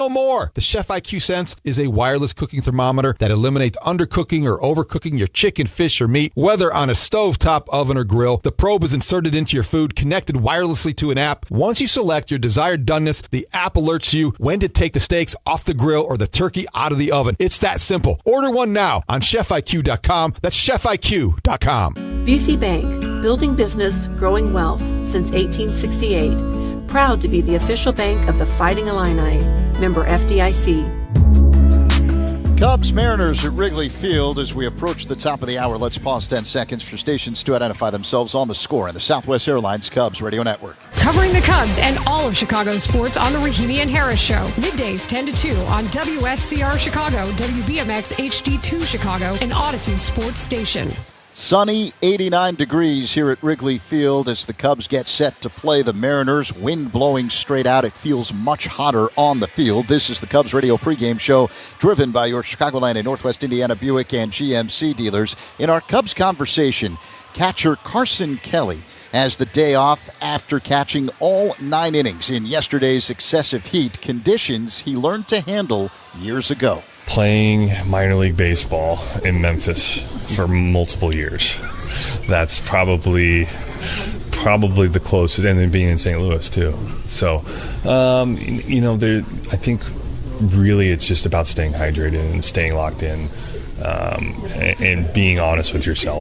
No more. The Chef IQ Sense is a wireless cooking thermometer that eliminates undercooking or overcooking your chicken, fish, or meat, whether on a stovetop, oven, or grill. The probe is inserted into your food, connected wirelessly to an app. Once you select your desired doneness, the app alerts you when to take the steaks off the grill or the turkey out of the oven. It's that simple. Order one now on chefiq.com. That's chefiq.com. VC Bank, building business, growing wealth since 1868. Proud to be the official bank of the Fighting Illini. Member FDIC. Cubs Mariners at Wrigley Field. As we approach the top of the hour, let's pause 10 seconds for stations to identify themselves on the score in the Southwest Airlines Cubs Radio Network. Covering the Cubs and all of Chicago sports on the Rahimi and Harris Show. Middays 10 to 2 on WSCR Chicago, WBMX HD2 Chicago, and Odyssey Sports Station. Sunny, 89 degrees here at Wrigley Field as the Cubs get set to play the Mariners. Wind blowing straight out. It feels much hotter on the field. This is the Cubs radio pregame show driven by your Chicagoland and Northwest Indiana Buick and GMC dealers. In our Cubs conversation, catcher Carson Kelly has the day off after catching all 9 innings in yesterday's excessive heat, conditions he learned to handle years ago. Playing minor league baseball in Memphis for multiple years. That's probably the closest, and then being in St. Louis too. So, I think really it's just about staying hydrated and staying locked in, and being honest with yourself.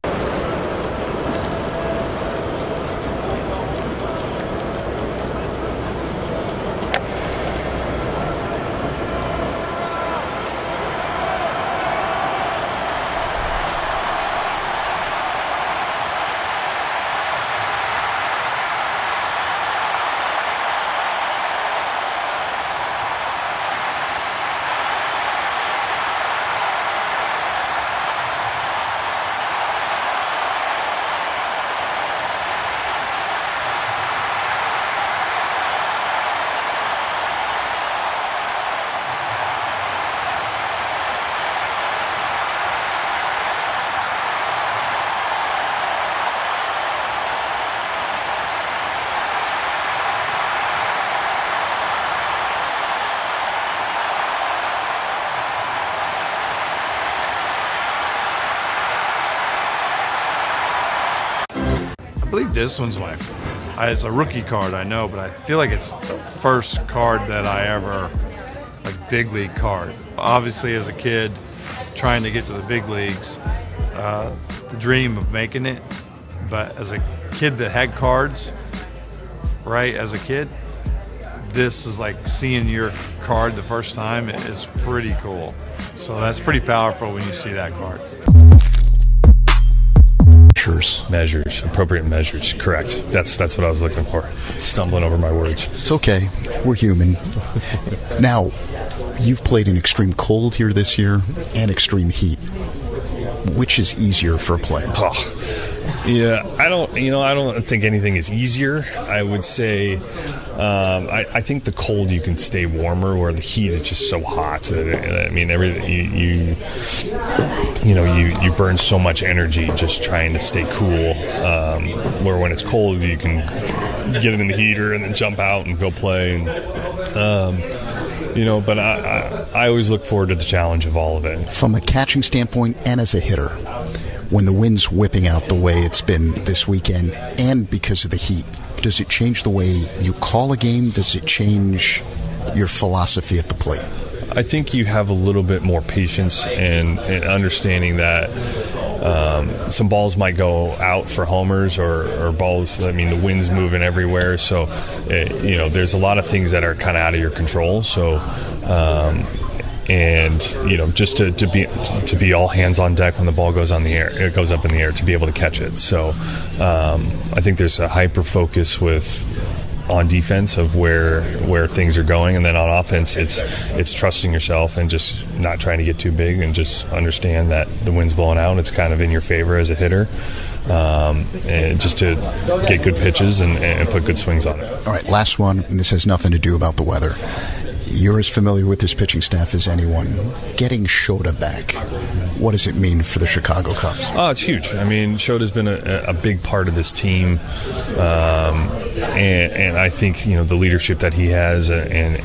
I believe this one's it's a rookie card, I know, but I feel like it's the first card that I ever, big league card. Obviously, as a kid, trying to get to the big leagues, the dream of making it, but as a kid that had cards, right, as a kid, this is like seeing your card the first time is pretty cool. So that's pretty powerful when you see that card. Appropriate measures, correct. That's what I was looking for. Stumbling over my words. It's okay. We're human. Now, you've played in extreme cold here this year and extreme heat. Which is easier for a player? Yeah, I don't think anything is easier. I would say, I think the cold you can stay warmer, where the heat is just so hot. I mean, you burn so much energy just trying to stay cool. Where when it's cold, you can get it in the heater and then jump out and go play. But I always look forward to the challenge of all of it. From a catching standpoint and as a hitter, when the wind's whipping out the way it's been this weekend and because of the heat, does it change the way you call a game? Does it change your philosophy at the plate? I think you have a little bit more patience and understanding that some balls might go out for homers or balls. I mean, the wind's moving everywhere, so there's a lot of things that are kind of out of your control. So, just to be all hands on deck when the ball goes on the air, it goes up in the air, to be able to catch it. So, I think there's a hyper focus on defense of where things are going, and then on offense it's trusting yourself and just not trying to get too big and just understand that the wind's blowing out and it's kind of in your favor as a hitter, and just to get good pitches and put good swings on it. All right, last one, and this has nothing to do about the weather. You're as familiar with this pitching staff as anyone. Getting Shota back, what does it mean for the Chicago Cubs? Oh, it's huge. I mean, Shota's been a big part of this team. And I think, the leadership that he has and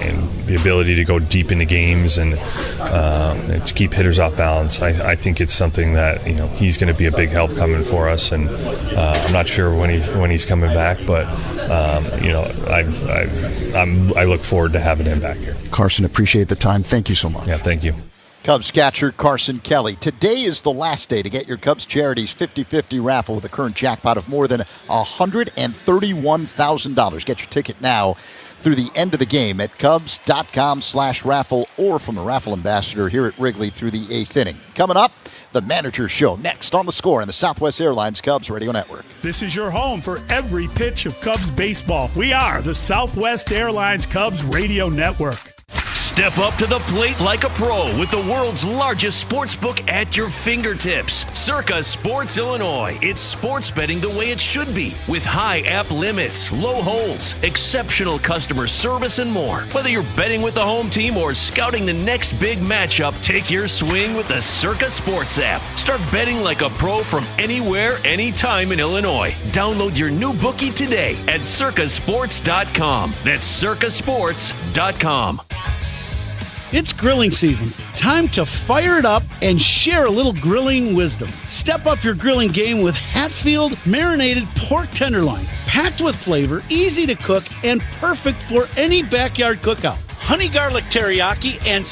the ability to go deep into games and to keep hitters off balance, I think it's something that, he's going to be a big help coming for us. And I'm not sure when he's coming back, but, I look forward to having him back here. Carson, appreciate the time. Thank you so much. Yeah, thank you. Cubs catcher Carson Kelly. Today is the last day to get your Cubs Charities 50-50 raffle with a current jackpot of more than $131,000. Get your ticket now through the end of the game at Cubs.com/raffle or from the raffle ambassador here at Wrigley through the 8th inning. Coming up, the Manager Show next on The Score in the Southwest Airlines Cubs Radio Network. This is your home for every pitch of Cubs baseball. We are the Southwest Airlines Cubs Radio Network. Step up to the plate like a pro with the world's largest sports book at your fingertips. Circa Sports Illinois. It's sports betting the way it should be, with high app limits, low holds, exceptional customer service, and more. Whether you're betting with the home team or scouting the next big matchup, take your swing with the Circa Sports app. Start betting like a pro from anywhere, anytime in Illinois. Download your new bookie today at circasports.com. That's circasports.com. It's grilling season. Time to fire it up and share a little grilling wisdom. Step up your grilling game with Hatfield marinated pork tenderloin. Packed with flavor, easy to cook, and perfect for any backyard cookout. Honey garlic teriyaki and...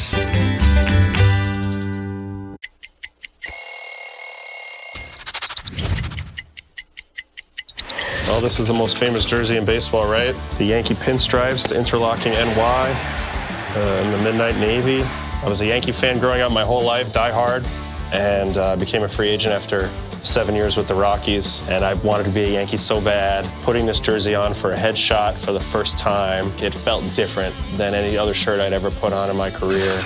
Oh, this is the most famous jersey in baseball, right? The Yankee pinstripes, the interlocking NY. In the Midnight Navy. I was a Yankee fan growing up my whole life, die hard, and became a free agent after 7 years with the Rockies, and I wanted to be a Yankee so bad. Putting this jersey on for a headshot for the first time, it felt different than any other shirt I'd ever put on in my career.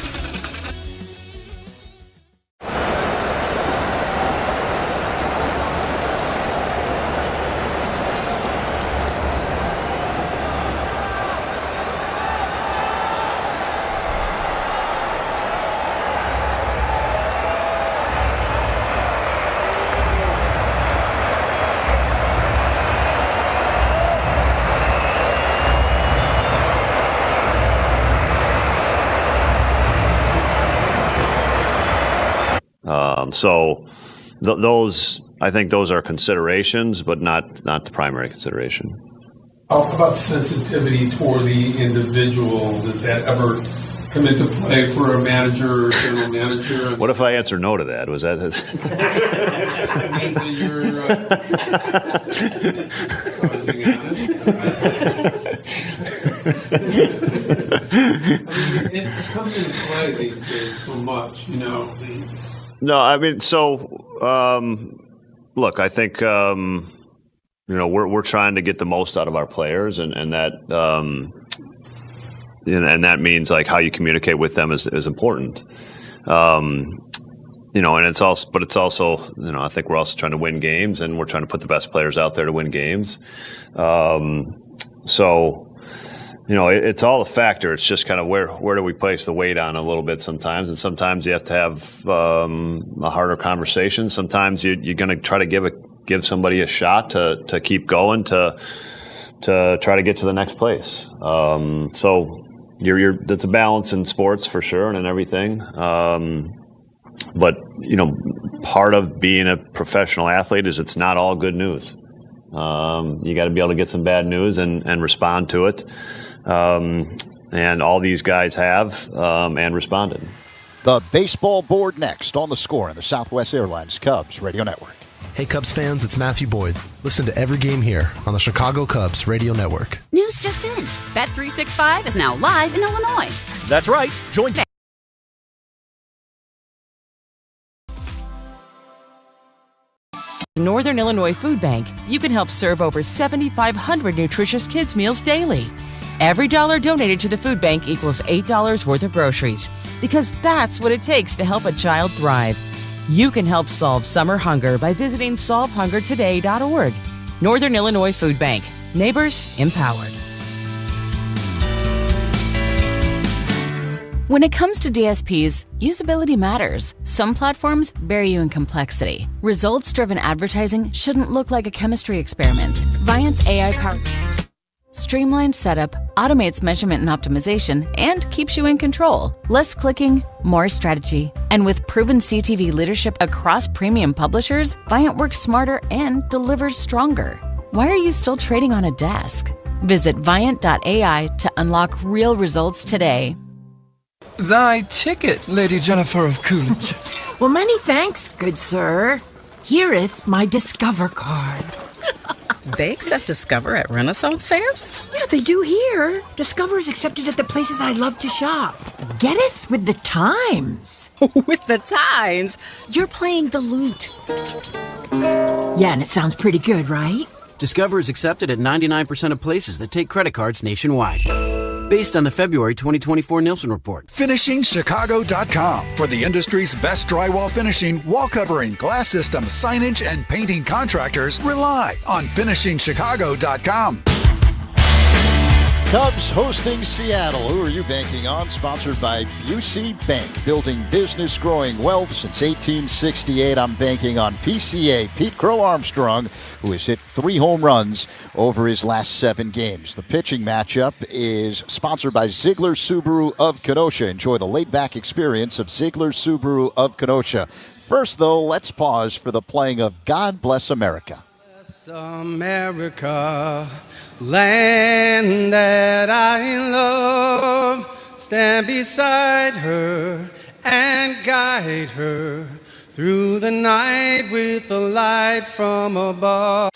Those, I think those are considerations, but not the primary consideration. How about sensitivity toward the individual? Does that ever come into play for a manager or general manager? What if I answer no to that? Was that? It comes into play these days so much, No, I mean, look, I think, we're trying to get the most out of our players, and that, and that means like how you communicate with them is important. And it's also, I think we're also trying to win games, and we're trying to put the best players out there to win games. It's all a factor. It's just kind of where do we place the weight on a little bit sometimes, and sometimes you have to have a harder conversation. Sometimes you're going to try to give somebody a shot to keep going to try to get to the next place. It's a balance in sports for sure and in everything. But part of being a professional athlete is it's not all good news. You got to be able to get some bad news and respond to it. And all these guys have and responded. The baseball board next on The Score in the Southwest Airlines Cubs Radio Network. Hey Cubs fans, it's Matthew Boyd. Listen to every game here on the Chicago Cubs Radio Network. News just in. Bet365 is now live in Illinois. That's right. Join Northern Illinois Food Bank. You can help serve over 7,500 nutritious kids' meals daily. Every dollar donated to the food bank equals $8 worth of groceries, because that's what it takes to help a child thrive. You can help solve summer hunger by visiting solvehungertoday.org. Northern Illinois Food Bank. Neighbors empowered. When it comes to DSPs, usability matters. Some platforms bury you in complexity. Results-driven advertising shouldn't look like a chemistry experiment. Viant's AI-powered... Streamlined setup automates measurement and optimization and keeps you in control. Less clicking, more strategy. And with proven CTV leadership across premium publishers, Viant works smarter and delivers stronger. Why are you still trading on a desk? Visit Viant.ai to unlock real results today. Thy ticket, Lady Jennifer of Coolidge. Well, many thanks, good sir. Here'th my Discover card. They accept Discover at Renaissance fairs? Yeah, they do here. Discover is accepted at the places I love to shop. Getteth with the times. With the times? You're playing the lute. Yeah, and it sounds pretty good, right? Discover is accepted at 99% of places that take credit cards nationwide. Based on the February 2024 Nielsen Report. FinishingChicago.com for the industry's best drywall finishing, wall covering, glass systems, signage, and painting contractors. Rely on FinishingChicago.com. Cubs hosting Seattle. Who are you banking on? Sponsored by Busey Bank. Building business, growing wealth since 1868. I'm banking on PCA. Pete Crow Armstrong, who has hit 3 home runs over his last 7 games. The pitching matchup is sponsored by Ziegler Subaru of Kenosha. Enjoy the laid-back experience of Ziegler Subaru of Kenosha. First, though, let's pause for the playing of God Bless America. Bless America, land that I love, stand beside her and guide her through the night with the light from above.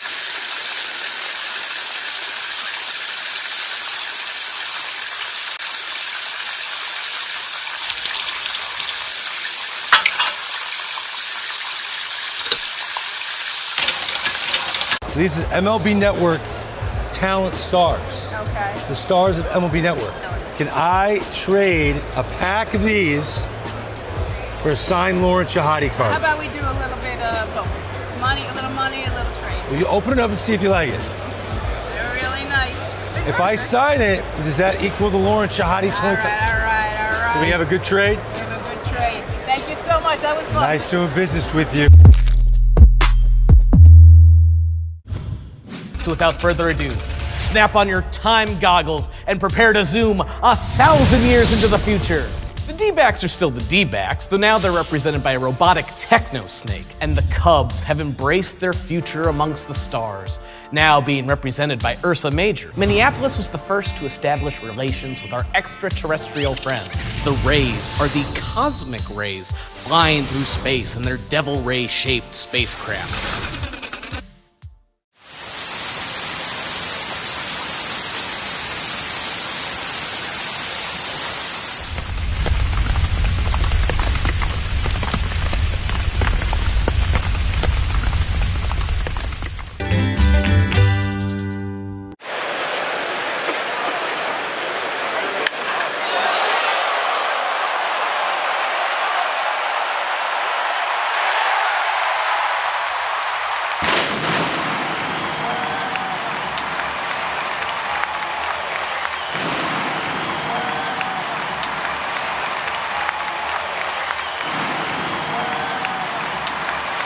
So this is MLB Network Talent Stars. Okay. The stars of MLB Network. Can I trade a pack of these for a signed Lawrence Shahadi card? How about we do a little bit of both? Money, a little trade. Will you open it up and see if you like it? They're really nice. If I sign it, does that equal the Lawrence Shahadi 20? All right. Do we have a good trade? We have a good trade. Thank you so much. That was fun. Nice doing business with you. So without further ado, snap on your time goggles and prepare to zoom 1,000 years into the future. The D-backs are still the D-backs, though now they're represented by a robotic techno-snake, and the Cubs have embraced their future amongst the stars, now being represented by Ursa Major. Minneapolis was the first to establish relations with our extraterrestrial friends. The Rays are the cosmic rays flying through space in their Devil Ray-shaped spacecraft.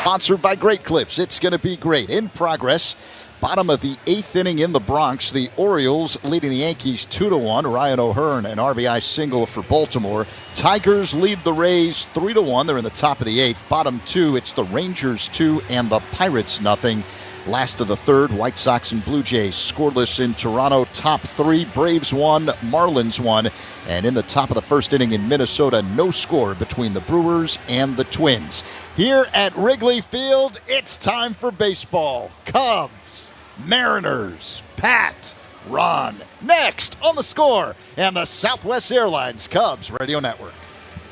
Sponsored by Great Clips. It's going to be great. In progress, bottom of the 8th inning in the Bronx. The Orioles leading the Yankees 2-1. Ryan O'Hearn, an RBI single for Baltimore. Tigers lead the Rays 3-1. They're in the top of the 8th. Bottom 2, it's the Rangers 2 and the Pirates 0. Last of the 3rd, White Sox and Blue Jays scoreless in Toronto. Top 3, Braves 1, Marlins 1. And in the top of the 1st inning in Minnesota, no score between the Brewers and the Twins. Here at Wrigley Field, it's time for baseball. Cubs, Mariners, Pat, Ron. Next on The Score and the Southwest Airlines Cubs Radio Network.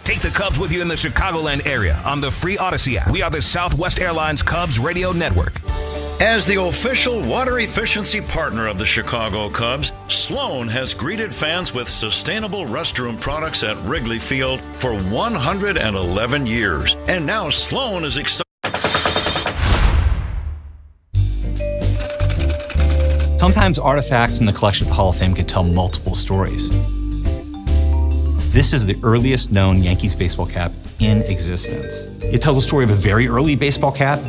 Take the Cubs with you in the Chicagoland area on the free Odyssey app. We are the Southwest Airlines Cubs Radio Network. As the official water efficiency partner of the Chicago Cubs, Sloan has greeted fans with sustainable restroom products at Wrigley Field for 111 years. And now Sloan is excited. Sometimes artifacts in the collection of the Hall of Fame could tell multiple stories. This is the earliest known Yankees baseball cap in existence. It tells a story of a very early baseball cap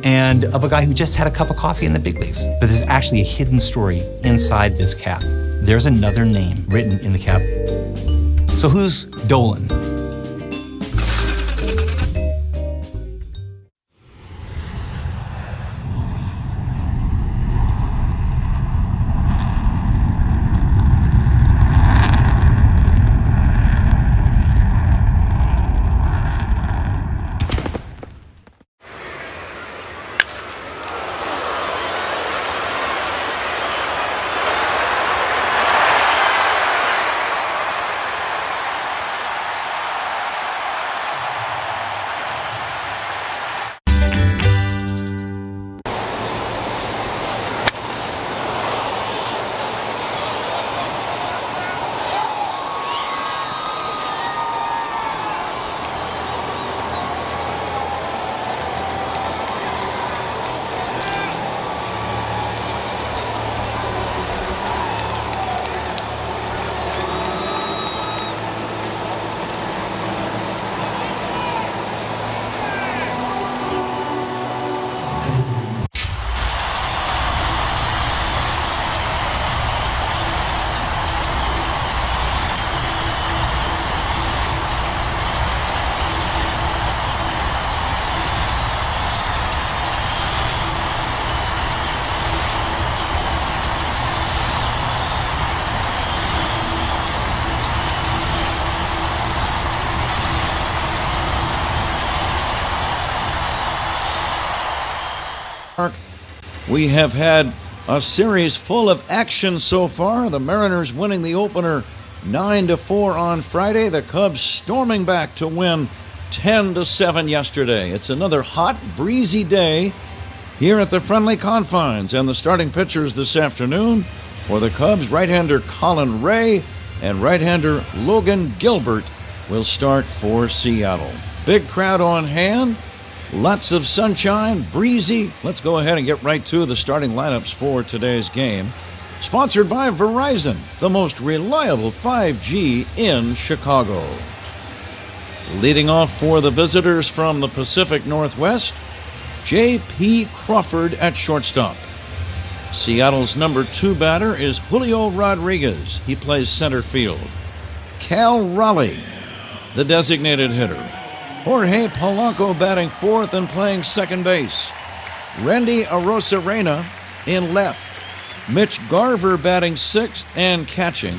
and of a guy who just had a cup of coffee in the big leagues. But there's actually a hidden story inside this cap. There's another name written in the cap. So who's Dolan? We have had a series full of action so far. The Mariners winning the opener 9-4 on Friday. The Cubs storming back to win 10-7 yesterday. It's another hot, breezy day here at the friendly confines. And the starting pitchers this afternoon for the Cubs, right-hander Colin Ray and right-hander Logan Gilbert will start for Seattle. Big crowd on hand. Lots of sunshine, breezy. Let's go ahead and get right to the starting lineups for today's game. Sponsored by Verizon, the most reliable 5G in Chicago. Leading off for the visitors from the Pacific Northwest, J.P. Crawford at shortstop. Seattle's number 2 batter is Julio Rodriguez. He plays center field. Cal Raleigh, the designated hitter. Jorge Polanco batting 4th and playing second base. Randy Arozarena in left. Mitch Garver batting 6th and catching.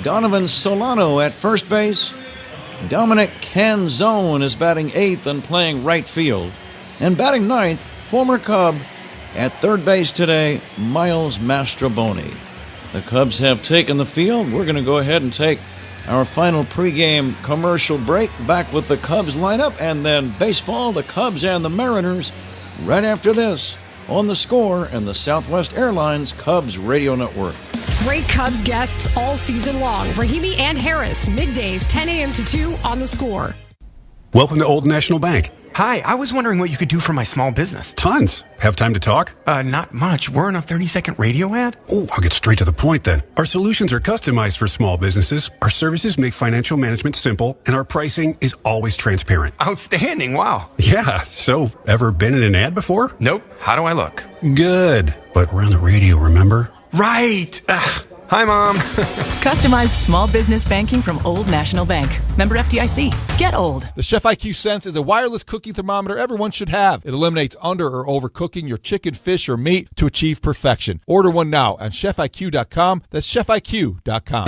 Donovan Solano at first base. Dominic Canzone is batting 8th and playing right field. And batting 9th, former Cub at third base today, Miles Mastrobuoni. The Cubs have taken the field. We're going to go ahead and take our final pregame commercial break. Back with the Cubs lineup and then baseball, the Cubs and the Mariners, right after this on The Score and the Southwest Airlines Cubs Radio Network. Great Cubs guests all season long. Rahimi and Harris, middays 10 a.m. to 2 on The Score. Welcome to Old National Bank. Hi, I was wondering what you could do for my small business. Tons. Have time to talk? Not much. We're on a 30-second radio ad. Oh, I'll get straight to the point then. Our solutions are customized for small businesses. Our services make financial management simple, and our pricing is always transparent. Outstanding. Wow. Yeah. So, ever been in an ad before? Nope. How do I look? Good. But we're on the radio, remember? Right. Hi, Mom. Customized small business banking from Old National Bank. Member FDIC. Get old. The Chef IQ Sense is a wireless cooking thermometer everyone should have. It eliminates under or overcooking your chicken, fish, or meat to achieve perfection. Order one now on chefiq.com. That's chefiq.com.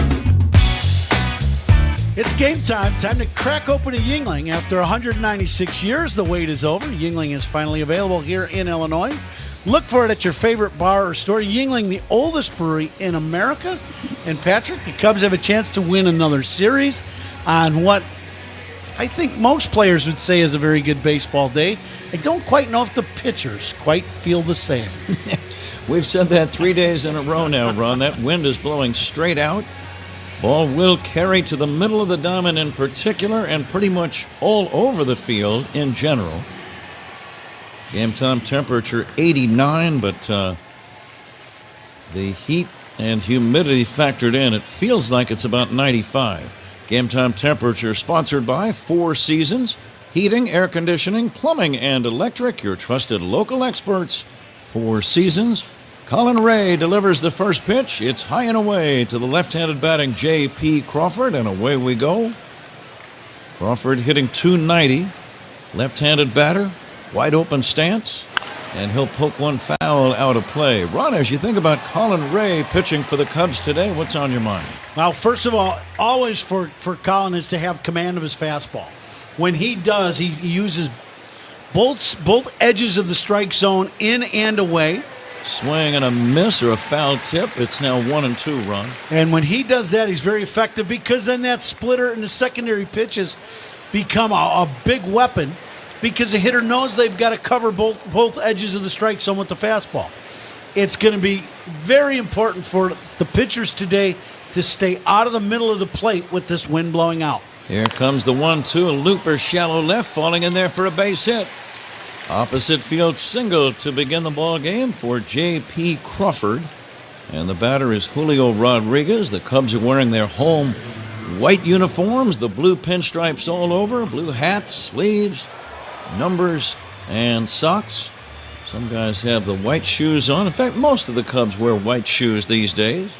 It's game time. Time to crack open a Yuengling. After 196 years, the wait is over. Yuengling is finally available here in Illinois. Look for it at your favorite bar or store. Yuengling, the oldest brewery in America. And Patrick, the Cubs have a chance to win another series on what I think most players would say is a very good baseball day. I don't quite know if the pitchers quite feel the same. We've said that 3 days in a row now, Ron. That wind is blowing straight out. Ball will carry to the middle of the diamond in particular and pretty much all over the field in general. Game time temperature 89, but the heat and humidity factored in, it feels like it's about 95. Game time temperature sponsored by Four Seasons. Heating, air conditioning, plumbing, and electric, your trusted local experts. 4 seasons. Colin Ray delivers the first pitch. It's high and away to the left-handed batting J.P. Crawford, and away we go. Crawford hitting .290. Left-handed batter, wide open stance, and he'll poke one foul out of play. Ron, as you think about Colin Ray pitching for the Cubs today, what's on your mind? Well, first of all, always for Colin is to have command of his fastball. When he does, he uses both edges of the strike zone, in and away. Swing and a miss or a foul tip. It's now 1-2, Ron. And when he does that, he's very effective, because then that splitter and the secondary pitches become a big weapon, because the hitter knows they've got to cover both edges of the strike zone with the fastball. It's going to be very important for the pitchers today to stay out of the middle of the plate with this wind blowing out. Here comes the 1-2, a looper shallow left, falling in there for a base hit. Opposite field single to begin the ball game for J.P. Crawford. And the batter is Julio Rodriguez. The Cubs are wearing their home white uniforms, the blue pinstripes all over, blue hats, sleeves, numbers, and socks. Some guys have the white shoes on. In fact, most of the Cubs wear white shoes these days.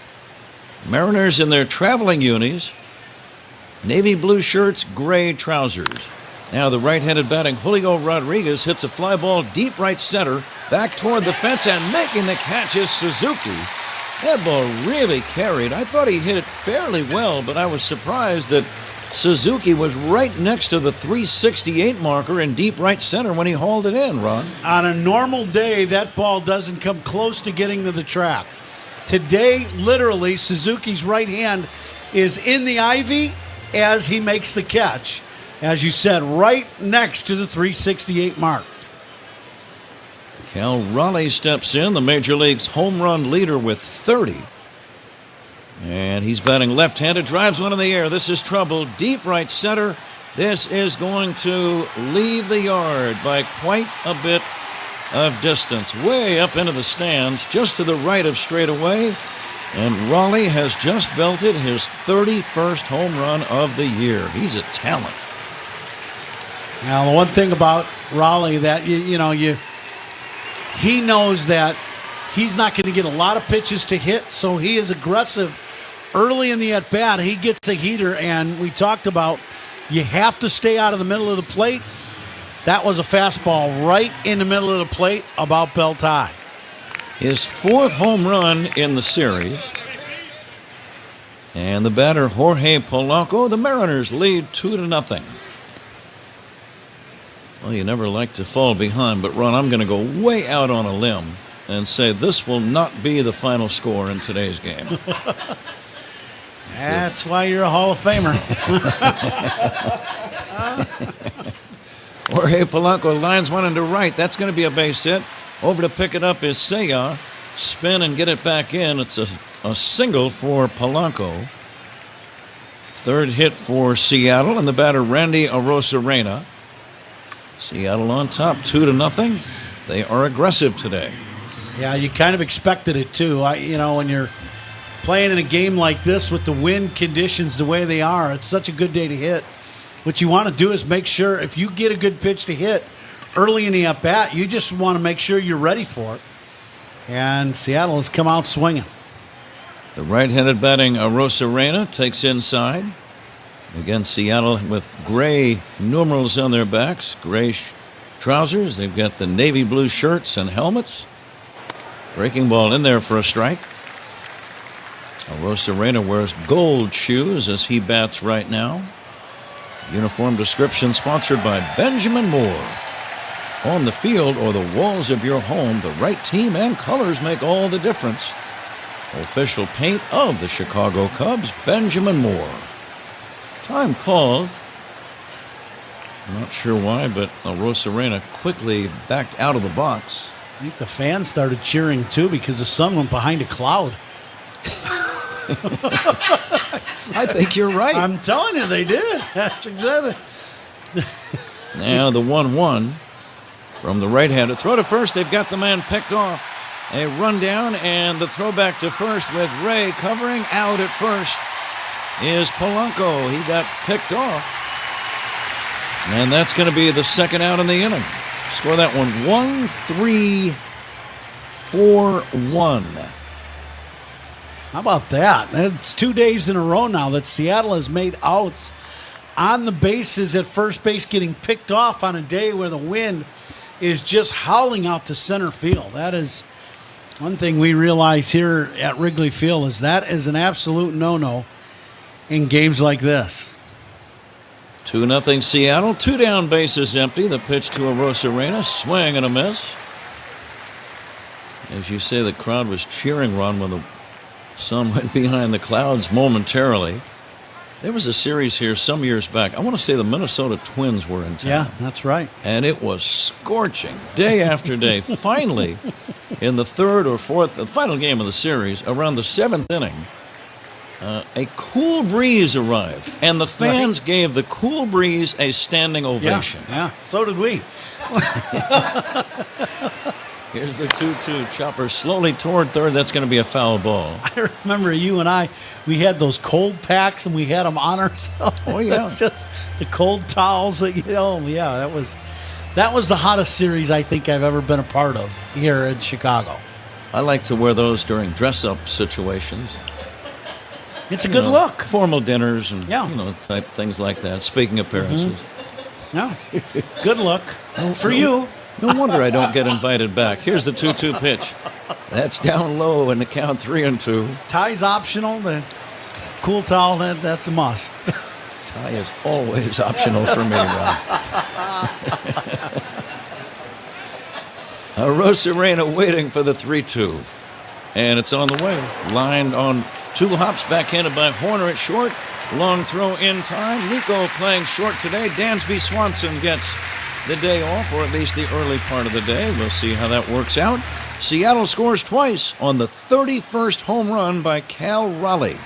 Mariners in their traveling unis, navy blue shirts, gray trousers. Now the right-handed batting Julio Rodriguez hits a fly ball deep right center, back toward the fence, and making the catch is Suzuki. That ball really carried. I thought he hit it fairly well, but I was surprised that Suzuki was right next to the 368 marker in deep right center when he hauled it in, Ron. On a normal day, that ball doesn't come close to getting to the track. Today, literally, Suzuki's right hand is in the ivy as he makes the catch. As you said, right next to the 368 mark. Cal Raleigh steps in, the Major League's home run leader with 30. And he's batting left-handed, drives one in the air. This is trouble. Deep right center. This is going to leave the yard by quite a bit of distance. Way up into the stands, just to the right of straightaway. And Raleigh has just belted his 31st home run of the year. He's a talent. Now, the one thing about Raleigh that, he knows that he's not going to get a lot of pitches to hit, so he is aggressive early in the at-bat. He gets a heater, and we talked about you have to stay out of the middle of the plate. That was a fastball right in the middle of the plate, about belt high. His 4th home run in the series. And the batter, Jorge Polanco. The Mariners lead 2-0. Well, you never like to fall behind, but Ron, I'm going to go way out on a limb and say this will not be the final score in today's game. That's why you're a Hall of Famer. Jorge Polanco lines one into right. That's going to be a base hit. Over to pick it up is Seiya. Spin and get it back in. It's a single for Polanco. 3rd hit for Seattle, and the batter Randy Arozarena. Seattle on top, 2-0. They are aggressive today. Yeah, you kind of expected it too. When you're playing in a game like this with the wind conditions the way they are, it's such a good day to hit. What you want to do is make sure if you get a good pitch to hit early in the at-bat, you just want to make sure you're ready for it. And Seattle has come out swinging. The right-handed batting Arozarena takes inside. Again, Seattle with gray numerals on their backs, gray trousers. They've got the navy blue shirts and helmets. Breaking ball in there for a strike. Arozarena wears gold shoes as he bats right now. Uniform description sponsored by Benjamin Moore. On the field or the walls of your home, the right team and colors make all the difference. Official paint of the Chicago Cubs, Benjamin Moore. Time called. I'm not sure why, but Arozarena quickly backed out of the box. I think the fans started cheering too because the sun went behind a cloud. I think you're right. I'm telling you, they did. That's exactly. Now the 1-1 from the right-hander. Throw to first. They've got the man picked off. A rundown and the throw back to first with Ray covering. Out at first is Polanco. He got picked off. And that's going to be the second out in the inning. Score that one 1-3, 4-1. How about that? It's 2 days in a row now that Seattle has made outs on the bases at first base, getting picked off on a day where the wind is just howling out to center field. That is one thing we realize here at Wrigley Field, is that is an absolute no-no in games like this. 2-0 Seattle. 2 down, bases empty. The pitch to Arozarena. Swing and a miss. As you say, the crowd was cheering, Ron, when the sun went behind the clouds momentarily. There was a series here some years back. I want to say the Minnesota Twins were in town. Yeah, that's right. And it was scorching day after day. Finally, in the third or fourth, the final game of the series, around the 7th inning, a cool breeze arrived, and the fans gave the cool breeze a standing ovation. Yeah, so did we. Here's the 2-2. Chopper slowly toward third. That's going to be a foul ball. I remember you and I, we had those cold packs, and we had them on ourselves. Oh, yeah. It's just the cold towels. That that was the hottest series I think I've ever been a part of here in Chicago. I like to wear those during dress-up situations. It's a good look. Formal dinners and type things like that. Speaking appearances. Yeah, good look for you. No wonder I don't get invited back. Here's the 2-2 pitch. That's down low in the count 3-2. Tie's optional. The cool towel, that's a must. Tie is always optional for me, Ron. Arozarena waiting for the 3-2. And it's on the way. Lined on 2 hops, backhanded by Horner at short. Long throw in time. Nico playing short today. Dansby Swanson gets the day off, or at least the early part of the day. We'll see how that works out. Seattle scores twice on the 31st home run by Cal Raleigh.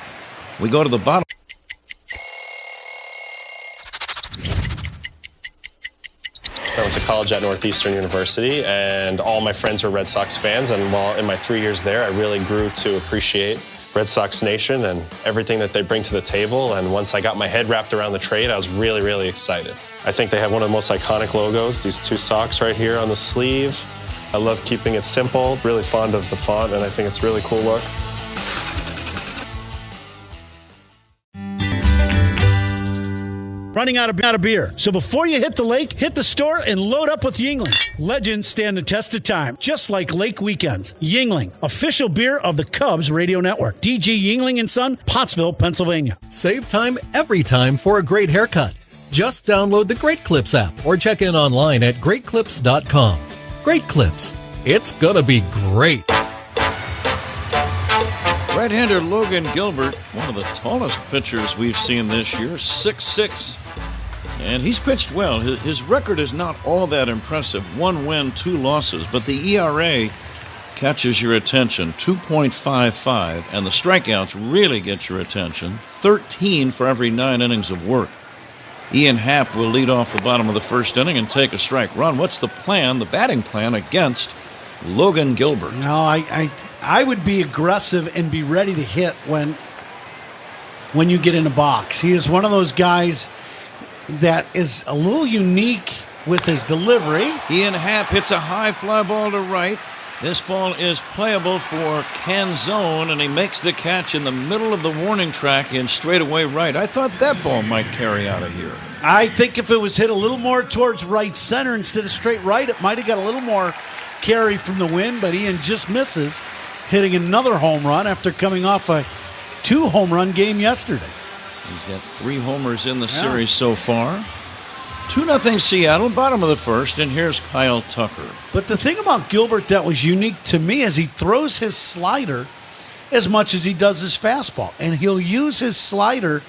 We go to the bottom. I went to college at Northeastern University, and all my friends were Red Sox fans. And while in my 3 years there, I really grew to appreciate Red Sox Nation and everything that they bring to the table. And once I got my head wrapped around the trade, I was really, really excited. I think they have one of the most iconic logos, these 2 socks right here on the sleeve. I love keeping it simple, really fond of the font, and I think it's a really cool look. Running out of beer. So before you hit the lake, hit the store and load up with Yuengling. Legends stand the test of time, just like Lake Weekends. Yuengling, official beer of the Cubs Radio Network. DG Yuengling & Son, Pottsville, Pennsylvania. Save time every time for a great haircut. Just download the Great Clips app or check in online at greatclips.com. Great Clips. It's gonna be great. Right-hander Logan Gilbert, one of the tallest pitchers we've seen this year, 6'6". And he's pitched well. His record is not all that impressive. 1 win, 2 losses. But the ERA catches your attention, 2.55. And the strikeouts really get your attention, 13 for every 9 innings of work. Ian Happ will lead off the bottom of the first inning and take a strike. Ron, what's the plan, the batting plan against Logan Gilbert? No, I would be aggressive and be ready to hit when you get in a box. He is one of those guys that is a little unique with his delivery. Ian Happ hits a high fly ball to right. This ball is playable for Canzone, and he makes the catch in the middle of the warning track in straightaway right. I thought that ball might carry out of here. I think if it was hit a little more towards right center instead of straight right, it might have got a little more carry from the wind, but Ian just misses, hitting another home run after coming off a 2-home-run game yesterday. He's got 3 homers in the series so far. 2-0 Seattle, bottom of the first, and here's Kyle Tucker. But the thing about Gilbert that was unique to me is he throws his slider as much as he does his fastball, and he'll use his slider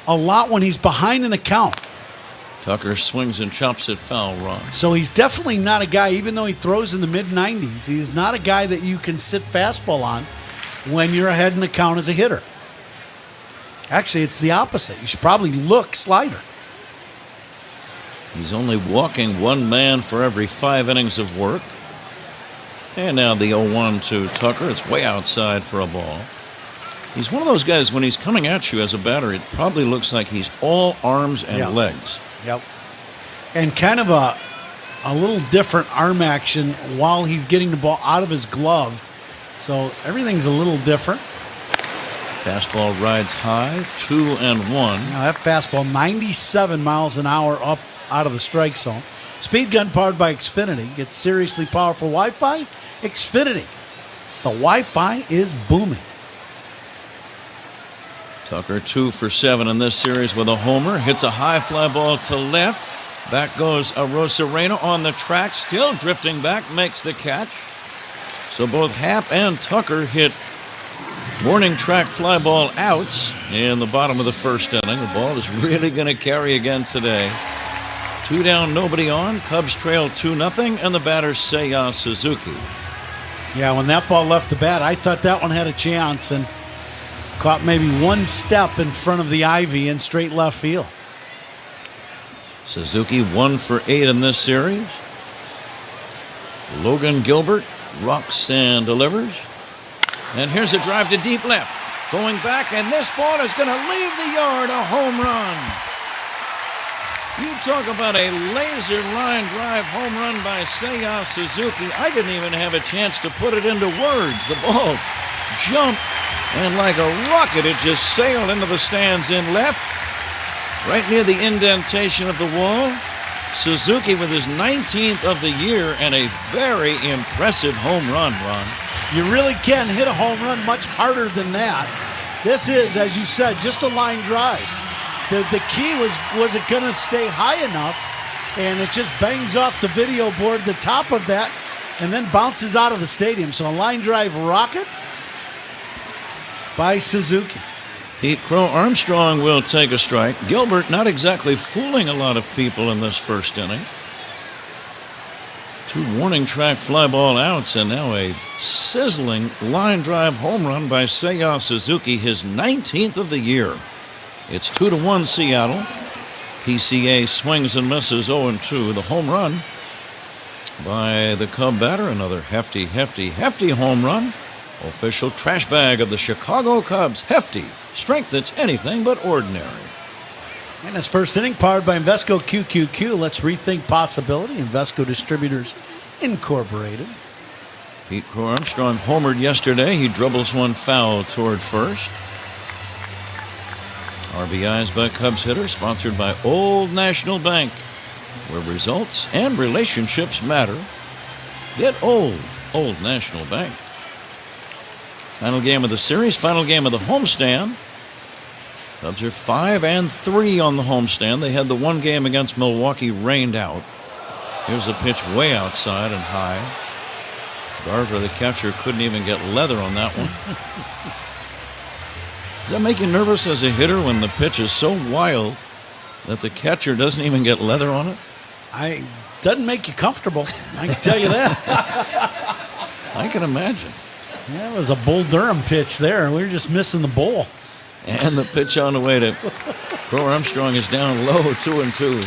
a lot when he's behind in the count. Tucker swings and chops it foul, Ron. So he's definitely not a guy, even though he throws in the mid-90s, he's not a guy that you can sit fastball on when you're ahead in the count as a hitter. Actually, it's the opposite. You should probably look slider. He's only walking 1 man for every 5 innings of work. And now the 0-1 to Tucker. It's way outside for a ball. He's one of those guys, when he's coming at you as a batter, it probably looks like he's all arms and legs. Yep. And kind of a little different arm action while he's getting the ball out of his glove. So everything's a little different. Fastball rides high, 2-1. Now that fastball, 97 miles an hour up out of the strike zone. Speed gun powered by Xfinity. Gets seriously powerful Wi-Fi. Xfinity. The Wi-Fi is booming. Tucker 2 for 7 in this series with a homer. Hits a high fly ball to left. Back goes Arozarena on the track. Still drifting back. Makes the catch. So both Happ and Tucker hit warning track fly ball outs in the bottom of the first inning. The ball is really going to carry again today. 2 down, nobody on. Cubs trail 2-0, and the batter Seiya Suzuki. Yeah, when that ball left the bat, I thought that one had a chance and caught maybe one step in front of the ivy in straight left field. Suzuki 1 for 8 in this series. Logan Gilbert rocks and delivers. And here's a drive to deep left. Going back, and this ball is going to leave the yard, a home run. You talk about a laser line drive home run by Seiya Suzuki. I didn't even have a chance to put it into words. The ball jumped, and like a rocket, it just sailed into the stands in left, right near the indentation of the wall. Suzuki with his 19th of the year and a very impressive home run, Ron. You really can hit a home run much harder than that. This is, as you said, just a line drive. The key was it going to stay high enough, and it just bangs off the video board, the top of that, and then bounces out of the stadium. So a line drive rocket by Suzuki. Pete Crow Armstrong will take a strike. Gilbert not exactly fooling a lot of people in this first inning. 2 warning track fly ball outs, and now a sizzling line drive home run by Seiya Suzuki, his 19th of the year. It's 2-1 Seattle. PCA swings and misses 0-2. The home run by the Cub batter, another hefty home run. Official trash bag of the Chicago Cubs. Hefty. Strength that's anything but ordinary. And his first inning powered by Invesco QQQ. Let's rethink possibility. Invesco Distributors Incorporated. Pete Crow Armstrong homered yesterday. He dribbles one foul toward first. RBIs by Cubs hitter, sponsored by Old National Bank, where results and relationships matter. Get Old National Bank. Final game of the series, final game of the homestand. Cubs are 5-3 on the homestand. They had the one game against Milwaukee rained out. Here's a pitch way outside and high. Garver, the catcher, couldn't even get leather on that one. Does that make you nervous as a hitter when the pitch is so wild that the catcher doesn't even get leather on it? Doesn't make you comfortable. I can tell you that. I can imagine. That was a Bull Durham pitch there. We were just missing the bowl. And the pitch on the way to Crow Armstrong is down low, 2-2.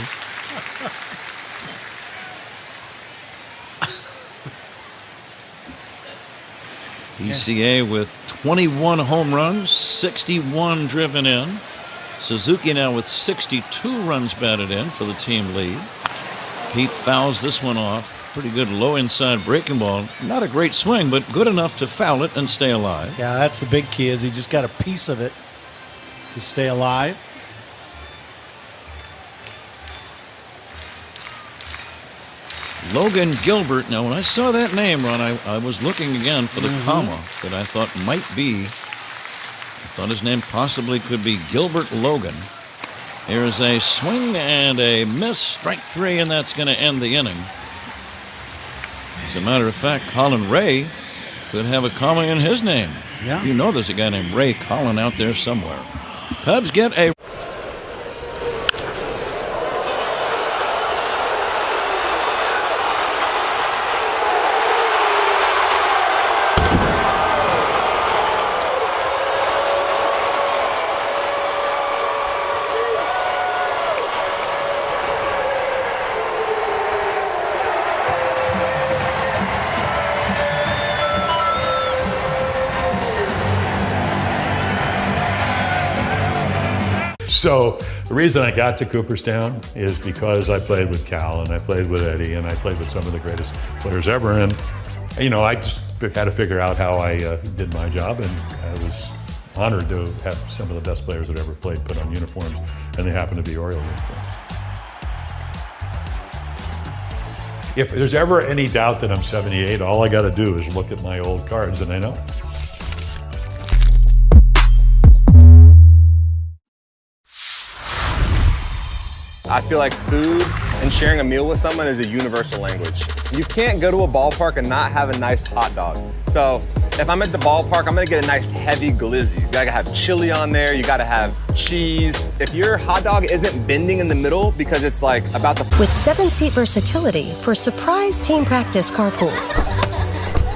PCA with 21 home runs, 61 driven in. Suzuki now with 62 runs batted in for the team lead. Pete fouls this one off. Pretty good low inside breaking ball. Not a great swing, but good enough to foul it and stay alive. Yeah, that's the big key, is he just got a piece of it to stay alive. Logan Gilbert. Now, when I saw that name, Ron, I was looking again for the comma that I thought might be. I thought his name possibly could be Gilbert Logan. Here's a swing and a miss. Strike 3, and that's going to end the inning. As a matter of fact, Colin Ray could have a comma in his name. Yeah. You know there's a guy named Ray Collin out there somewhere. Cubs get a So the reason I got to Cooperstown is because I played with Cal and I played with Eddie and I played with some of the greatest players ever. And, I just had to figure out how I did my job, and I was honored to have some of the best players that ever played put on uniforms, and they happen to be Oriole uniforms. If there's ever any doubt that I'm 78, all I got to do is look at my old cards and I know. I feel like food and sharing a meal with someone is a universal language. You can't go to a ballpark and not have a nice hot dog. So if I'm at the ballpark, I'm gonna get a nice heavy glizzy. You gotta have chili on there, you gotta have cheese. If your hot dog isn't bending in the middle because it's like about the... With 7-seat versatility for surprise team practice carpools.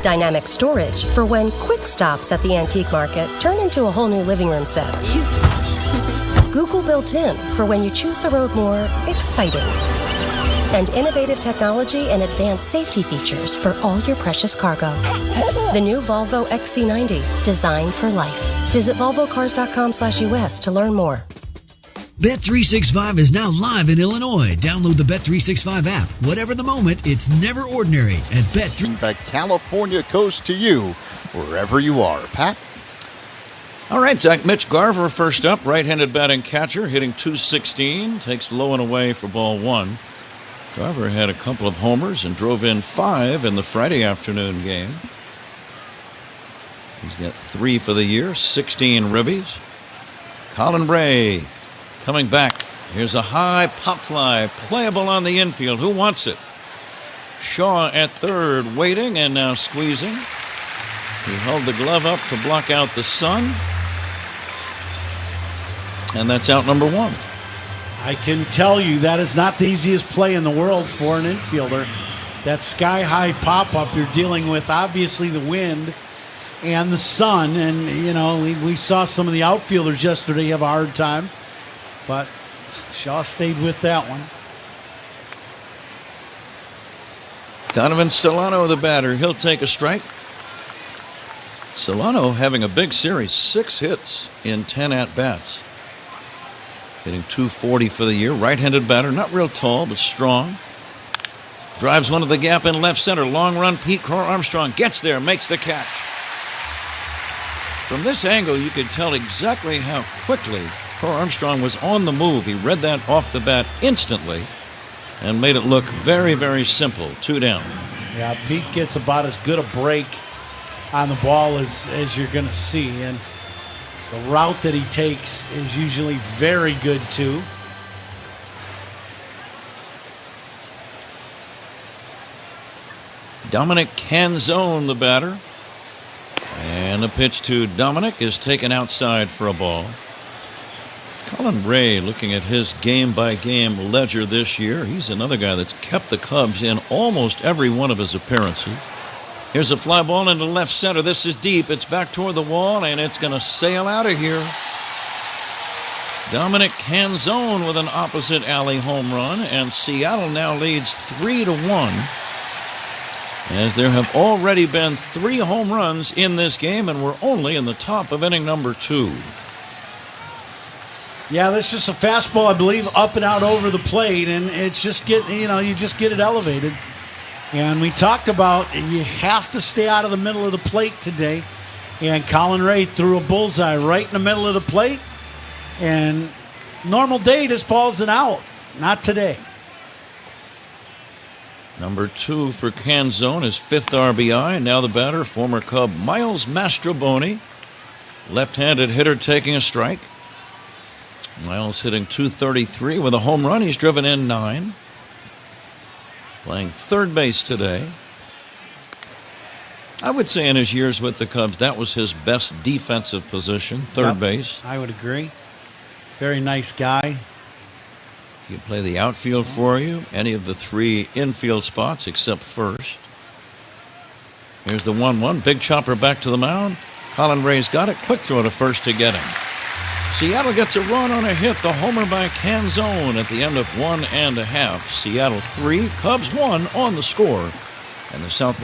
Dynamic storage for when quick stops at the antique market turn into a whole new living room set. Easy. Google built-in for when you choose the road more exciting. And innovative technology and advanced safety features for all your precious cargo. The new Volvo XC90, designed for life. Visit volvocars.com/US to learn more. Bet365 is now live in Illinois. Download the Bet365 app. Whatever the moment, it's never ordinary at Bet365. The California coast to you, wherever you are. Pat? All right, Zach. Mitch Garver first up, right-handed batting catcher, hitting .216, takes low and away for ball one. Garver had a couple of homers and drove in 5 in the Friday afternoon game. He's got 3 for the year, 16 ribbies. Colin Ray coming back. Here's a high pop fly, playable on the infield. Who wants it? Shaw at third, waiting and now squeezing. He held the glove up to block out the sun. And that's out number 1. I can tell you that is not the easiest play in the world for an infielder. That sky-high pop-up, you're dealing with obviously the wind and the sun. And, we saw some of the outfielders yesterday have a hard time. But Shaw stayed with that one. Donovan Solano, the batter. He'll take a strike. Solano having a big series, 6 hits in 10 at-bats. Hitting .240 for the year. Right-handed batter, not real tall, but strong. Drives one to the gap in left center. Long run, Pete Crow Armstrong gets there, makes the catch. From this angle, you could tell exactly how quickly Crow Armstrong was on the move. He read that off the bat instantly and made it look very, very simple. 2 down. Yeah, Pete gets about as good a break on the ball as you're going to see. And the route that he takes is usually very good, too. Dominic Canzone, the batter. And the pitch to Dominic is taken outside for a ball. Colin Ray looking at his game-by-game ledger this year. He's another guy that's kept the Cubs in almost every one of his appearances. Here's a fly ball into left center. This is deep. It's back toward the wall, and it's going to sail out of here. Dominic Canzone with an opposite alley home run, and Seattle now leads 3-1. As there have already been 3 home runs in this game, and we're only in the top of inning number 2. Yeah, this is a fastball, I believe, up and out over the plate, and it's just you just get it elevated. And we talked about you have to stay out of the middle of the plate today. And Colin Ray threw a bullseye right in the middle of the plate. And normal day, this ball's an out. Not today. Number 2 for Canzone, his 5th RBI. Now the batter, former Cub Miles Mastrobuoni. Left-handed hitter taking a strike. Miles hitting .233 with a home run. He's driven in 9. Playing third base today. I would say in his years with the Cubs, that was his best defensive position, third base. I would agree. Very nice guy. He could play the outfield for you, any of the 3 infield spots except first. Here's the 1-1. Big chopper back to the mound. Colin Ray's got it. Quick throw to first to get him. Seattle gets a run on a hit. The homer by Canzone at the end of 1 1/2. Seattle 3, Cubs 1 on the score. And the South.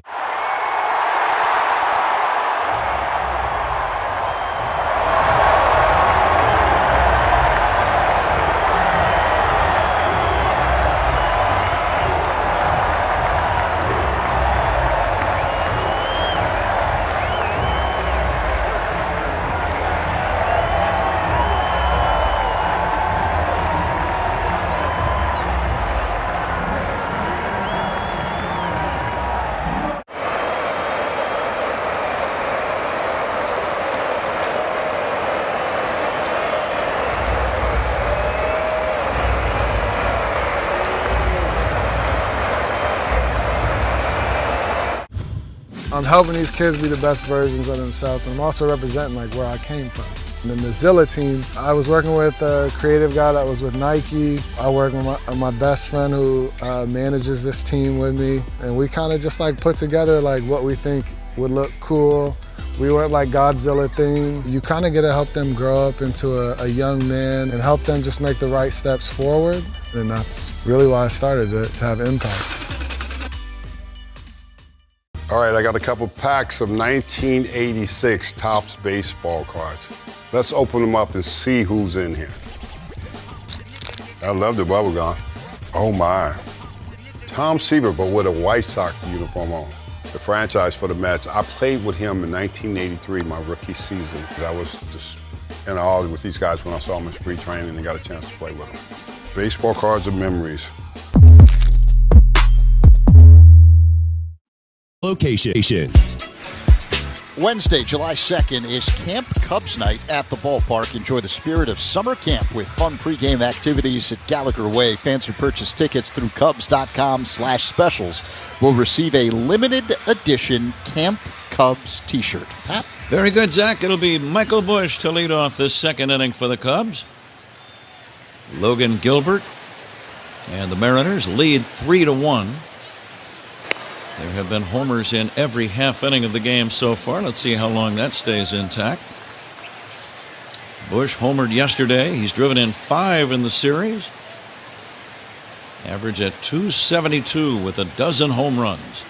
I'm helping these kids be the best versions of themselves, and I'm also representing like where I came from. And then the Zilla team, I was working with a creative guy that was with Nike. I work with my best friend who manages this team with me, and we kind of just like put together like what we think would look cool. We went like Godzilla theme. You kind of get to help them grow up into a young man and help them just make the right steps forward. And that's really why I started to have impact. All right, I got a couple packs of 1986 Topps baseball cards. Let's open them up and see who's in here. I love the bubble gum. Oh my. Tom Seaver, but with a White Sox uniform on. The franchise for the Mets. I played with him in 1983, my rookie season. I was just in awe with these guys when I saw them in spring training and got a chance to play with them. Baseball cards of memories. Locations. Wednesday, July 2nd is Camp Cubs Night at the ballpark. Enjoy the spirit of summer camp with fun pregame activities at Gallagher Way. Fans who purchase tickets through Cubs.com/specials will receive a limited edition Camp Cubs t-shirt. Pat? Very good, Zach. It'll be Michael Busch to lead off this second inning for the Cubs. Logan Gilbert and the Mariners lead 3-1. There have been homers in every half inning of the game so far. Let's see how long that stays intact. Busch homered yesterday. He's driven in 5 in the series. Average at .272 with a dozen home runs.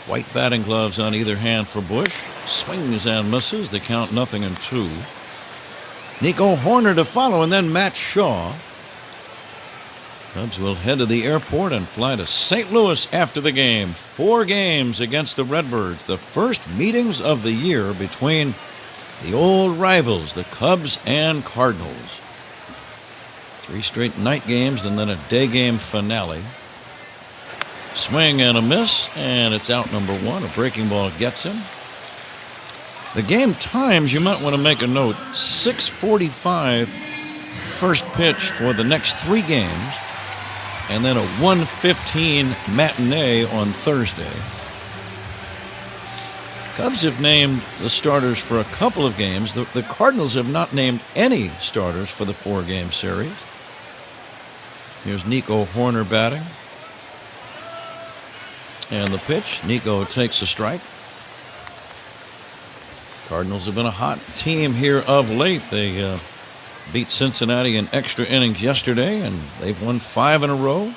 White batting gloves on either hand for Busch. Swings and misses. The count 0-2. Nico Hoerner to follow, and then Matt Shaw. Cubs will head to the airport and fly to St. Louis after the game. 4 games against the Redbirds. The first meetings of the year between the old rivals, the Cubs and Cardinals. 3 straight night games and then a day game finale. Swing and a miss, and it's out number 1. A breaking ball gets him. The game times, you might want to make a note, 6:45 first pitch for the next 3 games. And then a 1:15 matinee on Thursday. Cubs have named the starters for a couple of games. The Cardinals have not named any starters for the 4-game series. Here's Nico Hoerner batting. And the pitch. Nico takes a strike. Cardinals have been a hot team here of late. They beat Cincinnati in extra innings yesterday, and they've won 5 in a row.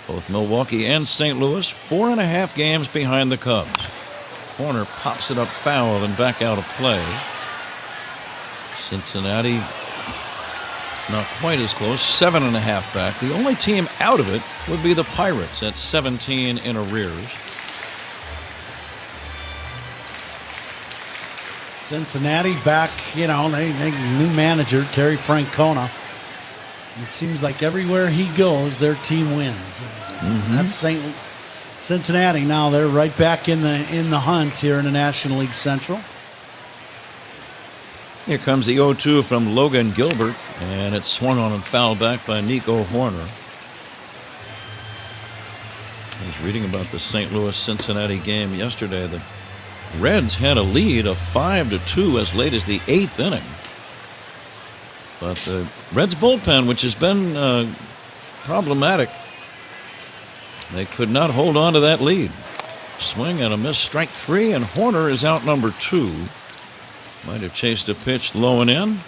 Both Milwaukee and St. Louis, 4.5 games behind the Cubs. Hoerner pops it up foul and back out of play. Cincinnati not quite as close, 7.5 back. The only team out of it would be the Pirates at 17 in arrears. Cincinnati back, they new manager, Terry Francona. It seems like everywhere he goes, their team wins. That's Cincinnati now. They're right back in the hunt here in the National League Central. Here comes the 0-2 from Logan Gilbert, and it's swung on and fouled back by Nico Hoerner. I was reading about the St. Louis-Cincinnati game yesterday. The Reds had a lead of 5-2 as late as the 8th inning. But the Reds bullpen, which has been problematic, they could not hold on to that lead. Swing and a miss, strike 3, and Hoerner is out number 2. Might have chased a pitch low and in.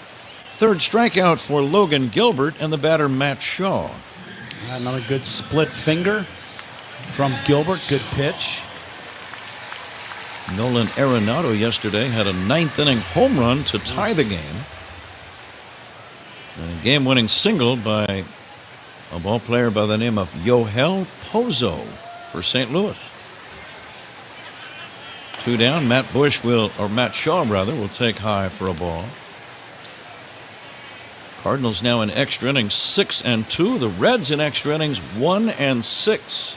3rd strikeout for Logan Gilbert and the batter Matt Shaw. Another good split finger from Gilbert. Good pitch. Nolan Arenado yesterday had a 9th inning home run to tie the game. And a game-winning single by a ball player by the name of Yoel Pozo for St. Louis. 2 down. Matt Shaw will take high for a ball. Cardinals now in extra innings 6-2. The Reds in extra innings 1-6.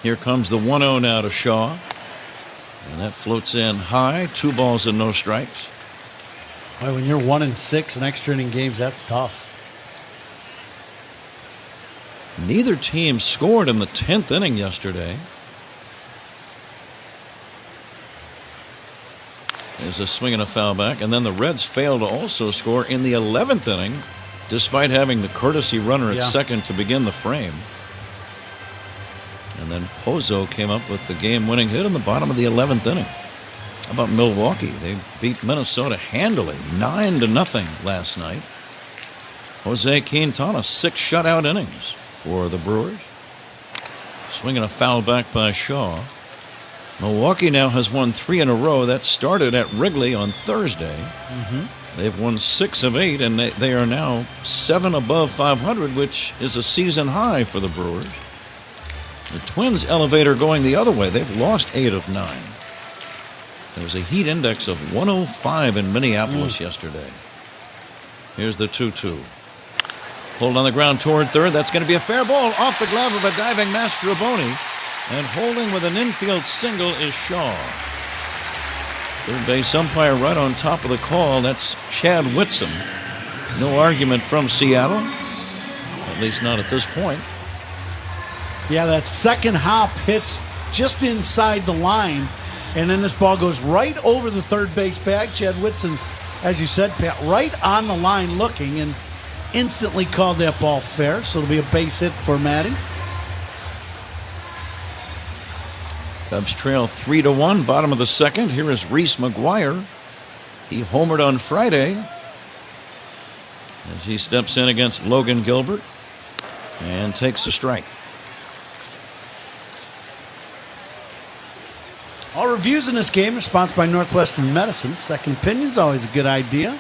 Here comes the 1-0 now to Shaw. And that floats in high. 2 balls and no strikes. Boy, when you're 1-6 in extra inning games, that's tough. Neither team scored in the 10th inning yesterday. There's a swing and a foul back, and then the Reds failed to also score in the 11th inning, despite having the courtesy runner at second to begin the frame. And then Pozo came up with the game-winning hit in the bottom of the 11th inning. How about Milwaukee? They beat Minnesota handily, 9-0 last night. Jose Quintana, 6 shutout innings for the Brewers. Swinging a foul back by Shaw. Milwaukee now has won 3 in a row. That started at Wrigley on Thursday. They've won 6 of 8, and they are now 7 above 500, which is a season high for the Brewers. The Twins' elevator going the other way. They've lost 8 of 9. There was a heat index of 105 in Minneapolis yesterday. Here's the 2-2. Pulled on the ground toward third. That's going to be a fair ball off the glove of a diving Mastrobuoni. And holding with an infield single is Shaw. Third base umpire right on top of the call. That's Chad Whitson. No argument from Seattle, at least not at this point. Yeah, that second hop hits just inside the line, and then this ball goes right over the third base bag. Chad Whitson, as you said, Pat, right on the line looking, and instantly called that ball fair, so it'll be a base hit for Matty. Cubs trail 3-1, bottom of the second. Here is Reese McGuire. He homered on Friday as he steps in against Logan Gilbert and takes a strike. All reviews in this game are sponsored by Northwestern Medicine. Second opinion's always a good idea.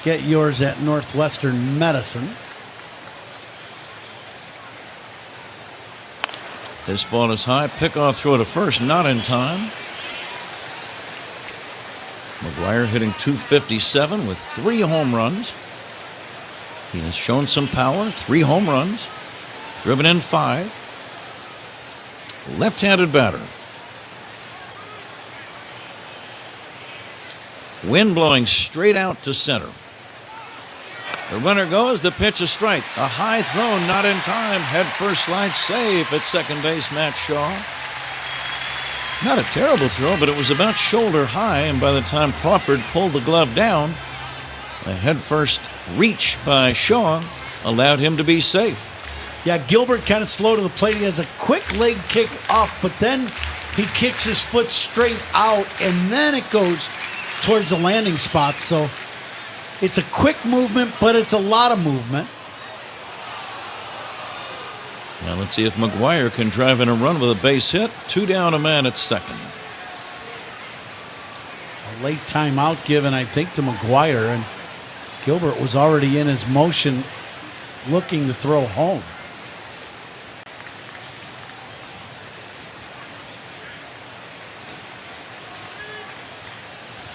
Get yours at Northwestern Medicine. This ball is high. Pickoff throw to first, not in time. McGuire hitting .257 with 3 home runs. He has shown some power, 3 home runs, driven in 5. Left-handed batter. Wind blowing straight out to center. The runner goes, the pitch, a strike. A high throw, not in time. Head first slide safe at second base, Matt Shaw. Not a terrible throw, but it was about shoulder high, and by the time Crawford pulled the glove down, a head first reach by Shaw allowed him to be safe. Yeah, Gilbert kind of slow to the plate. He has a quick leg kick up, but then he kicks his foot straight out, and then it goes towards the landing spot. So it's a quick movement, but it's a lot of movement. Now let's see if McGuire can drive in a run with a base hit. 2 down, a man at second. A late timeout given, I think, to McGuire, and Gilbert was already in his motion looking to throw home.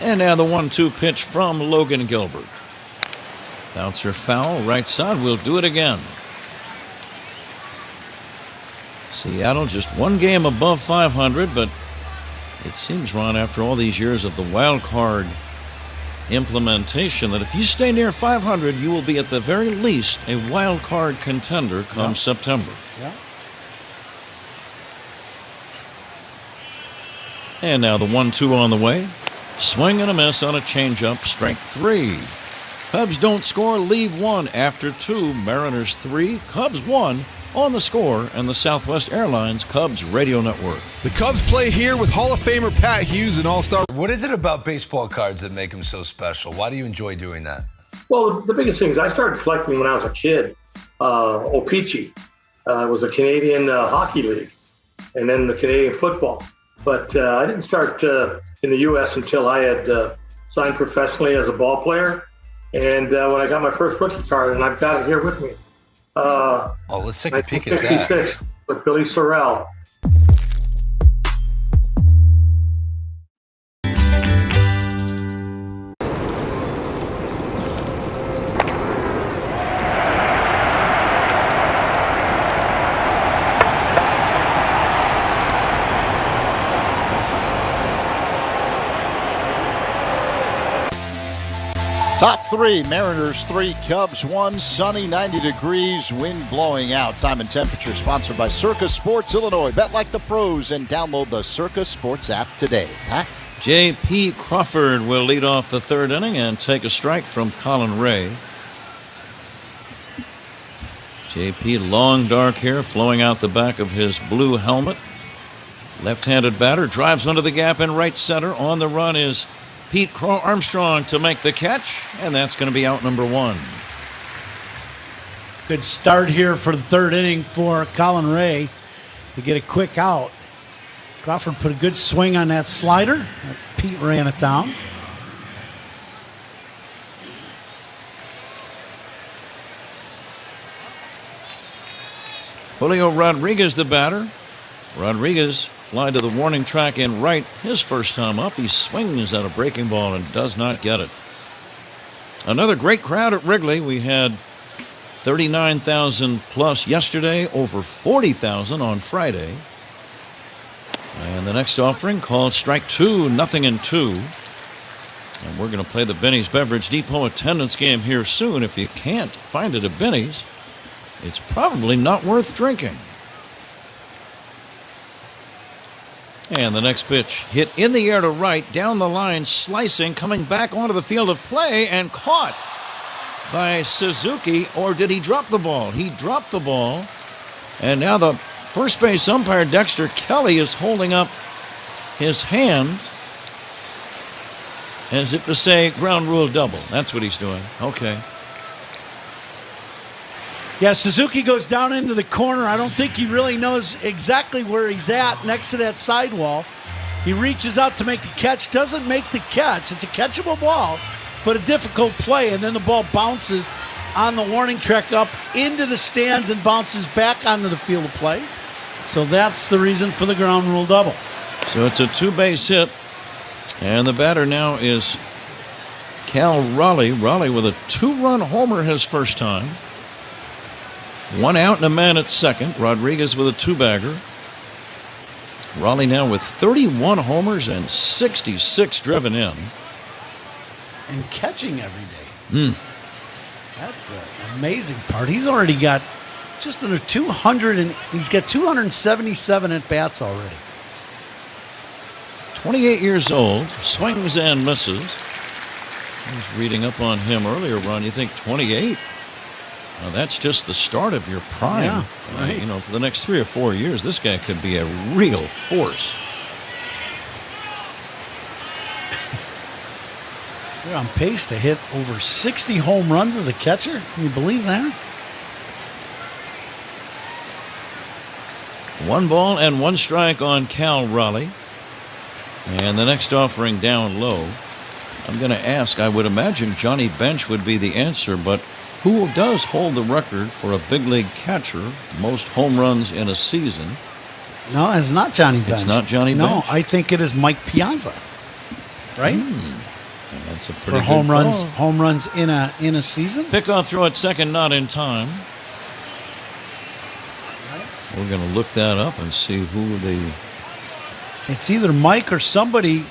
And now the 1-2 pitch from Logan Gilbert. Bouncer foul, right side. We'll do it again. Seattle just 1 game above 500, but it seems, Ron, after all these years of the wild card implementation, that if you stay near 500, you will be at the very least a wild card contender come September. Yeah. And now the 1-2 on the way. Swing and a miss on a changeup, strike 3. Cubs don't score, leave 1 after 2. Mariners 3, Cubs 1 on The Score and the Southwest Airlines Cubs Radio Network. The Cubs play here with Hall of Famer Pat Hughes and All-Star. What is it about baseball cards that make them so special? Why do you enjoy doing that? Well, the biggest thing is I started collecting when I was a kid. O-Pee-Chee was a Canadian hockey league, and then the Canadian football. But I didn't start in the U.S. until I had signed professionally as a ball player. And when I got my first rookie card, and I've got it here with me. Let's take a peek at that. 1956 with Billy Sorrell. Top three, Mariners 3, Cubs 1, sunny, 90 degrees, wind blowing out. Time and temperature sponsored by Circa Sports Illinois. Bet like the pros and download the Circa Sports app today. J.P. Crawford will lead off the third inning and take a strike from Colin Ray. J.P. long dark hair flowing out the back of his blue helmet. Left-handed batter drives under the gap in right center. On the run is Pete Armstrong to make the catch, and that's going to be out number one. Good start here for the third inning for Colin Ray to get a quick out. Crawford put a good swing on that slider. Pete ran it down. Julio Rodriguez, the batter. Rodriguez fly to the warning track in right his first time up. He swings at a breaking ball and does not get it. Another great crowd at Wrigley. We had 39,000 plus yesterday, over 40,000 on Friday. And the next offering called strike two, 0-2. And we're going to play the Benny's Beverage Depot attendance game here soon. If you can't find it at Benny's, it's probably not worth drinking. And the next pitch hit in the air to right, down the line, slicing, coming back onto the field of play and caught by Suzuki. Or did he drop the ball? He dropped the ball. And now the first base umpire, Dexter Kelly, is holding up his hand as if to say ground rule double. That's what he's doing. Okay. Yeah, Suzuki goes down into the corner. I don't think he really knows exactly where he's at next to that sidewall. He reaches out to make the catch, doesn't make the catch. It's a catchable ball, but a difficult play, and then the ball bounces on the warning track up into the stands and bounces back onto the field of play. So that's the reason for the ground rule double. So it's a two-base hit, and the batter now is Cal Raleigh. Raleigh with a two-run homer his first time. One out and a man at second. Rodriguez with a two-bagger. Raleigh now with 31 homers and 66 driven in. And catching every day. That's the amazing part. He's already got just under 200, and he's got 277 at-bats already. 28 years old, swings and misses. I was reading up on him earlier, Ron. You think 28? Well, that's just the start of your prime. Yeah, right. You know, for the next 3 or 4 years, this guy could be a real force. They're on pace to hit over 60 home runs as a catcher. Can you believe that? 1 ball and 1 strike on Cal Raleigh. And the next offering down low. I'm going to ask, I would imagine Johnny Bench would be the answer, but who does hold the record for a big league catcher, most home runs in a season? No, it's not Johnny Bench. It's not Johnny Bench? No, I think it is Mike Piazza. Right? That's a pretty for home good runs. call. Home runs in a season. Pickoff throw at second, not in time. We're going to look that up and see who the... It's either Mike or somebody.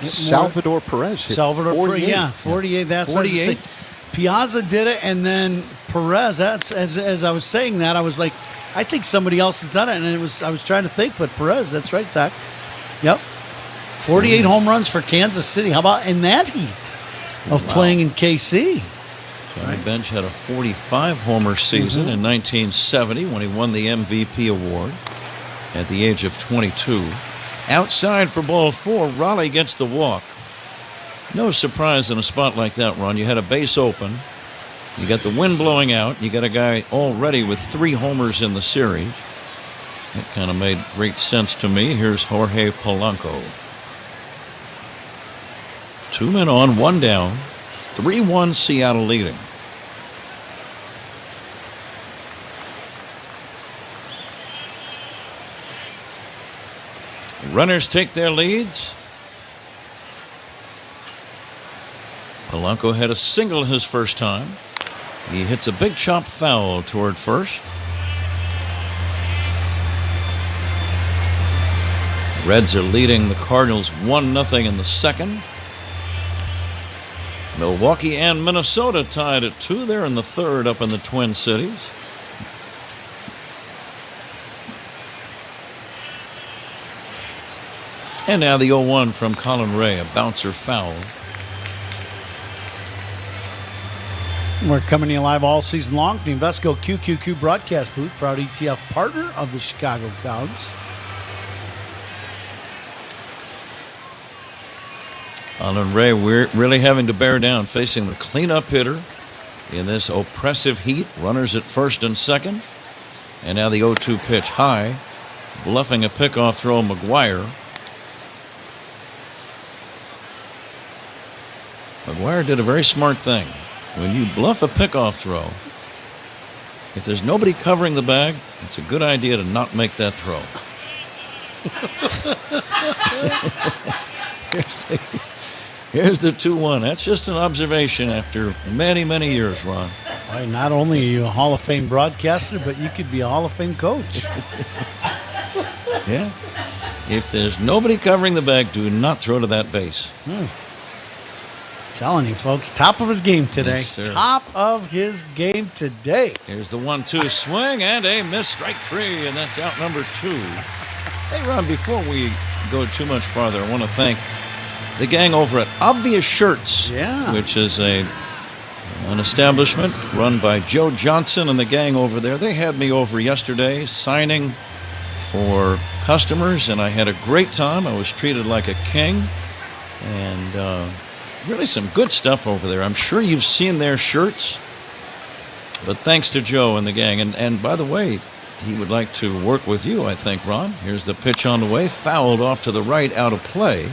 Salvador Perez hit 48. Yeah, 48. That's 48. Piazza did it, and then Perez. That's as I was saying that, I was like, I think somebody else has done it, and I was trying to think, but Perez. That's right, Zach. Yep, 48 home runs for Kansas City. How about in that heat of playing in KC? Johnny Bench had a 45 homer season in 1970 when he won the MVP award at the age of 22. Outside for ball 4, Raleigh gets the walk. No surprise in a spot like that, Ron. You had a base open. You got the wind blowing out. You got a guy already with 3 homers in the series. That kind of made great sense to me. Here's Jorge Polanco. 2 men on, 1 down. 3-1 Seattle leading. Runners take their leads. Polanco had a single his first time. He hits a big chop foul toward first. Reds are leading the Cardinals 1-0 in the second. Milwaukee and Minnesota tied at 2. They're in the third up in the Twin Cities. And now the 0-1 from Colin Ray, a bouncer foul. We're coming to you live all season long. The Invesco QQQ broadcast booth, proud ETF partner of the Chicago Cubs. Colin Ray, we're really having to bear down, facing the cleanup hitter in this oppressive heat. Runners at first and second. And now the 0-2 pitch high, bluffing a pickoff throw, McGuire. McGuire did a very smart thing. When you bluff a pickoff throw, if there's nobody covering the bag, it's a good idea to not make that throw. Here's the 2-1. That's just an observation after many, many years, Ron. Well, not only are you a Hall of Fame broadcaster, but you could be a Hall of Fame coach. Yeah. If there's nobody covering the bag, do not throw to that base. Telling you, folks, top of his game today. Yes, sir. Top of his game today. Here's the 1-2 swing and a missed strike 3, and that's out number 2. Hey, Ron, before we go too much farther, I want to thank the gang over at Obvious Shirts, which is an establishment run by Joe Johnson and the gang over there. They had me over yesterday signing for customers, and I had a great time. I was treated like a king, and really some good stuff over there. I'm sure you've seen their shirts, but thanks to Joe and the gang. And by the way, he would like to work with you, I think, Ron. Here's the pitch on the way, fouled off to the right, out of play.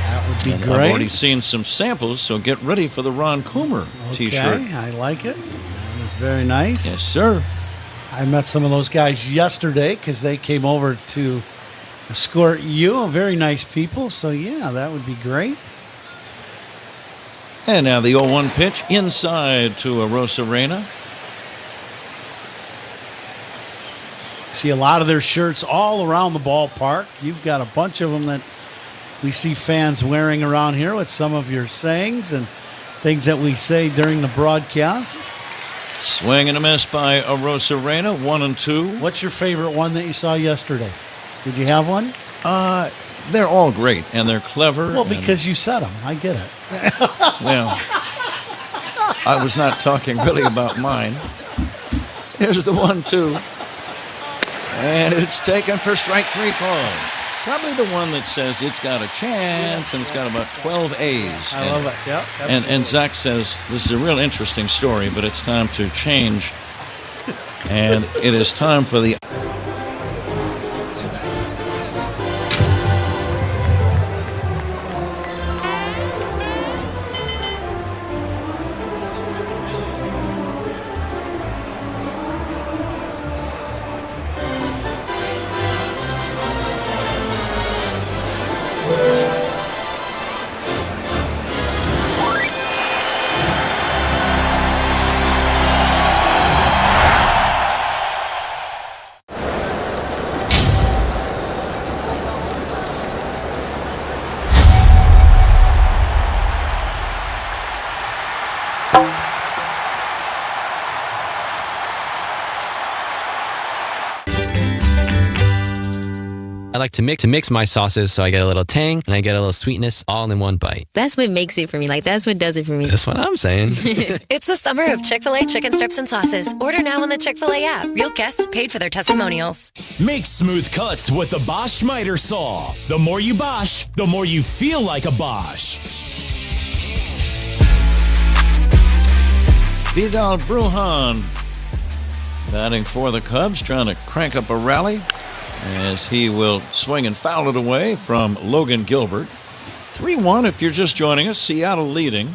That would be great. I've already seen some samples, so get ready for the Ron Coomer T-shirt. Okay, I like it. That was very nice. Yes, sir. I met some of those guys yesterday because they came over to escort you. Very nice people. So, yeah, that would be great. And now the 0-1 pitch inside to Arozarena. See a lot of their shirts all around the ballpark. You've got a bunch of them that we see fans wearing around here with some of your sayings and things that we say during the broadcast. Swing and a miss by Arozarena, 1-2. What's your favorite one that you saw yesterday? Did you have one? They're all great, and they're clever. Well, because you said them. I get it. Well, I was not talking really about mine. Here's the 1-2. And it's taken for strike 3 ball. Probably the one that says it's got a chance, and it's got about 12 A's. I love it. Yep, and Zach says, this is a real interesting story, but it's time to change. And it is time for the... I like to mix my sauces so I get a little tang and I get a little sweetness all in one bite. That's what makes it for me. Like, that's what does it for me. That's what I'm saying. It's the summer of Chick-fil-A chicken strips and sauces. Order now on the Chick-fil-A app. Real guests paid for their testimonials. Make smooth cuts with the Bosch Miter Saw. The more you Bosch, the more you feel like a Bosch. Vidal Brujan batting for the Cubs, trying to crank up a rally as he will swing and foul it away from Logan Gilbert. 3-1 if you're just joining us. Seattle leading.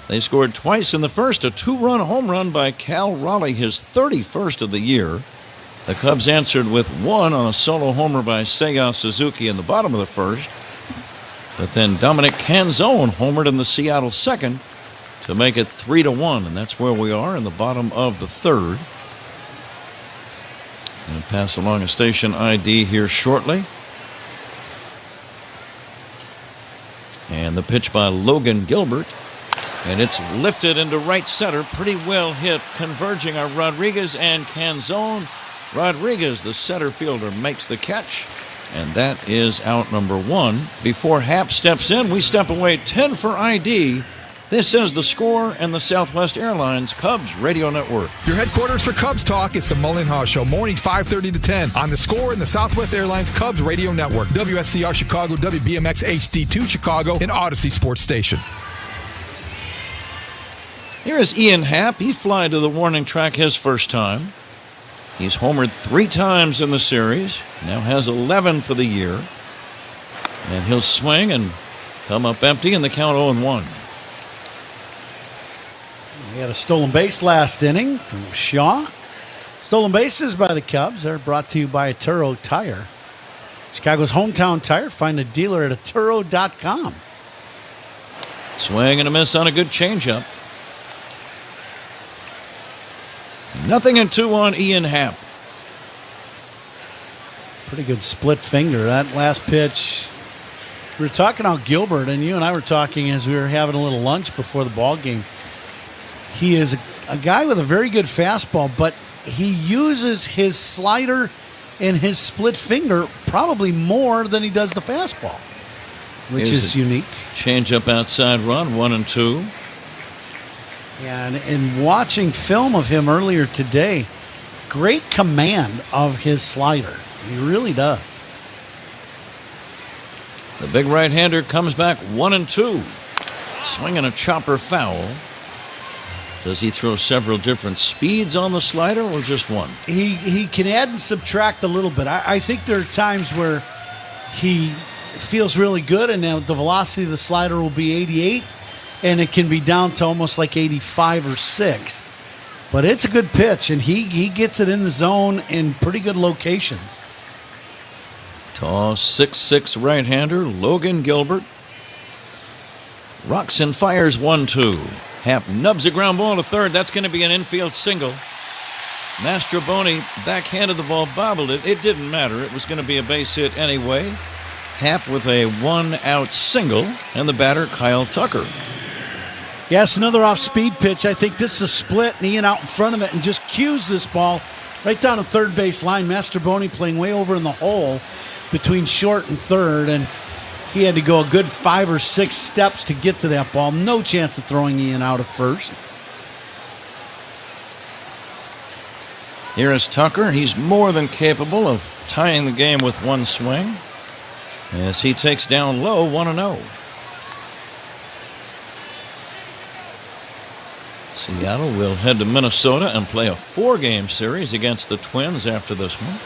They scored twice in the first. A 2-run home run by Cal Raleigh, his 31st of the year. The Cubs answered with one on a solo homer by Seiya Suzuki in the bottom of the first. But then Dominic Canzone homered in the Seattle second to make it 3-1, and that's where we are in the bottom of the third. Going to pass along a station ID here shortly. And the pitch by Logan Gilbert. And it's lifted into right center. Pretty well hit, converging on Rodriguez and Canzone. Rodriguez, the center fielder, makes the catch. And that is out number 1. Before Happ steps in, we step away 10 for ID. This is The Score and the Southwest Airlines Cubs Radio Network. Your headquarters for Cubs Talk. It's the Mullen Haw Show, mornings 5:30 to 10 on The Score and the Southwest Airlines Cubs Radio Network. WSCR Chicago, WBMX HD2 Chicago, and Odyssey Sports Station. Here is Ian Happ. He flied to the warning track his first time. He's homered 3 times in the series. Now has 11 for the year. And he'll swing and come up empty in the count 0-1. We had a stolen base last inning from Shaw. Stolen bases by the Cubs. They're brought to you by Atturo Tire. Chicago's hometown tire. Find a dealer at Atturo.com. Swing and a miss on a good changeup. 0-2 on Ian Happ. Pretty good split finger. That last pitch. We were talking about Gilbert, and you and I were talking as we were having a little lunch before the ball game. He is a guy with a very good fastball, but he uses his slider and his split finger probably more than he does the fastball, which is unique. Changeup outside run, 1-2. Yeah, and watching film of him earlier today, great command of his slider. He really does. The big right-hander comes back 1-2. Swinging a chopper foul. Does he throw several different speeds on the slider or just one? He can add and subtract a little bit. I think there are times where he feels really good, and now the velocity of the slider will be 88. And it can be down to almost like 85 or 6. But it's a good pitch, and he gets it in the zone in pretty good locations. Tall 6'6" right-hander Logan Gilbert. Rocks and fires 1-2. Happ nubs a ground ball to third. That's going to be an infield single. Mastroboni backhanded the ball, bobbled it. It didn't matter. It was going to be a base hit anyway. Happ with a 1-out single, and the batter Kyle Tucker. Yes, another off-speed pitch. I think this is a split, and Ian out in front of it and just cues this ball right down the third base line. Mastroboni playing way over in the hole between short and third, and he had to go a good 5 or 6 steps to get to that ball. No chance of throwing Ian out at first. Here is Tucker. He's more than capable of tying the game with one swing as he takes down low 1-0. Seattle will head to Minnesota and play a 4-game series against the Twins after this one.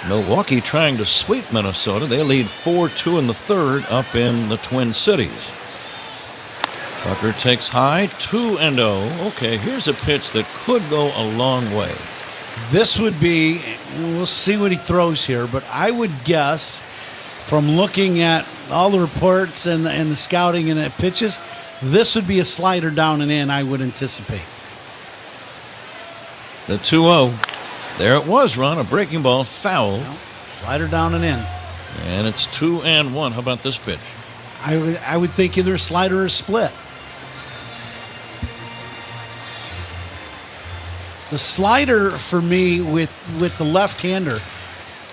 Milwaukee trying to sweep Minnesota. They lead 4-2 in the third up in the Twin Cities. Tucker takes high, 2-0. Okay, here's a pitch that could go a long way. This would be, we'll see what he throws here, but I would guess from looking at all the reports and the scouting and the pitches, this would be a slider down and in, I would anticipate. The 2-0. There it was, Ron. A breaking ball foul. Well, slider down and in. And it's 2-1. How about this pitch? I would think either a slider or a split. The slider for me with the left-hander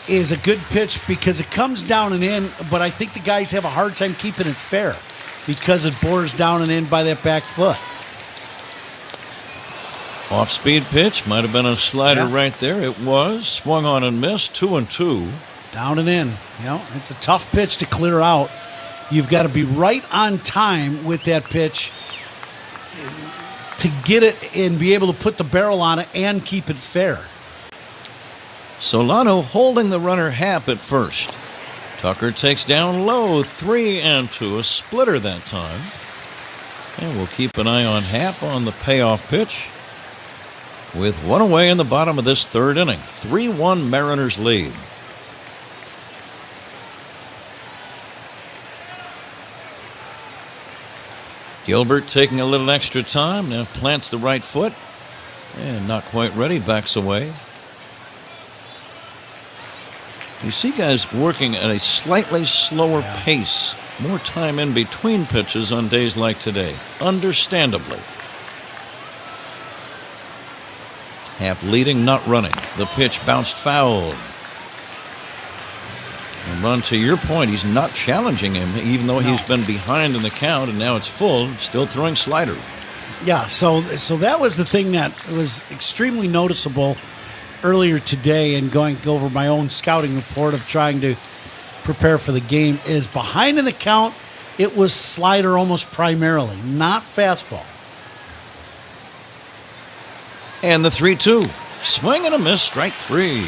is a good pitch because it comes down and in, but I think the guys have a hard time keeping it fair because it bores down and in by that back foot. Off-speed pitch. Might have been a slider right there. It was. Swung on and missed. 2-2. Down and in. You know, it's a tough pitch to clear out. You've got to be right on time with that pitch to get it and be able to put the barrel on it and keep it fair. Solano holding the runner Happ at first. Tucker takes down low, 3-2, a splitter that time. And we'll keep an eye on Happ on the payoff pitch. With one away in the bottom of this third inning, 3-1 Mariners lead. Gilbert taking a little extra time, now plants the right foot, and not quite ready, backs away. You see guys working at a slightly slower pace, more time in between pitches on days like today, understandably. Happ leading, not running. The pitch bounced foul. And Ron, to your point, he's not challenging him, even though he's been behind in the count, and now it's full, still throwing slider. Yeah, so that was the thing that was extremely noticeable earlier today, and going over my own scouting report of trying to prepare for the game, is behind in the count, it was slider almost primarily, not fastball. And the 3-2. Swing and a miss, strike three.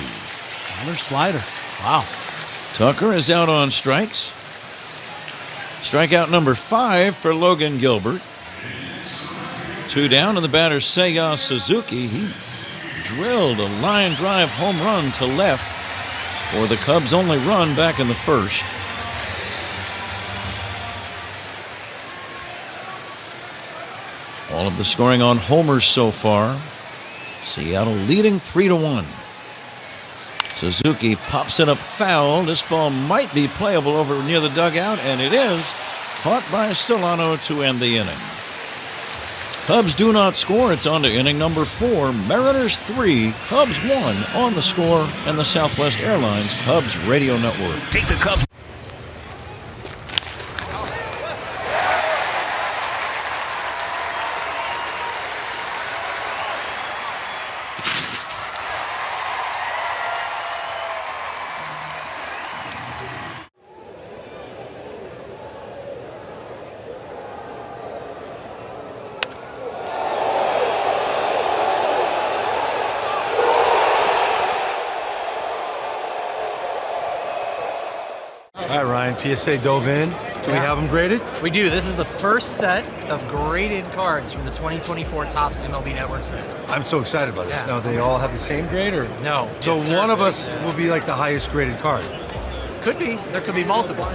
Another slider. Wow. Tucker is out on strikes. Strikeout number 5 for Logan Gilbert. 2 down, and the batter Seiya Suzuki. He drilled a line drive home run to left for the Cubs' only run back in the first. All of the scoring on homers so far. Seattle leading 3-1. Suzuki pops it up foul. This ball might be playable over near the dugout, and it is. Caught by Solano to end the inning. Cubs do not score. It's on to inning number 4. Mariners 3, Cubs 1 on the Score and the Southwest Airlines Cubs Radio Network. Take the Cubs. All right, Ryan, PSA dove in. Do we have them graded? We do. This is the first set of graded cards from the 2024 Topps MLB Network set. I'm so excited about this. Yeah. Now, they all have the same grade, or? No. So Yes, one sir. of us will be like the highest graded card. Could be. There could be multiple.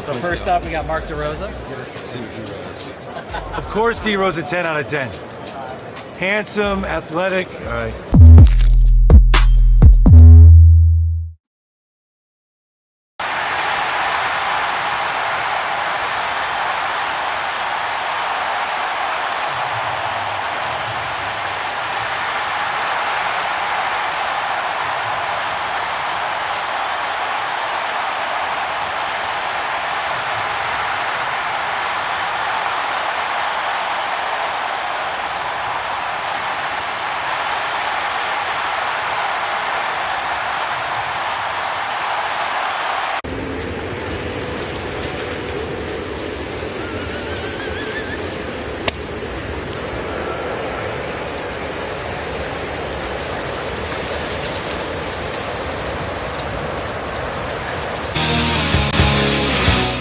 So first up, we got Mark DeRosa. Let's see what D-Rose. Of course, D-Rose a 10 out of 10. Handsome, athletic. All right.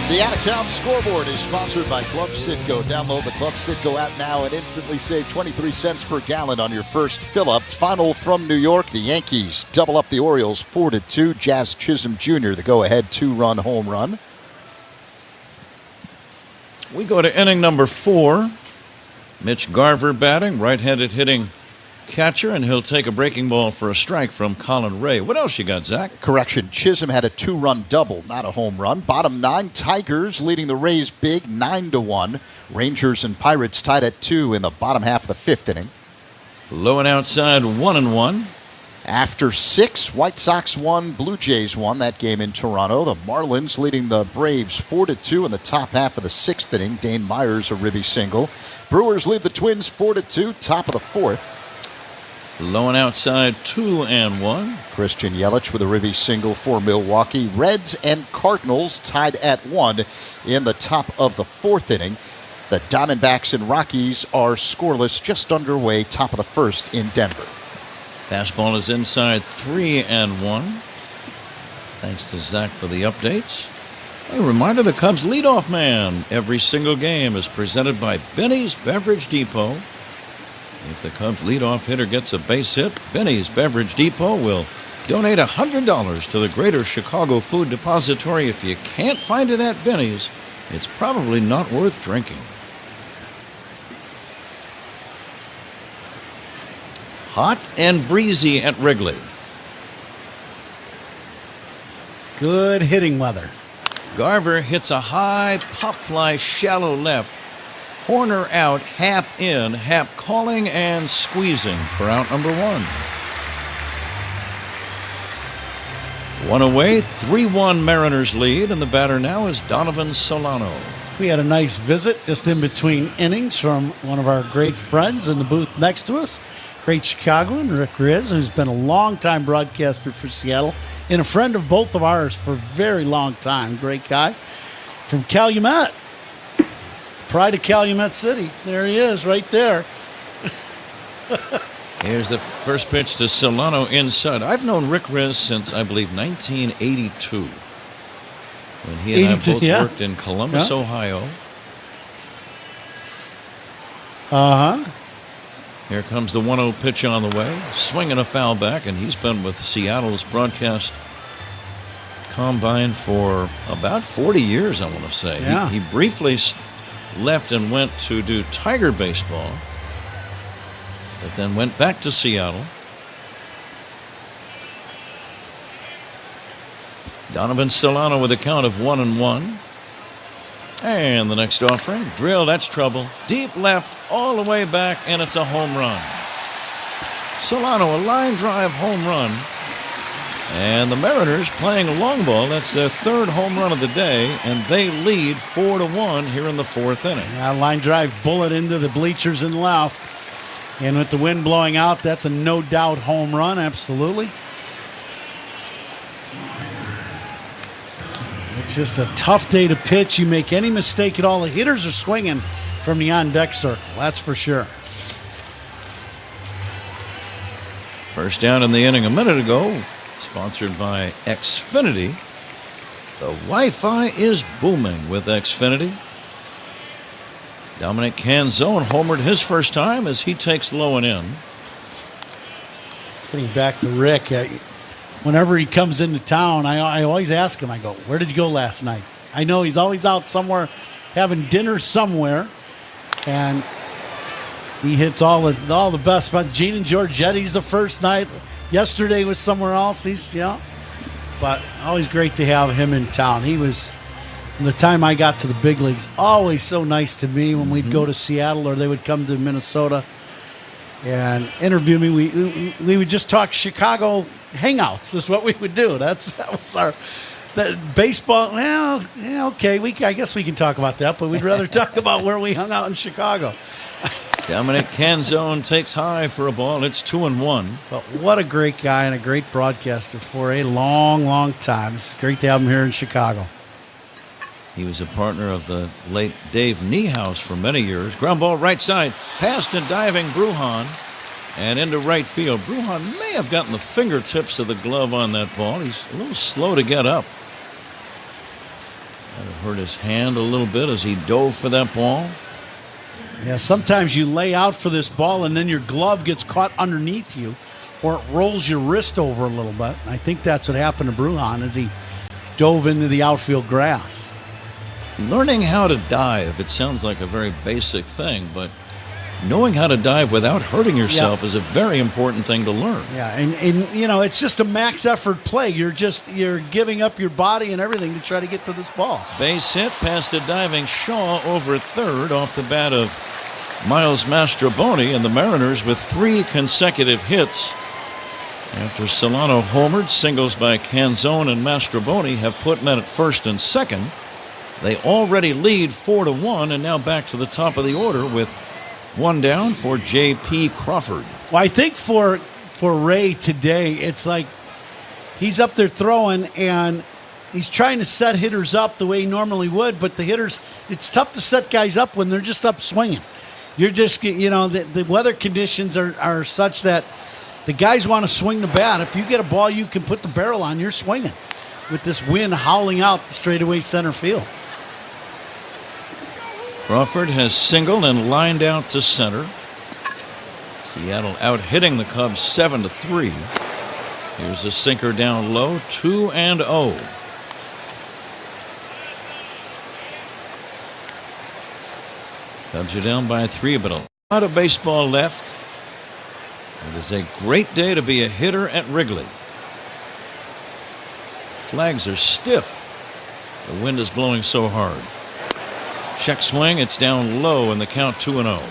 The Out-of-Town Scoreboard is sponsored by Club Citgo. Download the Club Citgo app now and instantly save 23 cents per gallon on your first fill-up. Final from New York, the Yankees double up the Orioles 4-2. Jazz Chisholm Jr., the go-ahead 2-run home run. We go to inning number 4. Mitch Garver batting, right-handed hitting catcher, and he'll take a breaking ball for a strike from Colin Ray. What else you got, Zach? Correction, Chisholm had a 2-run double, not a home run. Bottom 9, Tigers leading the Rays big 9-1. Rangers and Pirates tied at 2 in the bottom half of the 5th inning. Low and outside, 1-1. After 6, White Sox won, Blue Jays won that game in Toronto. The Marlins leading the Braves 4-2 in the top half of the 6th inning. Dane Myers a ribby single. Brewers lead the Twins 4-2, top of the 4th. Low and outside, 2-1. Christian Yelich with a ribby single for Milwaukee. Reds and Cardinals tied at 1 in the top of the 4th inning. The Diamondbacks and Rockies are scoreless, just underway, top of the 1st in Denver. Fastball is inside, 3-1. Thanks to Zach for the updates. A reminder, the Cubs leadoff man every single game is presented by Benny's Beverage Depot. If the Cubs leadoff hitter gets a base hit, Benny's Beverage Depot will donate $100 to the Greater Chicago Food Depository. If you can't find it at Benny's, it's probably not worth drinking. Hot and breezy at Wrigley. Good hitting weather. Garver hits a high pop fly, shallow left. Horner out, Happ in. Happ calling and squeezing for out number 1. One away, 3-1 Mariners lead, and the batter now is Donovan Solano. We had a nice visit just in between innings from one of our great friends in the booth next to us, great Chicagoan, Rick Riz, who's been a long-time broadcaster for Seattle and a friend of both of ours for a very long time. Great guy. From Calumet. Pride of Calumet City. There he is, right there. Here's the first pitch to Solano inside. I've known Rick Riz since, I believe, 1982. When he and I both worked in Columbus, Ohio. Uh-huh. Here comes the 1-0 pitch on the way. Swinging a foul back, and he's been with Seattle's broadcast combine for about 40 years, I want to say. Yeah. He briefly left and went to do Tiger baseball, but then went back to Seattle. Donovan Solano with a count of 1-1. And the next offering, drill, that's trouble. Deep left, all the way back, and it's a home run. Solano, a line drive home run. And the Mariners playing a long ball. That's their 3rd home run of the day, and they lead 4-1 here in the 4th inning. Yeah, line drive bullet into the bleachers and left. And with the wind blowing out, that's a no-doubt home run, absolutely. It's just a tough day to pitch. You make any mistake at all, the hitters are swinging from the on-deck circle, that's for sure. First down in the inning a minute ago, sponsored by Xfinity. The Wi-Fi is booming with Xfinity. Dominic Canzone homered his first time as he takes low and in. Getting back to Rick, whenever he comes into town, I always ask him, I go, where did you go last night? I know he's always out somewhere having dinner somewhere, and he hits all the best. But Gene and Giorgetti's the first night. Yesterday was somewhere else. But always great to have him in town. He was, from the time I got to the big leagues, always so nice to me when we'd go to Seattle or they would come to Minnesota and interview me. We would just talk Chicago hangouts. That's what we would do. That was our baseball. Well, yeah, okay. I guess we can talk about that, but we'd rather talk about where we hung out in Chicago. Dominic Canzone takes high for a ball. It's 2-1. But what a great guy and a great broadcaster for a long, long time. It's great to have him here in Chicago. He was a partner of the late Dave Niehaus for many years. Ground ball right side, past and diving Brujan, and into right field. Brujan may have gotten the fingertips of the glove on that ball. He's a little slow to get up. That hurt his hand a little bit as he dove for that ball. Yeah, sometimes you lay out for this ball and then your glove gets caught underneath you or it rolls your wrist over a little bit. I think that's what happened to Brujan as he dove into the outfield grass. Learning how to dive, it sounds like a very basic thing, but knowing how to dive without hurting yourself is a very important thing to learn. Yeah, and it's just a max effort play. You're giving up your body and everything to try to get to this ball. Base hit past a diving Shaw over third off the bat of Miles Mastrobuoni, and the Mariners with 3 consecutive hits. After Solano homered, singles by Canzone and Mastrobuoni have put men at first and second. They already lead 4-1, and now back to the top of the order with 1 down for J.P. Crawford. Well, I think for Ray today, it's like he's up there throwing, and he's trying to set hitters up the way he normally would, but the hitters, it's tough to set guys up when they're just up swinging. You're just, the weather conditions are such that the guys want to swing the bat. If you get a ball you can put the barrel on, you're swinging with this wind howling out the straightaway center field. Crawford has singled and lined out to center. Seattle out hitting the Cubs 7-3. Here's a sinker down low, 2-0. Cubs are down by 3, but a lot of baseball left. It is a great day to be a hitter at Wrigley. flags are stiff. The wind is blowing so hard. Check swing. It's down low in the count 2-0.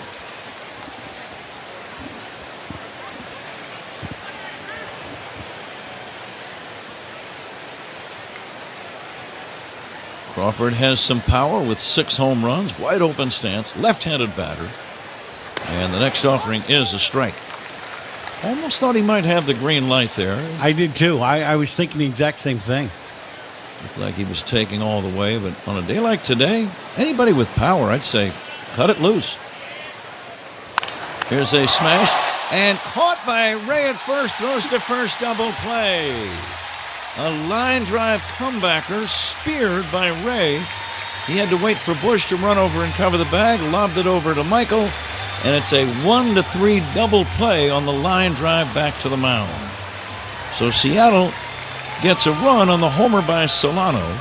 Crawford has some power with 6 home runs, wide open stance, left-handed batter. And the next offering is a strike. Almost thought he might have the green light there. I did too. I was thinking the exact same thing. Looked like he was taking all the way, but on a day like today, anybody with power, I'd say, cut it loose. Here's a smash, and caught by Ray at first, throws to first, double play. A line drive comebacker speared by Ray. He had to wait for Bush to run over and cover the bag, lobbed it over to Michael, and it's a 1-3 double play on the line drive back to the mound. So Seattle gets a run on the homer by Solano.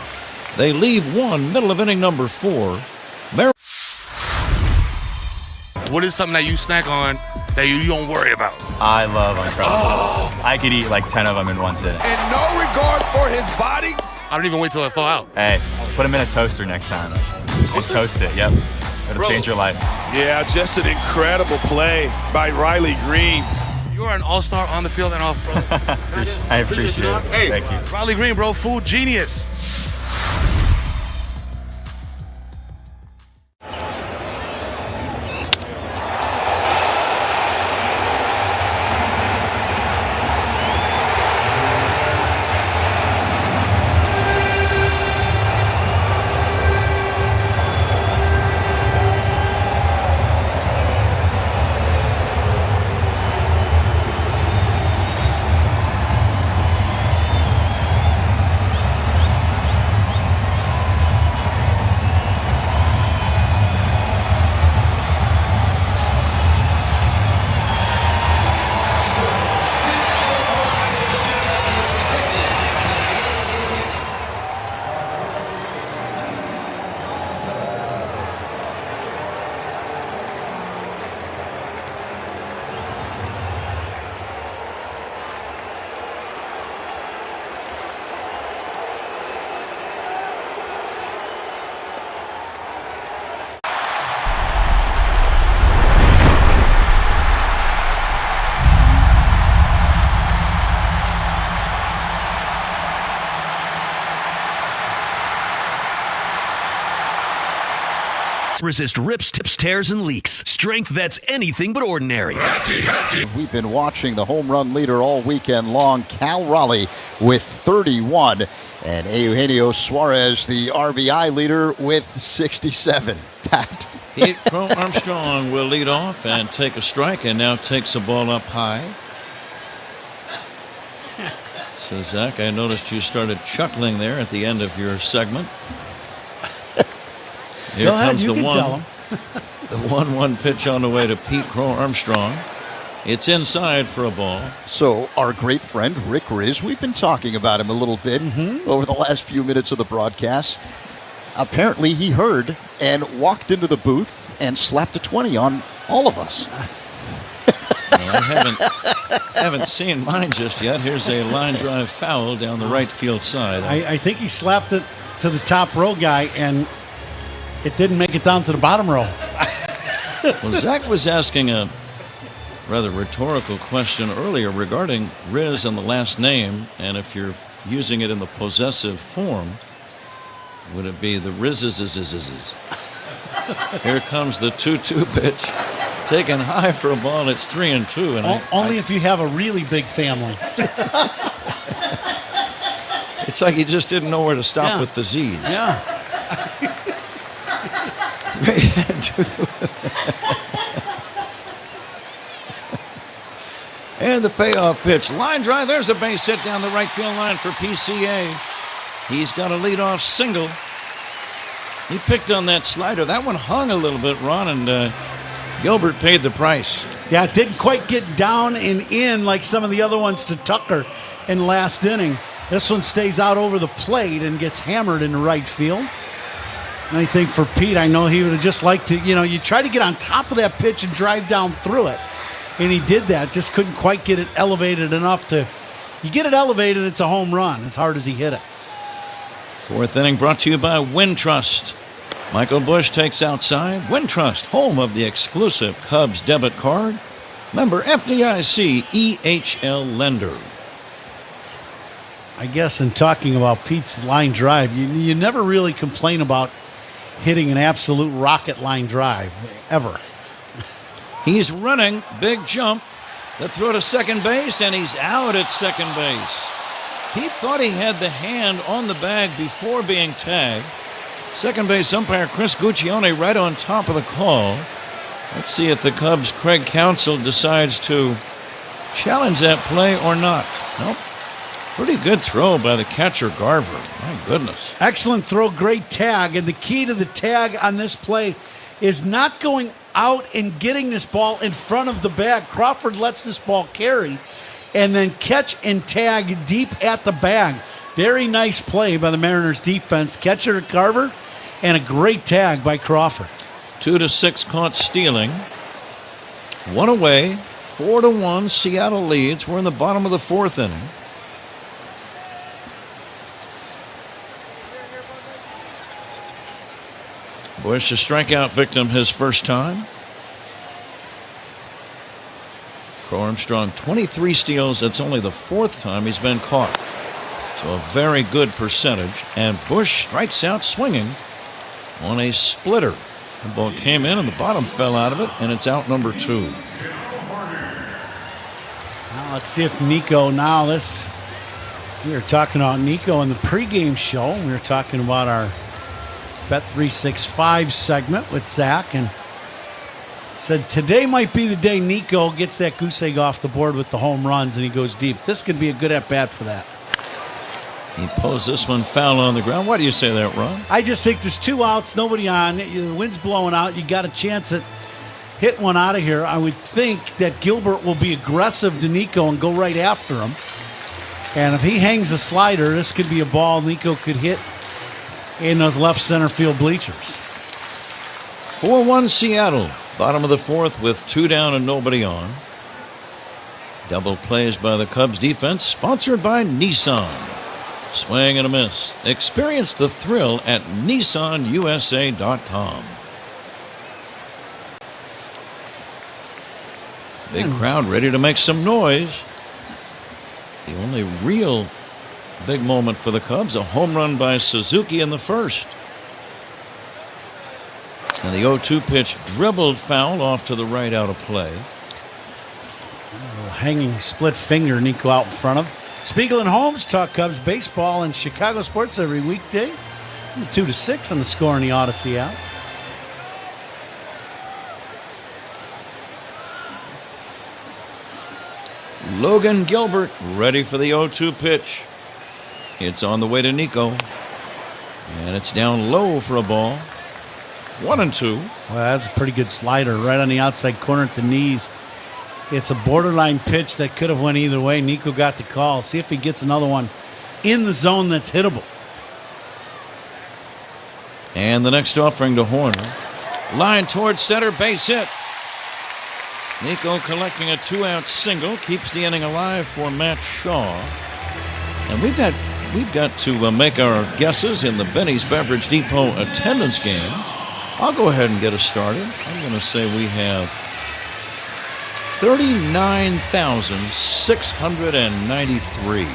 They leave one, middle of inning number 4. What is something that you snack on that you don't worry about? I love Uncrustables. I could eat like 10 of them in one sitting. And no regard for his body? I don't even wait till I thaw out. Hey, put them in a toaster next time. Just toast it, yep. It'll change your life. Yeah, just an incredible play by Riley Green. You are an all-star on the field and off, bro. I appreciate it. Hey, thank you. Riley Green, bro, food genius. Resist rips, tips, tears, and leaks. Strength that's anything but ordinary. We've been watching the home run leader all weekend long, Cal Raleigh, with 31, and Eugenio Suarez, the RBI leader, with 67. Pat. Pete Crow Armstrong will lead off and take a strike, and now takes a ball up high. So, Zach, I noticed you started chuckling there at the end of your segment. Here Go ahead, comes you the can tell him. The 1-1 pitch on the way to Pete Crow Armstrong. It's inside for a ball. So our great friend Rick Riz, we've been talking about him a little bit over the last few minutes of the broadcast. Apparently he heard and walked into the booth and slapped a 20 on all of us. Well, I haven't seen mine just yet. Here's a line drive foul down the right field side. I think he slapped it to the top row guy, and it didn't make it down to the bottom row. Well, Zach was asking a rather rhetorical question earlier regarding Riz and the last name, and if you're using it in the possessive form, would it be the Riz's? Here comes the 2-2 pitch, taken high for a ball. It's 3-2, and only if you have a really big family. It's like he just didn't know where to stop with the Z's. Yeah. 3-2. And the payoff pitch. Line drive. There's a base hit down the right field line for PCA. He's got a leadoff single. He picked on that slider. That one hung a little bit, Ron, and Gilbert paid the price. Yeah, it didn't quite get down and in like some of the other ones to Tucker in last inning. This one stays out over the plate and gets hammered in the right field. And I think for Pete, I know he would have just liked to, you try to get on top of that pitch and drive down through it. And he did that, just couldn't quite get it elevated enough to, you get it elevated, it's a home run as hard as he hit it. Fourth inning brought to you by Wintrust. Michael Busch takes outside. Wintrust, home of the exclusive Cubs debit card. Member FDIC, EHL lender. I guess in talking about Pete's line drive, you never really complain about hitting an absolute rocket line drive, ever. He's running, big jump. The throw to second base, and he's out at second base. He thought he had the hand on the bag before being tagged. Second base umpire Chris Guccione right on top of the call. Let's see if the Cubs' Craig Counsell decides to challenge that play or not. Nope. Pretty good throw by the catcher, Garver. My goodness. Excellent throw, great tag. And the key to the tag on this play is not going out and getting this ball in front of the bag. Crawford lets this ball carry and then catch and tag deep at the bag. Very nice play by the Mariners defense. Catcher Garver and a great tag by Crawford. 2-6 caught stealing. One away, 4-1. Seattle leads. We're in the bottom of the fourth inning. Busch a strikeout victim his first time. Crow Armstrong 23 steals. That's only the fourth time he's been caught. So a very good percentage. And Busch strikes out swinging on a splitter. The ball came in and the bottom fell out of it, and it's out number 2. Now let's see if Nico we were talking about Nico in the pregame show. We were talking about our Bet365 segment with Zach, and said today might be the day Nico gets that goose egg off the board with the home runs and he goes deep. This could be a good at-bat for that. He pulls this one foul on the ground. Why do you say that, Ron? I just think there's 2 outs, nobody on. The wind's blowing out. You got a chance at hitting one out of here. I would think that Gilbert will be aggressive to Nico and go right after him. And if he hangs a slider, this could be a ball Nico could hit in those left center field bleachers. 4-1 Seattle. Bottom of the fourth with 2 down and nobody on. Double plays by the Cubs defense, sponsored by Nissan. Swing and a miss. Experience the thrill at NissanUSA.com. Big crowd ready to make some noise. The only real big moment for the Cubs, a home run by Suzuki in the first. And the 0-2 pitch dribbled foul off to the right out of play. A little hanging split finger Nico out in front of. Spiegel and Holmes talk Cubs baseball and Chicago sports every weekday. 2-6 on the score in the Odyssey app. Logan Gilbert ready for the 0-2 pitch. It's on the way to Nico. And it's down low for a ball. 1-2. Well, that's a pretty good slider right on the outside corner at the knees. It's a borderline pitch that could have went either way. Nico got the call. See if he gets another one in the zone that's hittable. And the next offering to Horner. Line towards center, base hit. Nico collecting a 2-out single. Keeps the inning alive for Matt Shaw. And we've got to make our guesses in the Benny's Beverage Depot attendance game. I'll go ahead and get us started. I'm going to say we have 39,693.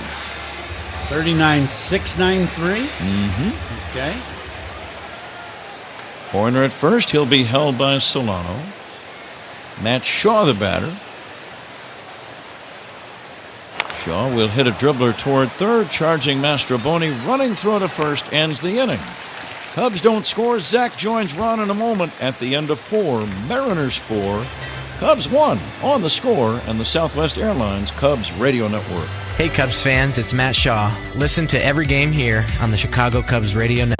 39,693? Mm-hmm. Okay. Horner at first. He'll be held by Solano. Matt Shaw, the batter. Shaw will hit a dribbler toward third, charging Mastroboni. Running throw to first ends the inning. Cubs don't score. Zach joins Ron in a moment at the end of 4. Mariners 4. Cubs 1 on the Score and the Southwest Airlines Cubs Radio Network. Hey Cubs fans, it's Matt Shaw. Listen to every game here on the Chicago Cubs Radio Network.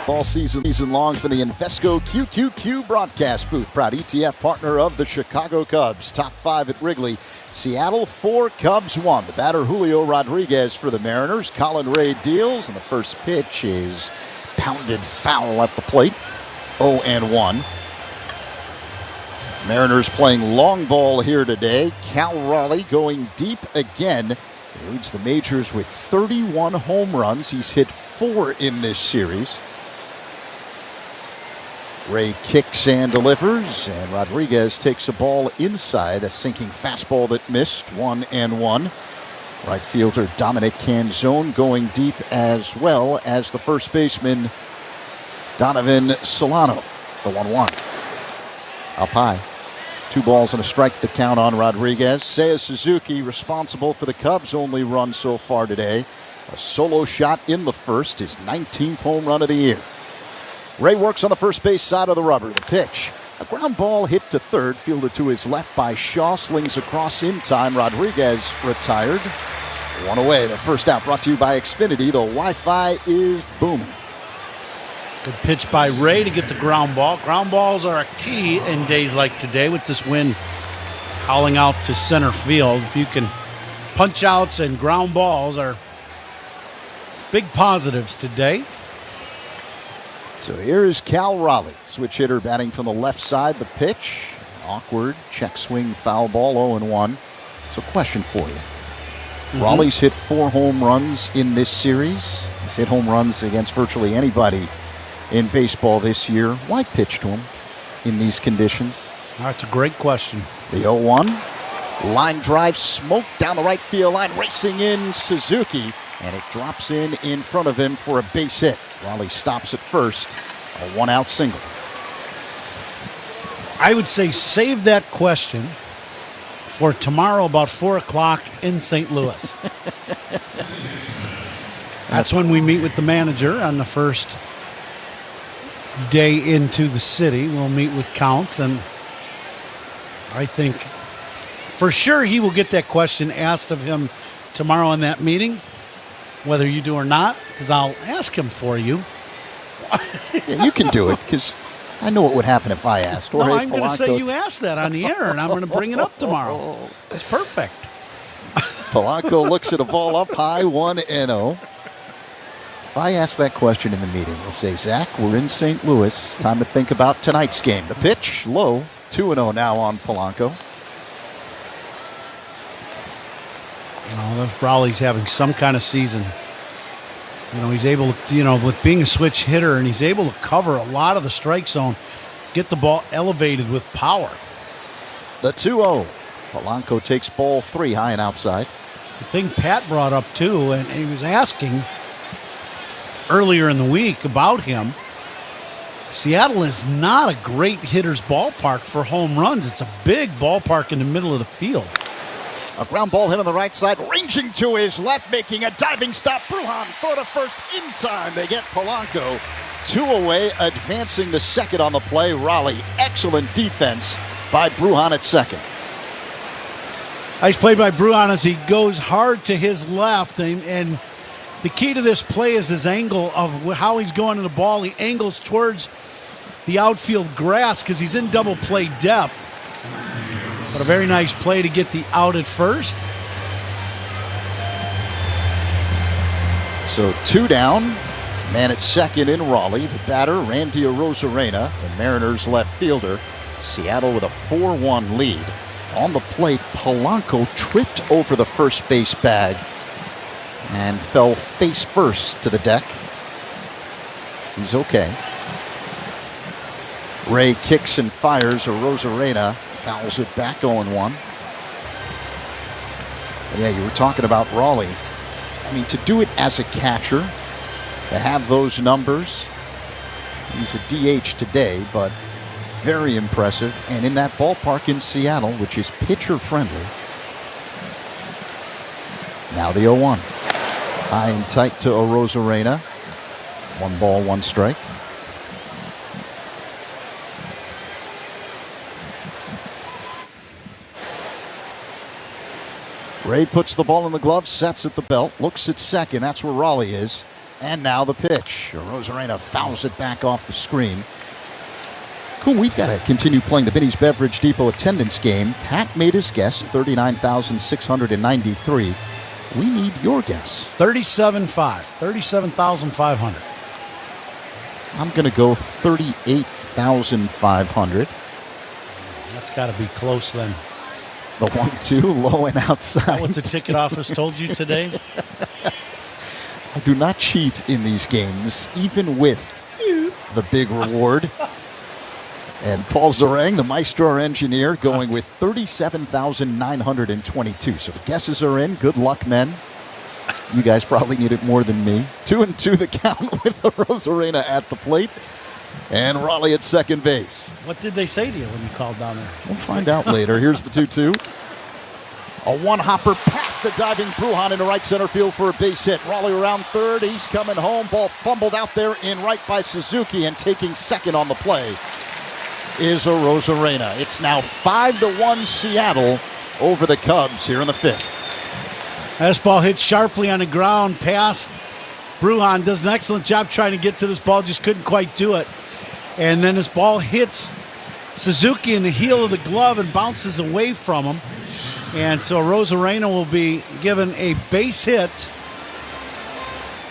All season long from the Invesco QQQ broadcast booth. Proud ETF partner of the Chicago Cubs. Top 5 at Wrigley. Seattle 4, Cubs 1. The batter Julio Rodriguez for the Mariners. Colin Ray deals, and the first pitch is pounded foul at the plate. 0-1. Mariners playing long ball here today. Cal Raleigh going deep again. He leads the majors with 31 home runs. He's hit 4 in this series. Ray kicks and delivers, and Rodriguez takes a ball inside, a sinking fastball that missed. 1-1. Right fielder Dominic Canzone going deep, as well as the first baseman Donovan Solano. The 1-1. Up high. 2 balls and a strike, the count on Rodriguez. Seiya Suzuki responsible for the Cubs' only run so far today. A solo shot in the first, his 19th home run of the year. Ray works on the first base side of the rubber. The pitch. A ground ball hit to third, fielded to his left by Shaw. Slings across in time. Rodriguez retired. 1 away. The first out brought to you by Xfinity. The Wi-Fi is booming. Good pitch by Ray to get the ground ball. Ground balls are a key in days like today with this wind howling out to center field. If you can punch outs and ground balls are big positives today. So here is Cal Raleigh, switch hitter batting from the left side. The pitch, awkward, check swing, foul ball, 0-1. So question for you. Raleigh's hit 4 home runs in this series. He's hit home runs against virtually anybody in baseball this year. Why pitch to him in these conditions? That's a great question. The 0-1. Line drive, smoke down the right field line, racing in Suzuki, and it drops in front of him for a base hit. Raleigh stops at first, a 1-out single. I would say save that question for tomorrow about 4 o'clock in St. Louis. That's when we meet with the manager on the first day into the city. We'll meet with Counts, and I think for sure he will get that question asked of him tomorrow in that meeting, whether you do or not, because I'll ask him for you. Yeah, you can do it, because I know what would happen if I asked. No, I'm going to say you asked that on the air, and I'm going to bring it up tomorrow. It's perfect. Polanco looks at a ball up high, 1-0. If I ask that question in the meeting, they'll say, Zach, we're in St. Louis. Time to think about tonight's game. The pitch, low, 2-0 now on Polanco. Raleigh's having some kind of season. You know, he's able to, with being a switch hitter, and he's able to cover a lot of the strike zone, get the ball elevated with power. The 2-0. Polanco takes ball 3 high and outside. The thing Pat brought up, too, and he was asking earlier in the week about him, Seattle is not a great hitter's ballpark for home runs. It's a big ballpark in the middle of the field. A ground ball hit on the right side, ranging to his left, making a diving stop. Brujan throw to first in time. They get Polanco 2 away, advancing to second on the play. Raleigh, excellent defense by Brujan at second. Nice play by Brujan as he goes hard to his left, and the key to this play is his angle of how he's going to the ball. He angles towards the outfield grass because he's in double play depth. But a very nice play to get the out at first. So 2 down. Man at second in Raleigh. The batter, Randy Arozarena, the Mariners left fielder. Seattle with a 4-1 lead. On the plate, Polanco tripped over the first base bag and fell face first to the deck. He's okay. Ray kicks and fires. Arozarena fouls it back, 0-1. Yeah, you were talking about Raleigh. I mean, to do it as a catcher, to have those numbers, he's a DH today, but very impressive. And in that ballpark in Seattle, which is pitcher-friendly. Now the 0-1. High and tight to Arozarena. 1 ball, 1 strike. Ray puts the ball in the glove, sets at the belt, looks at second. That's where Raleigh is. And now the pitch. Rosarena fouls it back off the screen. Cool, we've got to continue playing the Binny's Beverage Depot attendance game. Pat made his guess, 39,693. We need your guess. 37,500. I'm going to go 38,500. That's got to be close then. The 1-2, low and outside. Is that what the ticket office told you today? I do not cheat in these games, even with the big reward. And Paul Zarang, the maestro our engineer, going with 37,922. So the guesses are in. Good luck, men. You guys probably need it more than me. 2-2 the count with the Rosarena at the plate. And Raleigh at second base. What did they say to you when you called down there? We'll find out later. Here's the 2-2. A one-hopper past the diving Brujan into right center field for a base hit. Raleigh around third. He's coming home. Ball fumbled out there in right by Suzuki, and taking second on the play is a Rosarena. It's now 5-1 Seattle over the Cubs here in the fifth. This ball hit sharply on the ground past Brujan. Does an excellent job trying to get to this ball, just couldn't quite do it. And then this ball hits Suzuki in the heel of the glove and bounces away from him. And so Rosarena will be given a base hit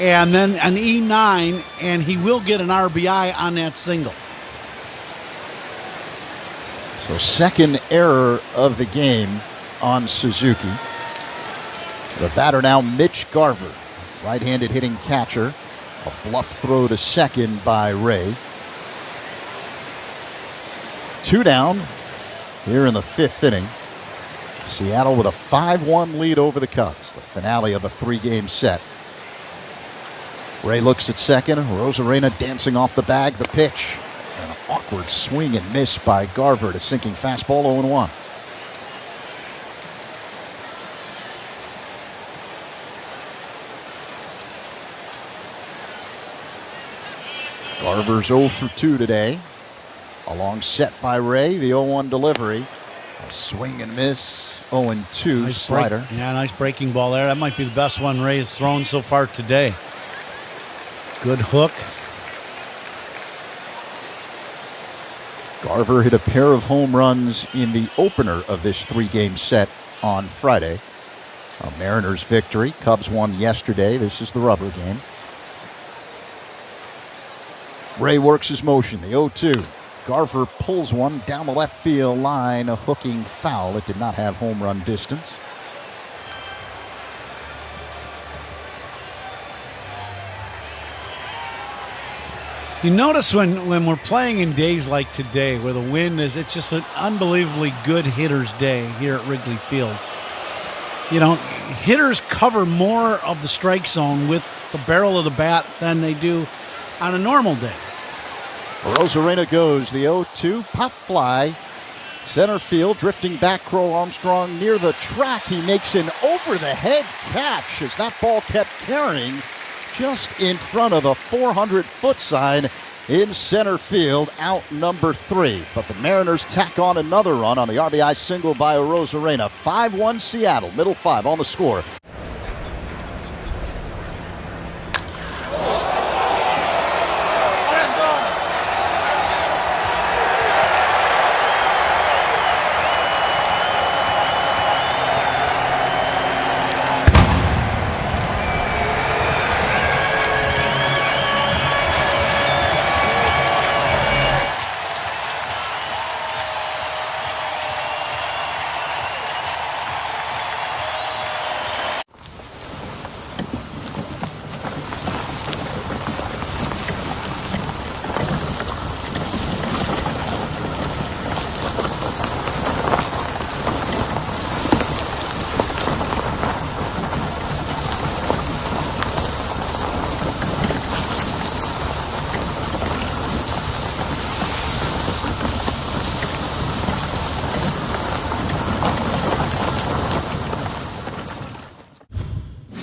and then an E9, and he will get an RBI on that single. So second error of the game on Suzuki. The batter now, Mitch Garver, right-handed hitting catcher. A bluff throw to second by Ray. 2 down here in the fifth inning. Seattle with a 5-1 lead over the Cubs, the finale of a 3-game set. Ray looks at second. Rosarena dancing off the bag. The pitch. An awkward swing and miss by Garver to sinking fastball 0-1. Garver's 0 for 2 today. A long set by Ray. The 0-1 delivery. A swing and miss. 0-2 nice slider. Nice breaking ball there. That might be the best one Ray has thrown so far today. Good hook. Garver hit a pair of home runs in the opener of this 3-game set on Friday. A Mariners victory. Cubs won yesterday. This is the rubber game. Ray works his motion. The 0-2. Garver pulls one down the left field line, a hooking foul. It did not have home run distance. You notice when we're playing in days like today where the wind is, it's just an unbelievably good hitter's day here at Wrigley Field. You know, hitters cover more of the strike zone with the barrel of the bat than they do on a normal day. Rosarena goes, the 0-2, pop fly, center field, drifting back, Crow Armstrong near the track. He makes an over-the-head catch as that ball kept carrying just in front of the 400-foot sign in center field, out number 3. But the Mariners tack on another run on the RBI single by Rosarena. 5-1 Seattle, middle 5 on the score.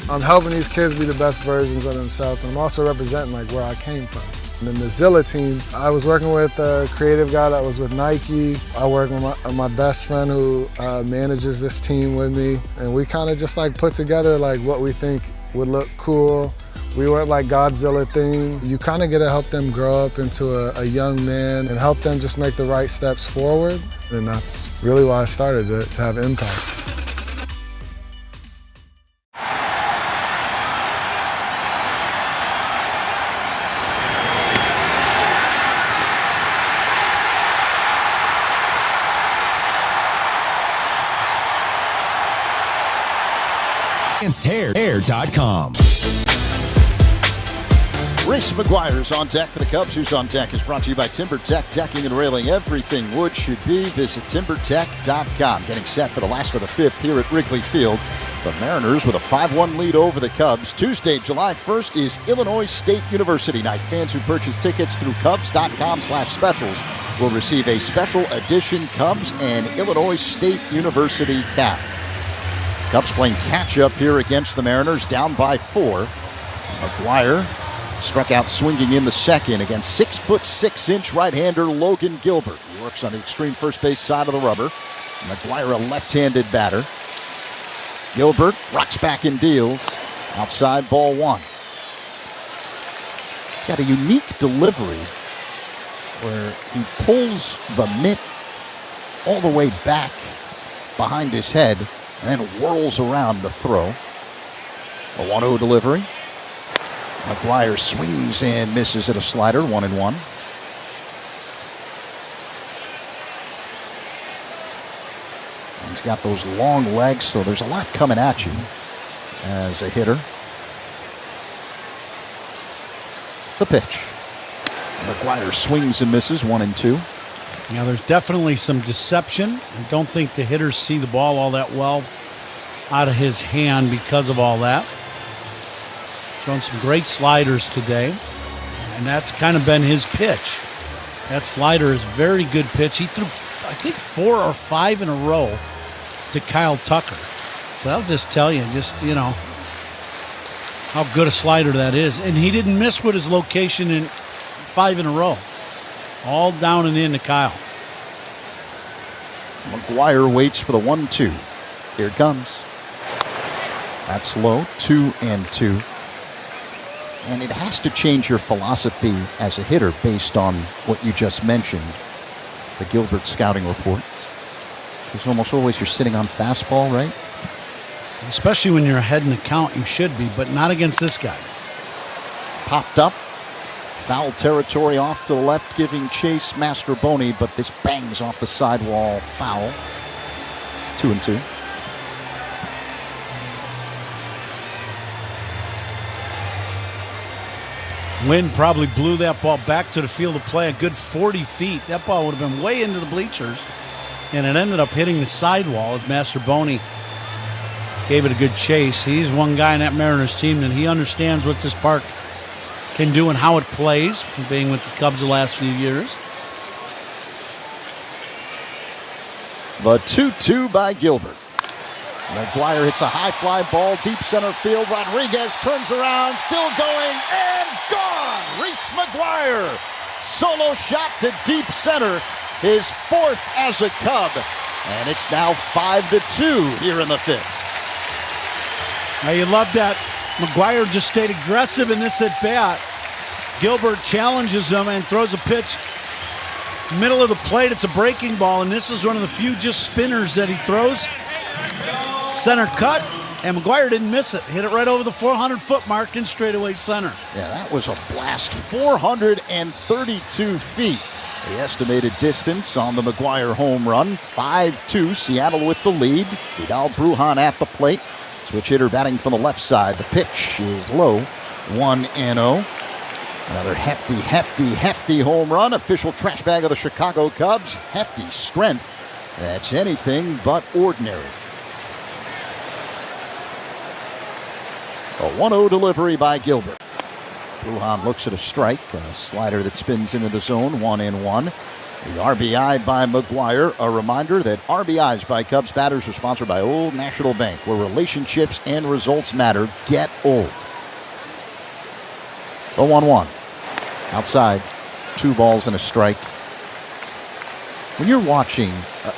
I'm helping these kids be the best versions of themselves, and I'm also representing like where I came from. And then the Zilla team, I was working with a creative guy that was with Nike. I work with my best friend who manages this team with me, and we kind of just like put together like what we think would look cool, We went like Godzilla theme. You kind of get to help them grow up into a young man and help them just make the right steps forward. And that's really why I started it, to have impact. Air.com. Reese McGuire's on deck for the Cubs. Who's on deck is brought to you by TimberTech Decking and Railing. Everything wood should be. Visit TimberTech.com. Getting set for the last of the fifth here at Wrigley Field. The Mariners with a 5-1 lead over the Cubs. Tuesday, July 1st is Illinois State University night. Fans who purchase tickets through Cubs.com/specials will receive a special edition Cubs and Illinois State University cap. Cubs playing catch-up here against the Mariners, down by 4. McGuire struck out swinging in the second against 6'6" right-hander Logan Gilbert. He works on the extreme first base side of the rubber. McGuire, a left-handed batter. Gilbert rocks back and deals. Outside, ball 1. He's got a unique delivery where he pulls the mitt all the way back behind his head and then whirls around to throw. A 1-0 delivery. McGuire swings and misses at a slider, 1-1. He's got those long legs, so there's a lot coming at you as a hitter. The pitch. McGuire swings and misses, 1-2. Now, there's definitely some deception. I don't think the hitters see the ball all that well out of his hand because of all that. Thrown some great sliders today, and that's kind of been his pitch. That slider is a very good pitch. He threw, I think, 4 or 5 in a row to Kyle Tucker. So that'll just tell you, how good a slider that is. And he didn't miss with his location in 5 in a row. All down and in to Kyle. McGuire waits for the 1-2. Here it comes. That's low, 2-2. And it has to change your philosophy as a hitter based on what you just mentioned, the Gilbert scouting report. Because almost always you're sitting on fastball, right? Especially when you're ahead in the count, you should be, but not against this guy. Popped up. Foul territory off to the left, giving chase Mastrobuoni, but this bangs off the sidewall. Foul. 2-2. Wind probably blew that ball back to the field of play a good 40 feet. That ball would have been way into the bleachers, and it ended up hitting the sidewall as Mastrobuoni gave it a good chase. He's one guy in that Mariners team, and he understands what this park can do and how it plays, being with the Cubs the last few years. The 2-2 by Gilbert. McGuire hits a high fly ball, deep center field. Rodriguez turns around, still going, and gone! Reese McGuire, solo shot to deep center, his 4th as a Cub. And it's now 5-2 here in the 5th. Now you love that. McGuire just stayed aggressive in this at-bat. Gilbert challenges him and throws a pitch middle of the plate. It's a breaking ball, and this is one of the few just spinners that he throws. Center cut, and McGuire didn't miss it. Hit it right over the 400-foot mark in straightaway center. Yeah, that was a blast. 432 feet. The estimated distance on the McGuire home run. 5-2, Seattle with the lead. Vidal Brujan at the plate. Switch hitter batting from the left side. The pitch is low, 1-0. Another hefty home run. Official trash bag of the Chicago Cubs. Hefty strength. That's anything but ordinary. A 1-0 delivery by Gilbert. Brujan looks at a strike. A slider that spins into the zone, 1-1. The RBI by McGuire. A reminder that RBIs by Cubs batters are sponsored by Old National Bank, where relationships and results matter. Get old. The 1-1. Outside. 2 balls and a strike. When you're watching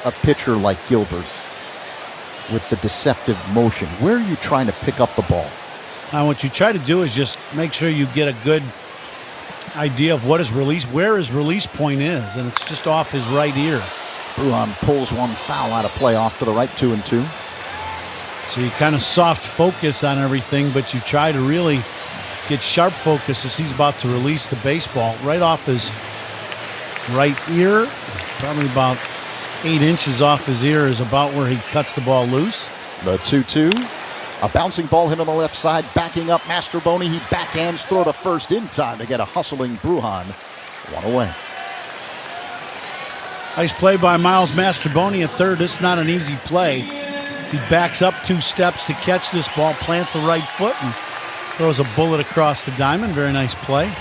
a pitcher like Gilbert with the deceptive motion, where are you trying to pick up the ball? What you try to do is just make sure you get a good idea of what his release, where his release point is, and it's just off his right ear. Bruhan pulls one foul out of play off to the right, 2-2. So you kind of soft focus on everything, but you try to really get sharp focus as he's about to release the baseball right off his right ear. Probably about 8 inches off his ear is about where he cuts the ball loose. The 2-2. A bouncing ball hit on the left side, backing up Mastrobuoni. He backhands, throw to first in time to get a hustling Bruhan. One away. Nice play by Miles Mastrobuoni at third. This is not an easy play. As he backs up 2 steps to catch this ball, plants the right foot, and throws a bullet across the diamond. Very nice play.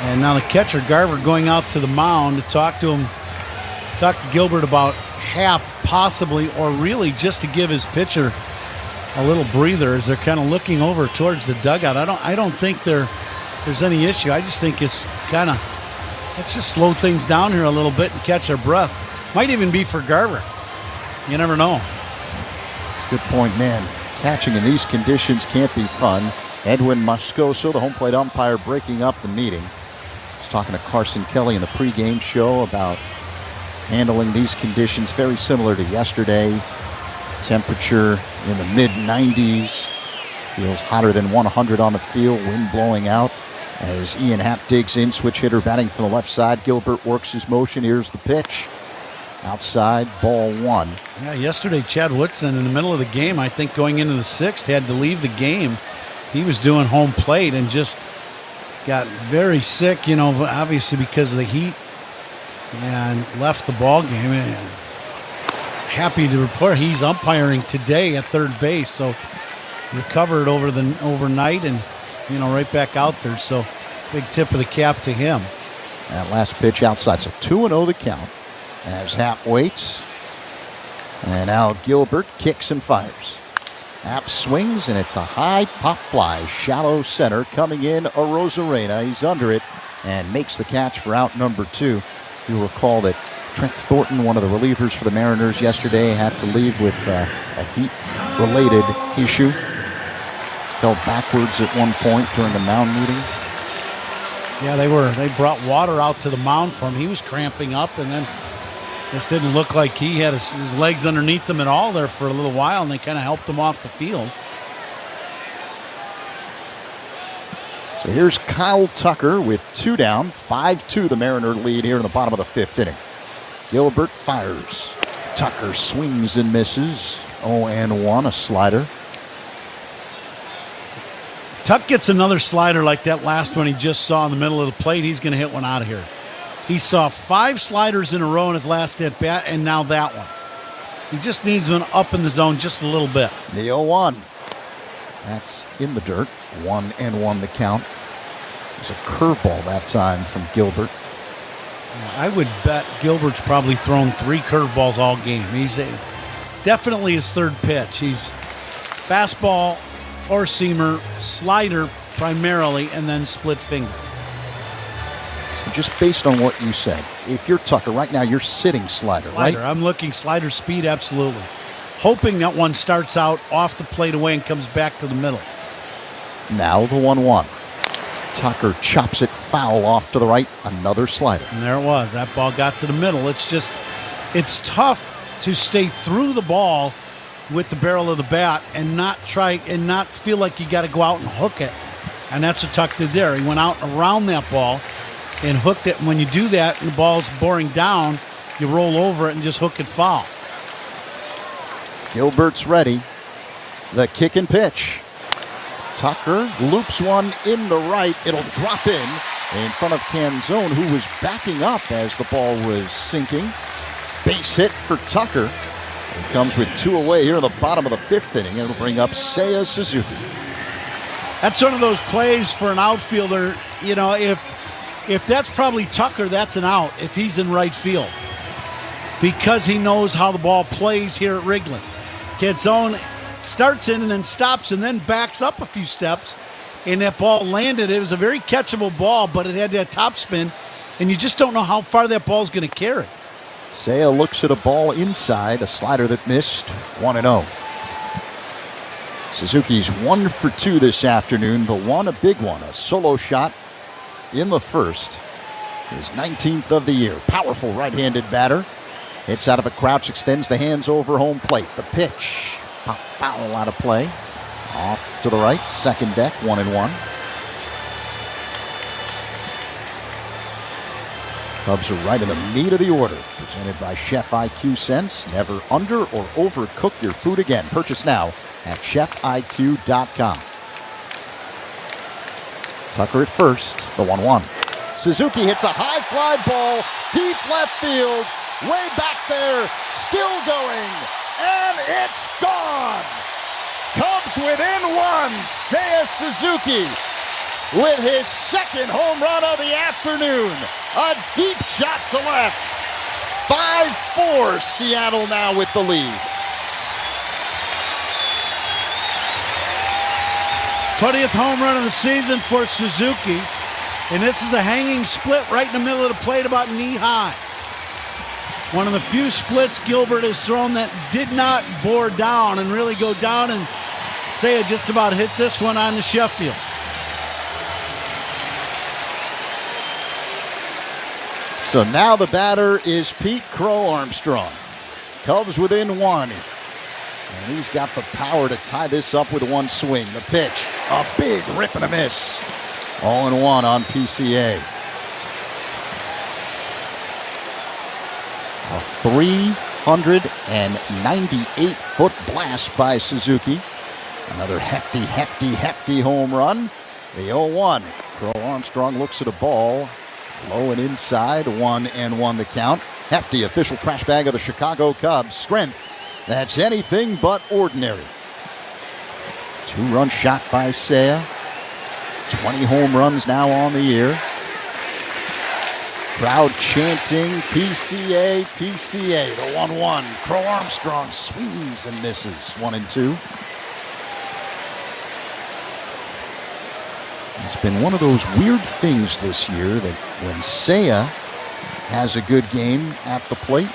And now the catcher, Garver, going out to the mound to talk to him. Talk to Gilbert about half, possibly, or really just to give his pitcher a little breather as they're kind of looking over towards the dugout. I don't think there's any issue. I just think it's kind of, let's just slow things down here a little bit and catch our breath. Might even be for Garver. You never know. That's a good point, man. Catching in these conditions can't be fun. Edwin Moscoso, the home plate umpire, breaking up the meeting. He's talking to Carson Kelly in the pregame show about handling these conditions very similar to yesterday. Temperature in the mid-90s. Feels hotter than 100 on the field. Wind blowing out as Ian Happ digs in. Switch hitter batting from the left side. Gilbert works his motion. Here's the pitch. Outside, ball 1. Yeah, yesterday Chad Woodson in the middle of the game, I think going into the 6th, had to leave the game. He was doing home plate and just got very sick, obviously because of the heat, and left the ball game. And happy to report he's umpiring today at third base, so recovered overnight and right back out there. So big tip of the cap to him. That last pitch outside, so 2-0 the count as Happ waits. And now Gilbert kicks and fires. Happ swings, and it's a high pop fly, shallow center, coming in Arozarena. He's under it and makes the catch for out number 2. You'll recall that Trent Thornton, one of the relievers for the Mariners yesterday, had to leave with a heat-related issue. Fell backwards at one point during the mound meeting. Yeah, they brought water out to the mound for him. He was cramping up, and then this didn't look like he had his legs underneath him at all there for a little while, and they kind of helped him off the field. So here's Kyle Tucker with 2 down, 5-2 the Mariner lead here in the bottom of the 5th inning. Gilbert fires. Tucker swings and misses. 0-1, a slider. Tuck gets another slider like that last one he just saw in the middle of the plate. He's going to hit one out of here. He saw 5 sliders in a row in his last at bat, and now that one. He just needs one up in the zone just a little bit. The 0-1. That's in the dirt. 1-1 the count. There's a curveball that time from Gilbert. I would bet Gilbert's probably thrown 3 curveballs all game. It's definitely his third pitch. He's fastball, four-seamer, slider primarily, and then split finger. So just based on what you said, if you're Tucker right now, you're sitting slider, right? I'm looking slider speed, absolutely. Hoping that one starts out off the plate away and comes back to the middle. Now the 1-1. Tucker chops it foul off to the right. Another slider. And there it was. That ball got to the middle. It's tough to stay through the ball with the barrel of the bat and not feel like you got to go out and hook it. And that's what Tuck did there. He went out around that ball and hooked it. And when you do that and the ball's boring down, you roll over it and just hook it foul. Gilbert's ready. The kick and pitch. Tucker loops one in the right. It'll drop in front of Canzone, who was backing up as the ball was sinking. Base hit for Tucker. He comes with 2 away here in the bottom of the 5th inning. It'll bring up Seiya Suzuki. That's one of those plays for an outfielder. If that's probably Tucker, that's an out if he's in right field, because he knows how the ball plays here at Wrigley. Canzone starts in and then stops and then backs up a few steps, and that ball landed. It was a very catchable ball, but it had that top spin, and you just don't know how far that ball's going to carry. Seiya looks at a ball inside, a slider that missed. 1-0. Suzuki's 1 for 2 this afternoon. The one, a big one, a solo shot in the first. His 19th of the year. Powerful right-handed batter. Hits out of a crouch, extends the hands over home plate. The pitch. Pop foul out of play. Off to the right, second deck, 1-1. Cubs are right in the meat of the order. Presented by Chef IQ Sense. Never under or overcook your food again. Purchase now at chefiq.com. Tucker at first, the 1-1. Suzuki hits a high fly ball, deep left field, way back there, still going, and it's gone! Cubs within 1, Seiya Suzuki with his second home run of the afternoon. A deep shot to left. 5-4, Seattle now with the lead. 20th home run of the season for Suzuki. And this is a hanging split right in the middle of the plate, about knee high. One of the few splits Gilbert has thrown that did not bore down and really go down, and Seiya just about hit this one on the Sheffield. So now the batter is Pete Crow Armstrong. Cubs within 1. And he's got the power to tie this up with one swing. The pitch, a big rip and a miss. 0-1 on PCA. A 398-foot blast by Suzuki. Another hefty home run. The 0-1. Crow Armstrong looks at a ball. Low and inside, 1-1 the count. Hefty official trash bag of the Chicago Cubs. Strength that's anything but ordinary. 2-run shot by Seiya. 20 home runs now on the year. Crowd chanting PCA, PCA. The 1-1. Crow Armstrong swings and misses. 1-2. It's been one of those weird things this year that when Seiya has a good game at the plate,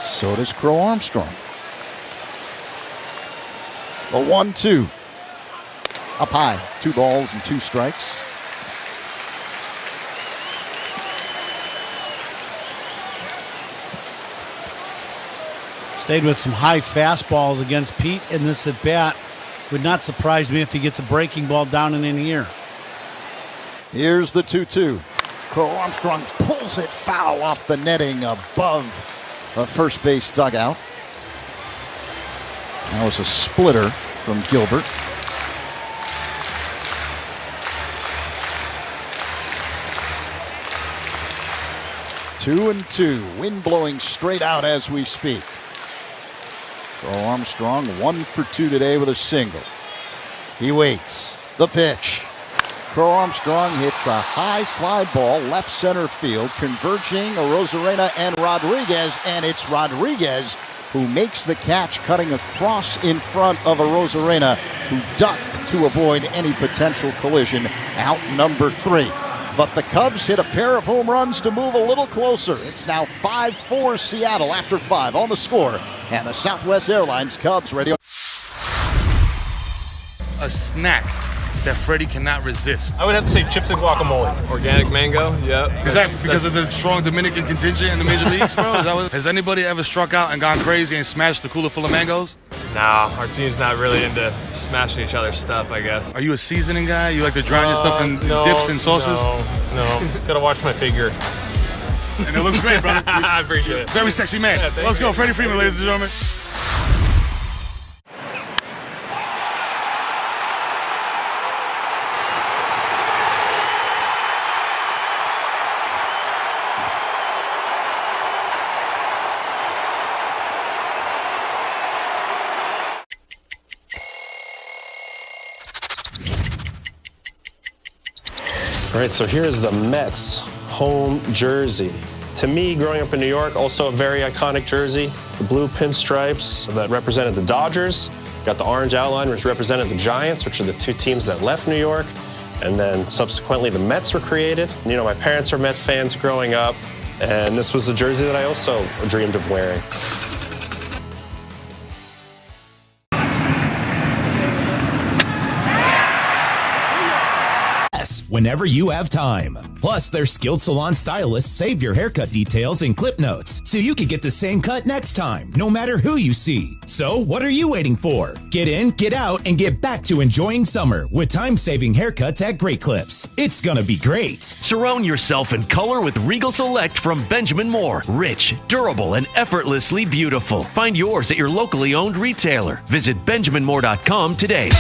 so does Crow Armstrong. The 1-2. Up high. 2 balls and 2 strikes. Stayed with some high fastballs against Pete in this at bat. Would not surprise me if he gets a breaking ball down and in here. Here's the 2-2. Crow Armstrong pulls it foul off the netting above the first base dugout. That was a splitter from Gilbert. Two and 2. Wind blowing straight out as we speak. Crow Armstrong 1 for 2 today with a single. He waits. The pitch. Crow Armstrong hits a high fly ball left center field, converging Arozarena and Rodriguez, and it's Rodriguez who makes the catch, cutting across in front of Arozarena, who ducked to avoid any potential collision. Out number 3. But the Cubs hit a pair of home runs to move a little closer. It's now 5-4 Seattle after 5 on the score. And the Southwest Airlines Cubs radio. A snack that Freddie cannot resist. I would have to say chips and guacamole. Organic mango, yeah. Is that because of the strong Dominican contingent in the major leagues, bro? Has anybody ever struck out and gone crazy and smashed the cooler full of mangoes? Nah, our team's not really into smashing each other's stuff, I guess. Are you a seasoning guy? You like to drown your stuff in dips and sauces? No. Gotta watch my figure. And it looks great, brother. I appreciate it. Very sexy man. Yeah, Let's go, Freddie Freeman, ladies and gentlemen. All right, so here's the Mets home jersey. To me, growing up in New York, also a very iconic jersey. The blue pinstripes that represented the Dodgers. Got the orange outline, which represented the Giants, which are the 2 teams that left New York. And then subsequently, the Mets were created. You know, my parents were Mets fans growing up. And this was the jersey that I also dreamed of wearing. whenever you have time. Plus, their skilled salon stylists save your haircut details in clip notes so you can get the same cut next time, no matter who you see. So, what are you waiting for? Get in, get out, and get back to enjoying summer with time-saving haircuts at Great Clips. It's gonna be great. Surround yourself in color with Regal Select from Benjamin Moore. Rich, durable, and effortlessly beautiful. Find yours at your locally owned retailer. Visit BenjaminMoore.com today.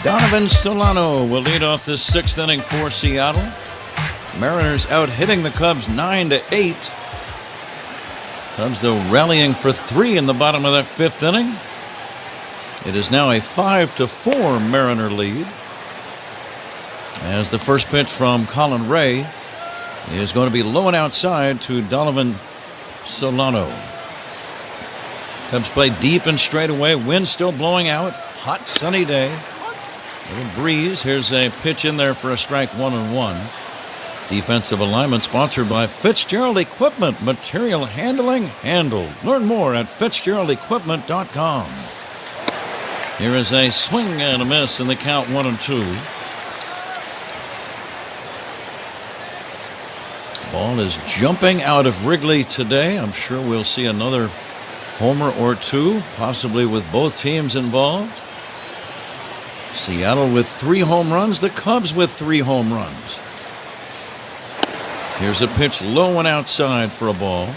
Donovan Solano will lead off this 6th inning for Seattle. Mariners out hitting the Cubs 9-8. Cubs, though, rallying for 3 in the bottom of that 5th inning. It is now a 5-4 Mariner lead, as the first pitch from Colin Ray is going to be low and outside to Donovan Solano. Cubs play deep and straight away. Wind still blowing out. Hot sunny day. Little breeze. Here's a pitch in there for a strike, 1-1. Defensive alignment sponsored by Fitzgerald Equipment. Material handling handled. Learn more at FitzgeraldEquipment.com. Here is a swing and a miss in the count, 1-2. Ball is jumping out of Wrigley today. I'm sure we'll see another homer or two, possibly with both teams involved. Seattle with 3 home runs, the Cubs with 3 home runs. Here's a pitch low and outside for a ball.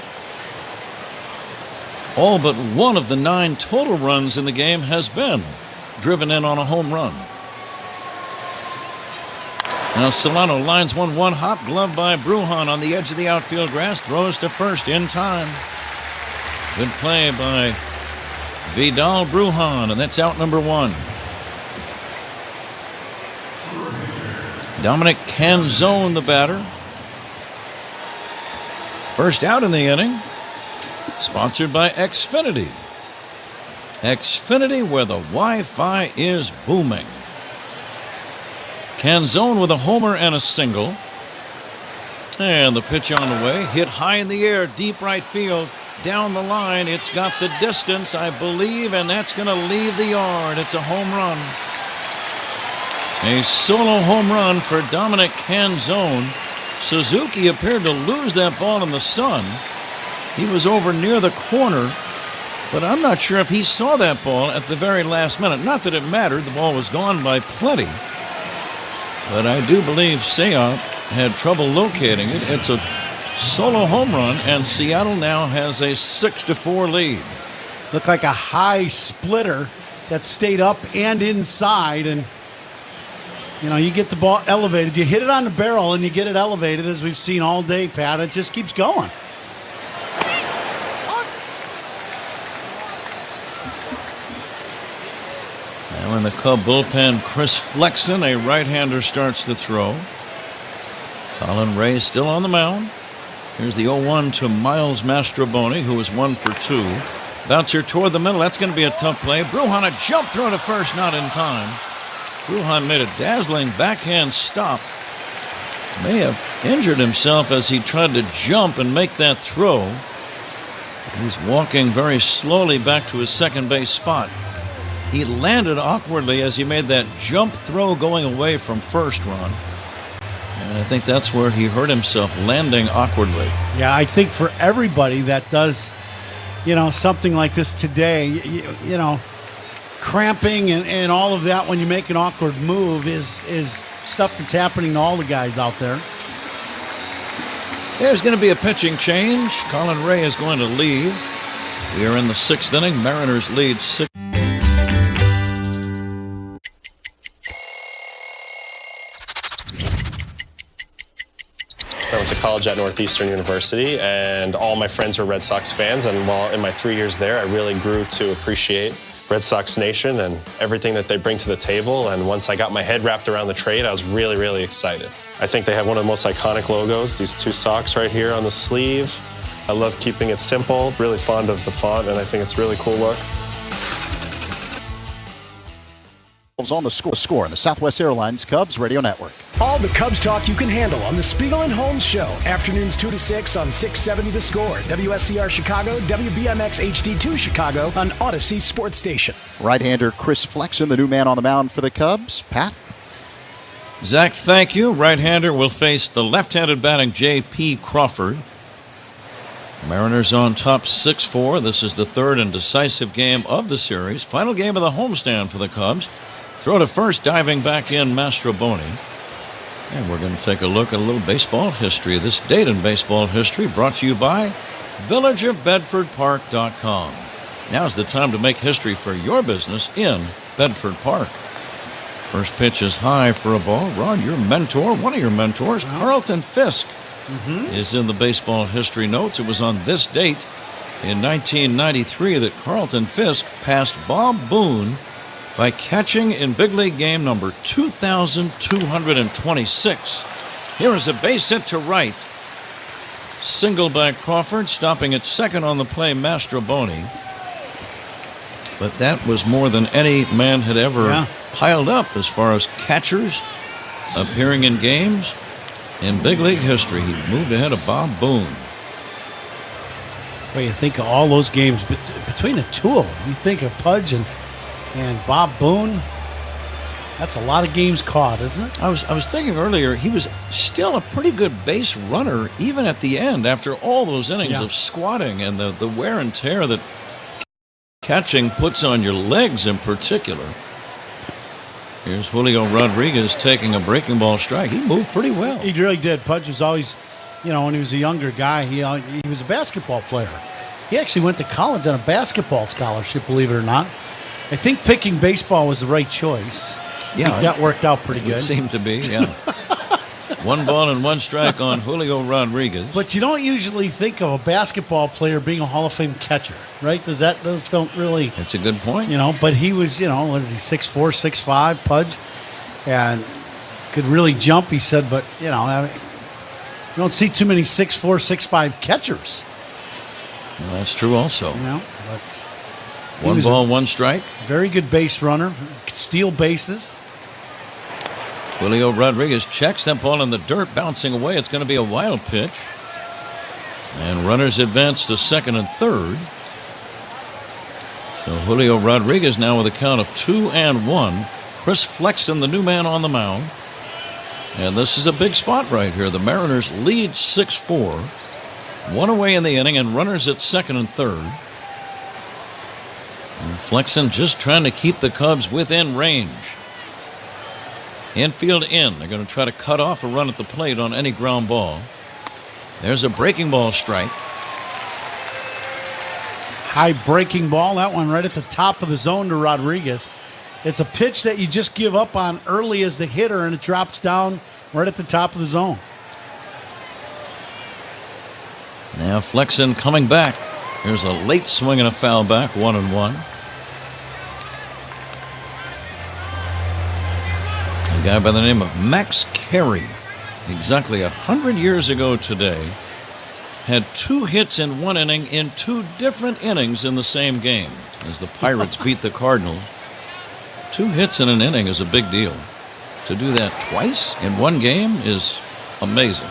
All but one of the 9 total runs in the game has been driven in on a home run. Now Solano lines 1-1, hop glove by Brujan on the edge of the outfield grass, throws to first in time. Good play by Vidal Brujan, and that's out number 1. Dominic Canzone, the batter. First out in the inning. Sponsored by Xfinity. Xfinity, where the Wi-Fi is booming. Canzone with a homer and a single. And the pitch on the way. Hit high in the air, deep right field. Down the line, it's got the distance, I believe, and that's going to leave the yard. It's a home run. A solo home run for Dominic Canzone. Suzuki appeared to lose that ball in the sun. He was over near the corner, but I'm not sure if he saw that ball at the very last minute. Not that it mattered. The ball was gone by plenty. But I do believe Seiya had trouble locating it. It's a solo home run, and Seattle now has a 6-4 lead. Looked like a high splitter that stayed up and inside, and you know, you get the ball elevated. You hit it on the barrel and you get it elevated, as we've seen all day, Pat. It just keeps going. Now in the Cub bullpen, Chris Flexen, a right-hander, starts to throw. Colin Ray still on the mound. Here's the 0-1 to Miles Mastrobuoni, who was 1 for 2. Bouncer toward the middle. That's going to be a tough play. Brujan, a jump throw to first, not in time. Brujan made a dazzling backhand stop. May have injured himself as he tried to jump and make that throw. He's walking very slowly back to his second base spot. He landed awkwardly as he made that jump throw going away from first run. And I think that's where he hurt himself, landing awkwardly. Yeah, I think for everybody that does, you know, something like this today, you know, cramping and all of that when you make an awkward move is stuff that's happening to all the guys out there. There's going to be a pitching change. Colin Ray is going to leave. We are in the 6th inning. Mariners lead 6. I went to college at Northeastern University, and all my friends were Red Sox fans, and while in my 3 years there, I really grew to appreciate Red Sox Nation and everything that they bring to the table. And once I got my head wrapped around the trade, I was really, really excited. I think they have one of the most iconic logos, these 2 socks right here on the sleeve. I love keeping it simple, really fond of the font, and I think it's a really cool look. On the score in the Southwest Airlines Cubs Radio Network. All the Cubs talk you can handle on the Spiegel and Holmes Show. Afternoons 2 to 6 on 670 The Score, WSCR Chicago, WBMX HD2 Chicago on Odyssey Sports Station. Right-hander Chris Flexen, the new man on the mound for the Cubs. Pat? Zach, thank you. Right-hander will face the left-handed batting J.P. Crawford. Mariners on top 6-4. This is the third and decisive game of the series. Final game of the homestand for the Cubs. Throw to first, diving back in, Mastroboni. And we're going to take a look at a little baseball history. This date in baseball history brought to you by VillageofBedfordPark.com. Now's the time to make history for your business in Bedford Park. First pitch is high for a ball. Ron, your mentor, one of your mentors, Carlton Fisk, is in the baseball history notes. It was on this date in 1993 that Carlton Fisk passed Bob Boone by catching in big league game number 2,226. Here is a base hit to right. Single by Crawford, stopping at second on the play, Mastroboni. But that was more than any man had ever piled up as far as catchers appearing in games. In big league history, he moved ahead of Bob Boone. Well, you think of all those games between the two of them. You think of Pudge and Bob Boone. That's a lot of games caught, isn't it? I was thinking earlier, he was still a pretty good base runner even at the end after all those innings of squatting and the wear and tear that catching puts on your legs in particular. Here's Julio Rodriguez taking a breaking ball strike. He moved pretty well. He really did. Pudge was always, when he was a younger guy, he was a basketball player. He actually went to college on a basketball scholarship, believe it or not. I think picking baseball was the right choice. Yeah, I think that worked out pretty good. It seemed to be, yeah. 1 ball and 1 strike on Julio Rodriguez. But you don't usually think of a basketball player being a Hall of Fame catcher, right? Those don't really. That's a good point. But he was, what is he, 6'4", 6'5", Pudge, and could really jump. He said, but you don't see too many 6'4", 6'5" catchers. Well, that's true, also. But 1 ball, 1 strike. Very good base runner, could steal bases. Julio Rodriguez checks that ball in the dirt, bouncing away. It's going to be a wild pitch. And runners advance to second and third. So Julio Rodriguez now with a count of 2-1. Chris Flexen, the new man on the mound. And this is a big spot right here. The Mariners lead 6-4. 1 away in the inning and runners at second and third. And Flexen just trying to keep the Cubs within range. Infield in. They're going to try to cut off a run at the plate on any ground ball. There's a breaking ball strike. High breaking ball. That one right at the top of the zone to Rodriguez. It's a pitch that you just give up on early as the hitter, and it drops down right at the top of the zone. Now Flexen coming back. Here's a late swing and a foul back, 1-1. A guy by the name of Max Carey, exactly 100 years ago today, had 2 hits in 1 inning in 2 different innings in the same game as the Pirates beat the Cardinals. 2 hits in an inning is a big deal. To do that twice in 1 game is amazing.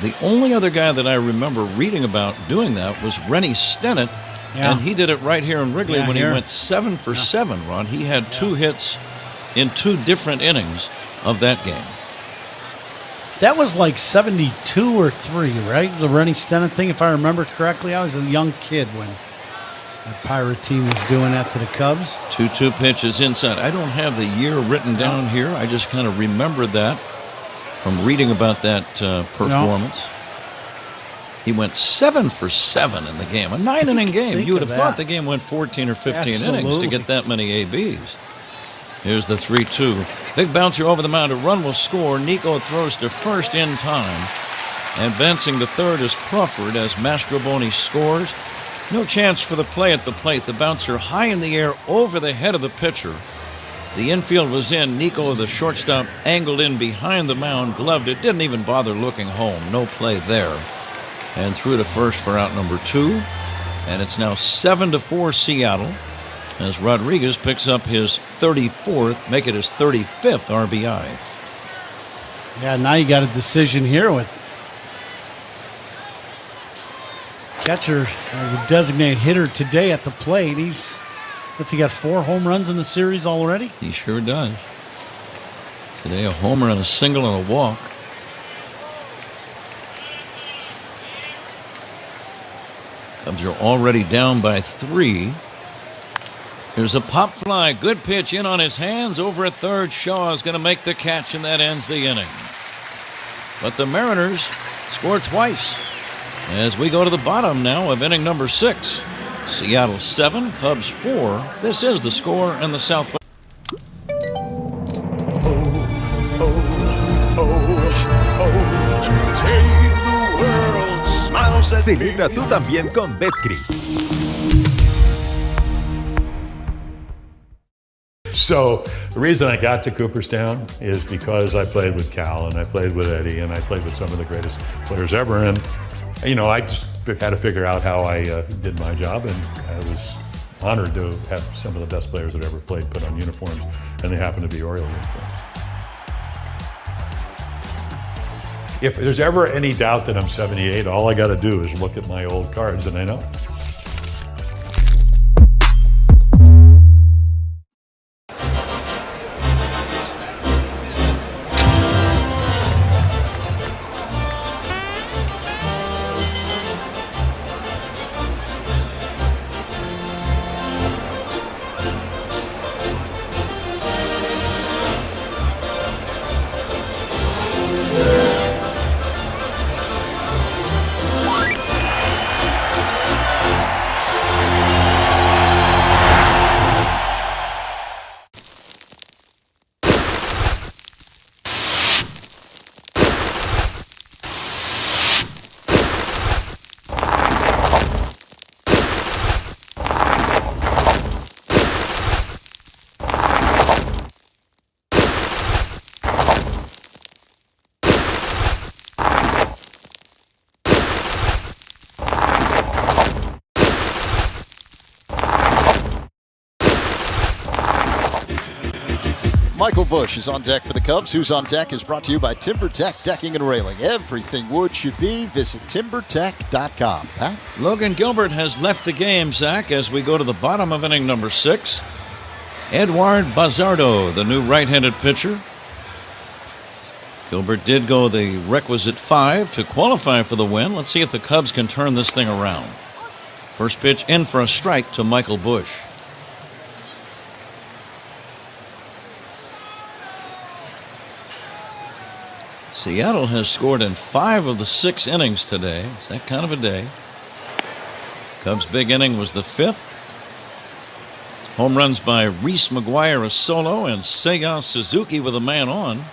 The only other guy that I remember reading about doing that was Rennie Stennett, and he did it right here in Wrigley when he went 7 for 7, Ron. He had 2 hits in 2 different innings of that game. That was like 72 or 3, right? The Rennie Stennett thing, if I remember correctly. I was a young kid when the Pirate team was doing that to the Cubs. 2-2 pitches inside. I don't have the year written down here. I just kind of remembered that from reading about that performance. He went 7 for 7 in the game, a 9-inning game. You would have thought the game went 14 or 15 innings to get that many ABs. Here's the 3-2. Big bouncer over the mound. A run will score. Nico throws to first in time. Advancing to third is Crawford as Mastroboni scores. No chance for the play at the plate. The bouncer high in the air over the head of the pitcher. The infield was in. Nico, the shortstop, angled in behind the mound, gloved it, didn't even bother looking home. No play there. And threw to first for out number 2. And it's now 7-4 Seattle as Rodriguez picks up his 34th, make it his 35th RBI. Yeah, now you got a decision here with catcher, the designated hitter today at the plate. He got 4 home runs in the series already? He sure does. Today, a homer and a single and a walk. Cubs are already down by 3. Here's a pop fly. Good pitch in on his hands. Over at third, Shaw is going to make the catch, and that ends the inning. But the Mariners score twice as we go to the bottom now of inning number 6. Seattle 7, Cubs 4. This is the score in the Southwest. Celebra tú también con Betcris. So the reason I got to Cooperstown is because I played with Cal and I played with Eddie and I played with some of the greatest players ever. And, you know, I just had to figure out how I did my job, and I was honored to have some of the best players that ever played put on uniforms, and they happen to be Oriole uniforms. If there's ever any doubt that I'm 78, all I got to do is look at my old cards and I know. Michael Busch is on deck for the Cubs. Who's on Deck is brought to you by TimberTech Decking and Railing. Everything wood should be. Visit TimberTech.com. Pat? Logan Gilbert has left the game, Zach, as we go to the bottom of inning number 6. Eduard Bazardo, the new right-handed pitcher. Gilbert did go the requisite 5 to qualify for the win. Let's see if the Cubs can turn this thing around. First pitch in for a strike to Michael Busch. Seattle has scored in 5 of the 6 innings today. It's that kind of a day. Cubs' big inning was the 5th. Home runs by Reese McGuire, a solo, and Seiya Suzuki with a man on.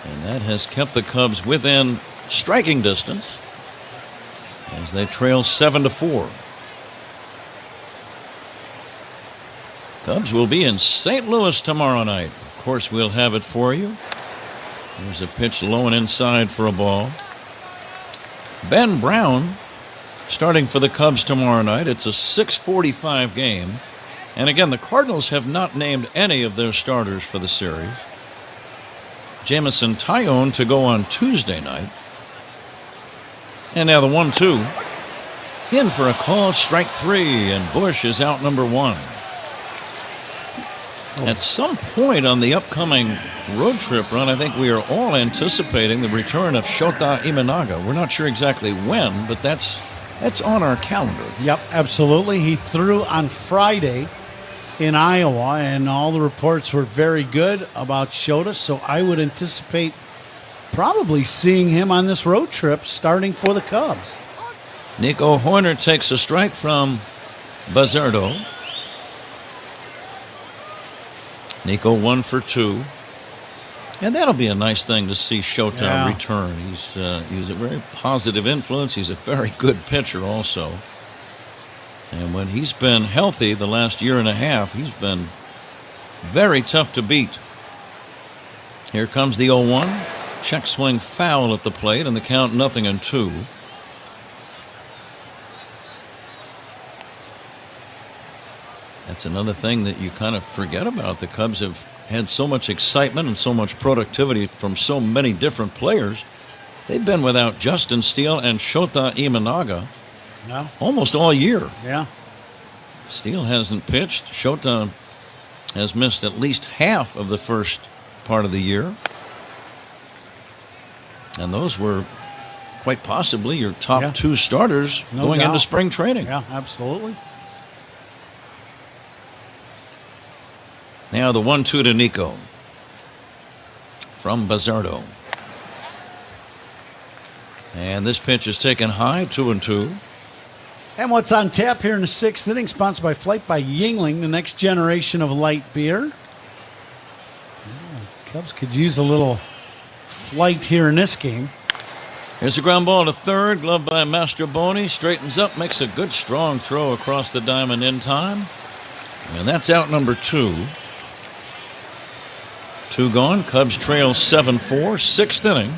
And that has kept the Cubs within striking distance as they trail 7-4. Cubs will be in St. Louis tomorrow night. Of course, we'll have it for you. There's a pitch low and inside for a ball. Ben Brown starting for the Cubs tomorrow night. It's a 6:45 game. And again, the Cardinals have not named any of their starters for the series. Jameson Taillon to go on Tuesday night. And now the 1-2. In for a call, strike 3, and Busch is out number 1. At some point on the upcoming road trip run, I think we are all anticipating the return of Shota Imanaga. We're not sure exactly when, but that's on our calendar. Yep, absolutely. He threw on Friday in Iowa, and all the reports were very good about Shota, so I would anticipate probably seeing him on this road trip starting for the Cubs. Nico Hoerner takes a strike from Bazardo. Nico 1 for 2. And that'll be a nice thing to see Shota return. He's a very positive influence. He's a very good pitcher also. And when he's been healthy the last year and a half, he's been very tough to beat. Here comes the 0-1. Check swing foul at the plate, and the count 0-2. That's another thing that you kind of forget about. The Cubs have had so much excitement and so much productivity from so many different players. They've been without Justin Steele and Shota Imanaga almost all year. Yeah. Steele hasn't pitched. Shota has missed at least half of the first part of the year. And those were quite possibly your top two starters going into spring training. Yeah, absolutely. Now the 1-2 to Nico from Buzzardo. And this pitch is taken high, 2-2. And what's on tap here in the 6th inning, sponsored by Flight by Yuengling, the next generation of light beer. Cubs could use a little flight here in this game. Here's a ground ball to third, gloved by Mastrobuoni. Straightens up, makes a good strong throw across the diamond in time. And that's out number 2. 2 gone. Cubs trail 7-4, 6th inning.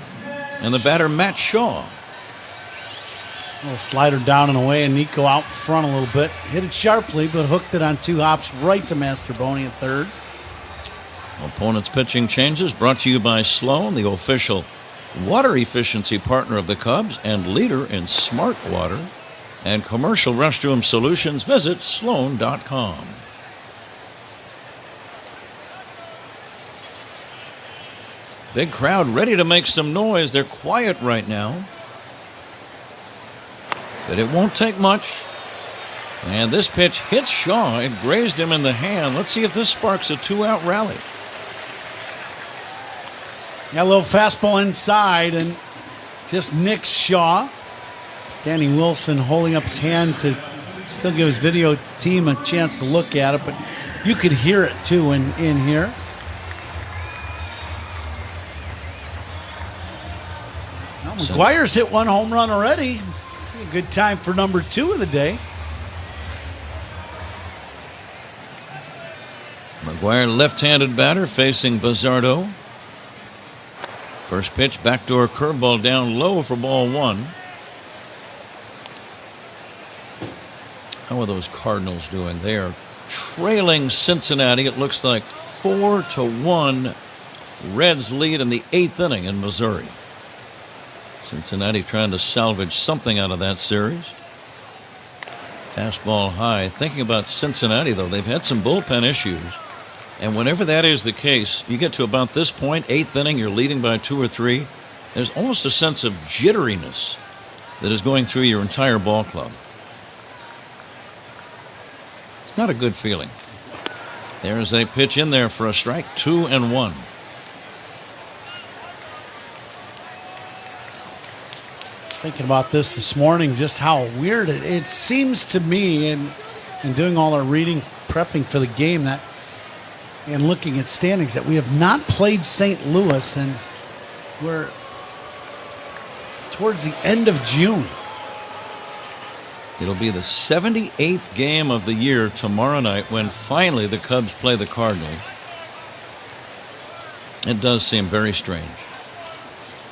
And the batter, Matt Shaw. A little slider down and away, and Nico out front a little bit. Hit it sharply, but hooked it on 2 hops right to Mastrobuoni at third. Opponent's pitching changes brought to you by Sloan, the official water efficiency partner of the Cubs and leader in smart water and commercial restroom solutions. Visit Sloan.com. Big crowd ready to make some noise. They're quiet right now, but it won't take much. And this pitch hits Shaw. It grazed him in the hand. Let's see if this sparks a 2-out rally. Yeah, a little fastball inside and just nicks Shaw. Danny Wilson holding up his hand to still give his video team a chance to look at it, but you could hear it too in here. Well, McGuire's hit 1 home run already. A good time for number 2 of the day. McGuire, left-handed batter, facing Buzzardo. First pitch, backdoor curveball down low for ball 1. How are those Cardinals doing? They are trailing Cincinnati. It looks like 4-1. Reds lead in the 8th inning in Missouri. Cincinnati trying to salvage something out of that series. Fastball high. Thinking about Cincinnati, though, they've had some bullpen issues. And whenever that is the case, you get to about this point, 8th inning, you're leading by 2 or 3. There's almost a sense of jitteriness that is going through your entire ball club. It's not a good feeling. There's a pitch in there for a strike, 2-1. Thinking about this morning, just how weird it seems to me in doing all our reading, prepping for the game, that and looking at standings, that we have not played St. Louis, and we're towards the end of June. It'll be the 78th game of the year tomorrow night when finally the Cubs play the Cardinals. It does seem very strange.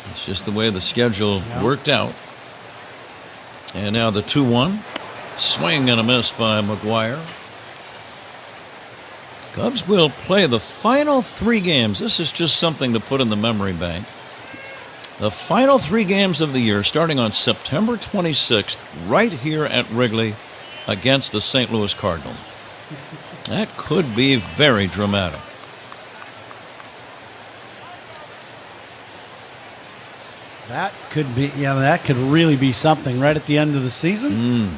It's just the way the schedule worked out. And now the 2-1. Swing and a miss by McGuire. Cubs will play the final 3 games. This is just something to put in the memory bank. The final 3 games of the year, starting on September 26th, right here at Wrigley against the St. Louis Cardinals. That could be very dramatic. That could be, that could really be something right at the end of the season.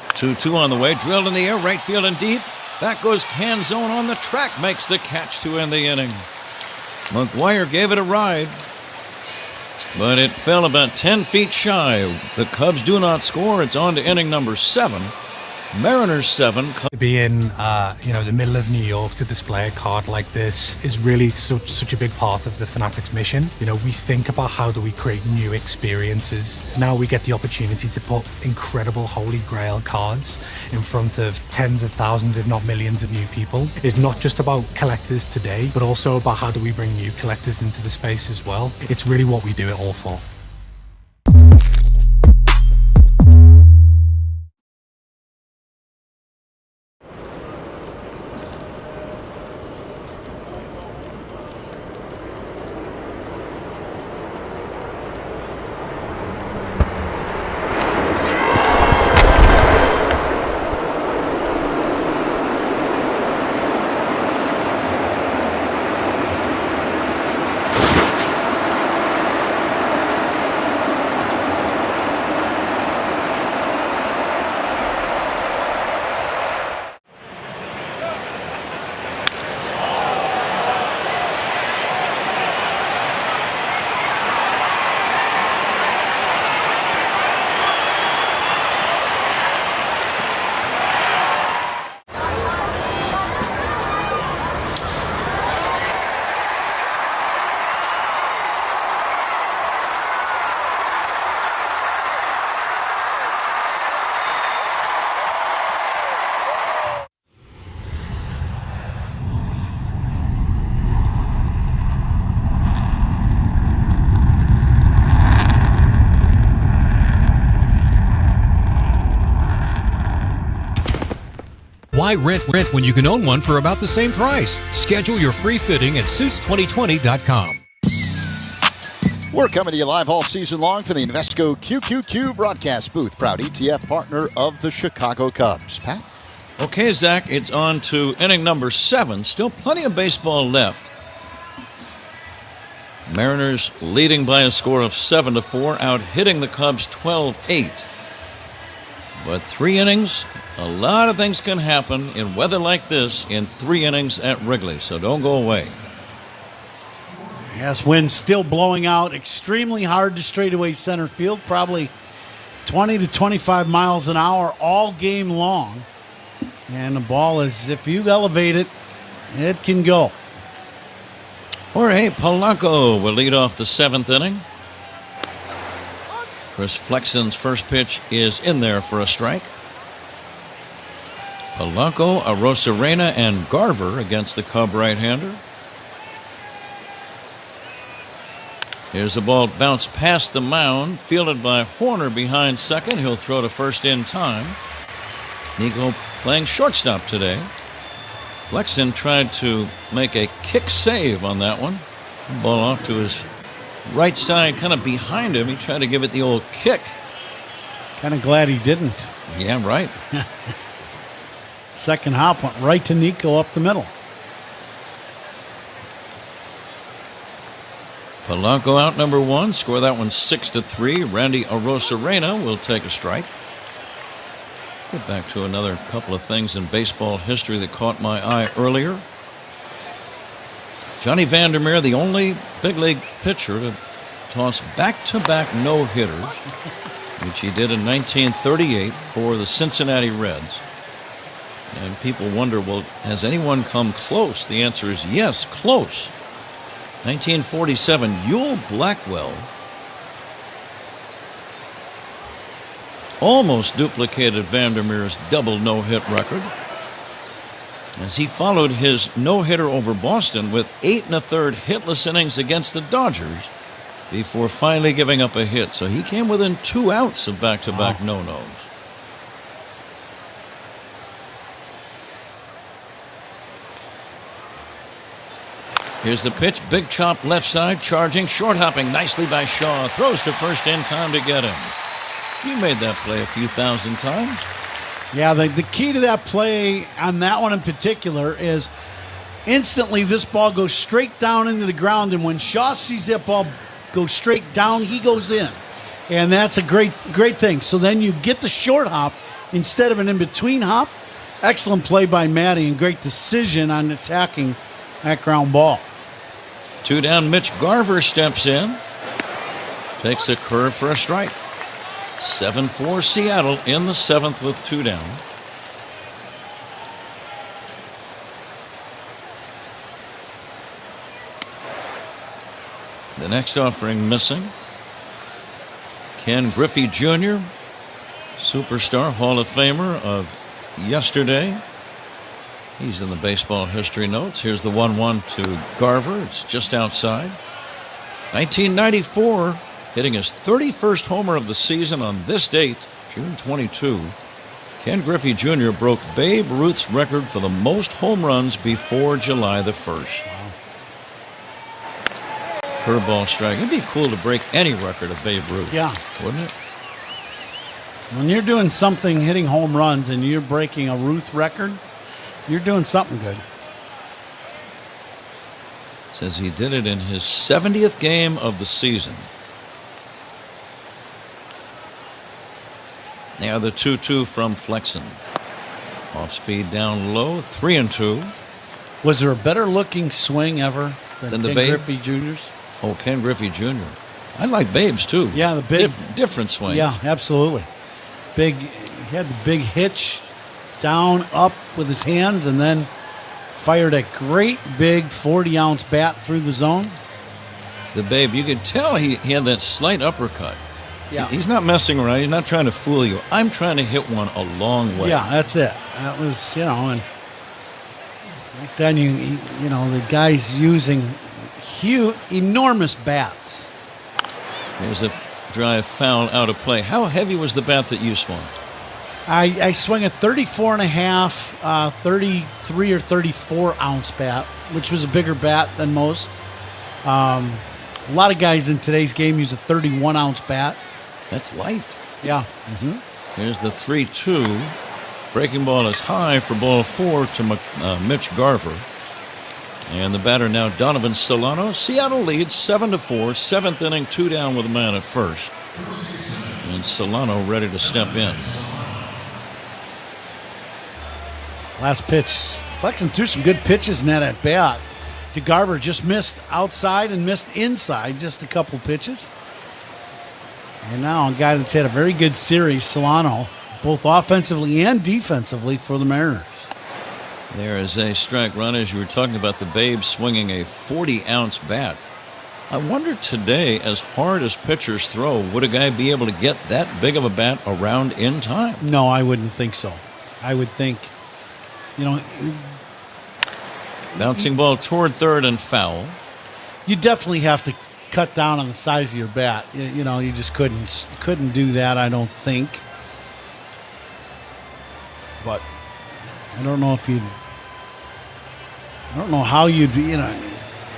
2-2 on the way, drilled in the air, right field and deep. Back goes Canzone on the track, makes the catch to end the inning. McGuire gave it a ride, but it fell about 10 feet shy. The Cubs do not score. It's on to inning number 7. Mariners 7. To be in the middle of New York to display a card like this is really such a big part of the Fanatics mission. We think about how do we create new experiences. Now we get the opportunity to put incredible Holy Grail cards in front of tens of thousands, if not millions of new people. It's not just about collectors today, but also about how do we bring new collectors into the space as well. It's really what we do it all for. Why rent when you can own one for about the same price? Schedule your free fitting at Suits2020.com. We're coming to you live all season long from the Invesco QQQ broadcast booth. Proud ETF partner of the Chicago Cubs. Pat? Okay, Zach, it's on to inning number 7. Still plenty of baseball left. Mariners leading by a score of 7-4, out hitting the Cubs 12-8. But 3 innings, a lot of things can happen in weather like this in 3 innings at Wrigley, so don't go away. Yes, wind still blowing out extremely hard to straightaway center field, probably 20 to 25 miles an hour all game long. And the ball is, if you elevate it, it can go. Jorge Polanco will lead off the 7th inning. Chris Flexen's first pitch is in there for a strike. Polanco, Arozarena, and Garver against the Cub right-hander. Here's the ball bounced past the mound, fielded by Horner behind second. He'll throw to first in time. Nico playing shortstop today. Flexen tried to make a kick save on that one. Ball off to his right side, kind of behind him. He tried to give it the old kick. Kind of glad he didn't. Yeah, right. Second hop went right to Nico up the middle. Polanco out number 1. Score that one 6-3. Randy Arozarena will take a strike. Get back to another couple of things in baseball history that caught my eye earlier. Johnny Vandermeer, the only big league pitcher to toss back-to-back no-hitters, which he did in 1938 for the Cincinnati Reds. And people wonder, well, has anyone come close? The answer is yes, close. 1947, Ewell Blackwell almost duplicated Vandermeer's double no-hit record as he followed his no-hitter over Boston with 8 1/3 hitless innings against the Dodgers before finally giving up a hit. So he came within 2 outs of back-to-back no-nos. Here's the pitch. Big chop left side, charging, short hopping nicely by Shaw. Throws to first in time to get him. You made that play a few thousand times. Yeah, the key to that play on that one in particular is instantly this ball goes straight down into the ground, and when Shaw sees that ball go straight down, he goes in. And that's a great thing. So then you get the short hop instead of an in-between hop. Excellent play by Matty and great decision on attacking that ground ball. 2 down, Mitch Garver steps in. Takes a curve for a strike. 7-4 Seattle in the 7th with 2 down. The next offering missing. Ken Griffey Jr., superstar Hall of Famer of yesterday. He's in the baseball history notes. Here's the 1-1 to Garver. It's just outside. 1994. Hitting his 31st homer of the season on this date, June 22, Ken Griffey Jr. broke Babe Ruth's record for the most home runs before July the 1st. Wow. Curveball strike. It'd be cool to break any record of Babe Ruth. Yeah. Wouldn't it? When you're doing something, hitting home runs, and you're breaking a Ruth record, you're doing something good. Says he did it in his 70th game of the season. Now the 2-2 from Flexen. Off speed down low, 3-2. Was there a better looking swing ever than the Ken Babe? Griffey Jr.'s? Oh, Ken Griffey Jr. I like Babe's too. Yeah, the big different swing. Yeah, absolutely. Big, he had the big hitch down, up with his hands, and then fired a great big 40-ounce bat through the zone. The Babe, you could tell he had that slight uppercut. Yeah. He's not messing around. He's not trying to fool you. I'm trying to hit one a long way. Yeah, that's it. That was, and back then, the guy's using huge, enormous bats. Here's a drive foul out of play. How heavy was the bat that you swung? I swing a 34.5, 33 or 34 ounce bat, which was a bigger bat than most. A lot of guys in today's game use a 31 ounce bat. That's light. Yeah. Here's the 3-2. Breaking ball is high for ball 4 to Mitch Garver. And the batter now Donovan Solano. Seattle leads 7-4. Seventh inning, 2 down with a man at first. And Solano ready to step in. Last pitch. Flexen threw some good pitches in that at bat. DeGarver just missed outside and missed inside, just a couple pitches. And now a guy that's had a very good series, Solano, both offensively and defensively for the Mariners. There is a strike run as you were talking about the Babe swinging a 40-ounce bat. I wonder today, as hard as pitchers throw, would a guy be able to get that big of a bat around in time? No, I wouldn't think so. I would think, bouncing ball toward third and foul. You definitely have to cut down on the size of your bat. You just couldn't do that, I don't think. But I don't know how you'd be,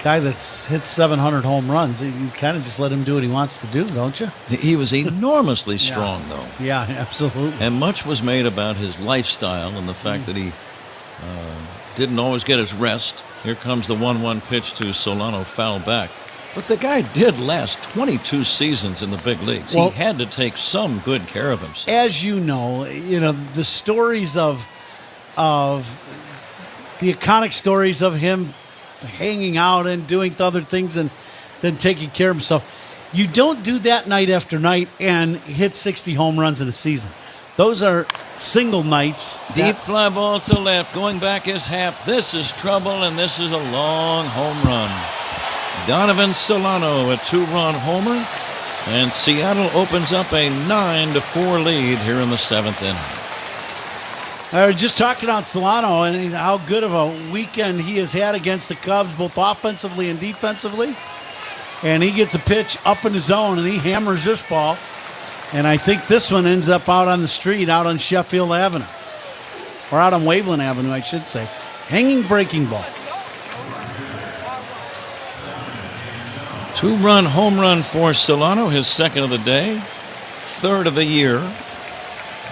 guy that's hit 700 home runs. You kind of just let him do what he wants to do, don't you? He was enormously strong, though. Yeah, absolutely. And much was made about his lifestyle and the fact that he didn't always get his rest. Here comes the 1-1 pitch to Solano, foul back. But the guy did last 22 seasons in the big leagues. Well, he had to take some good care of himself. As you know, the stories of the iconic stories of him hanging out and doing other things and then taking care of himself. You don't do that night after night and hit 60 home runs in a season. Those are single nights. Deep fly ball to left. Going back is Happ. This is trouble, and this is a long home run. Donovan Solano, a 2-run homer, and Seattle opens up a 9-4 lead here in the 7th inning. I was just talking about Solano and how good of a weekend he has had against the Cubs, both offensively and defensively. And he gets a pitch up in the zone, and he hammers this ball. And I think this one ends up out on the street, out on Sheffield Avenue. Or out on Waveland Avenue, I should say. Hanging breaking ball. 2-run home run for Solano, his second of the day, third of the year.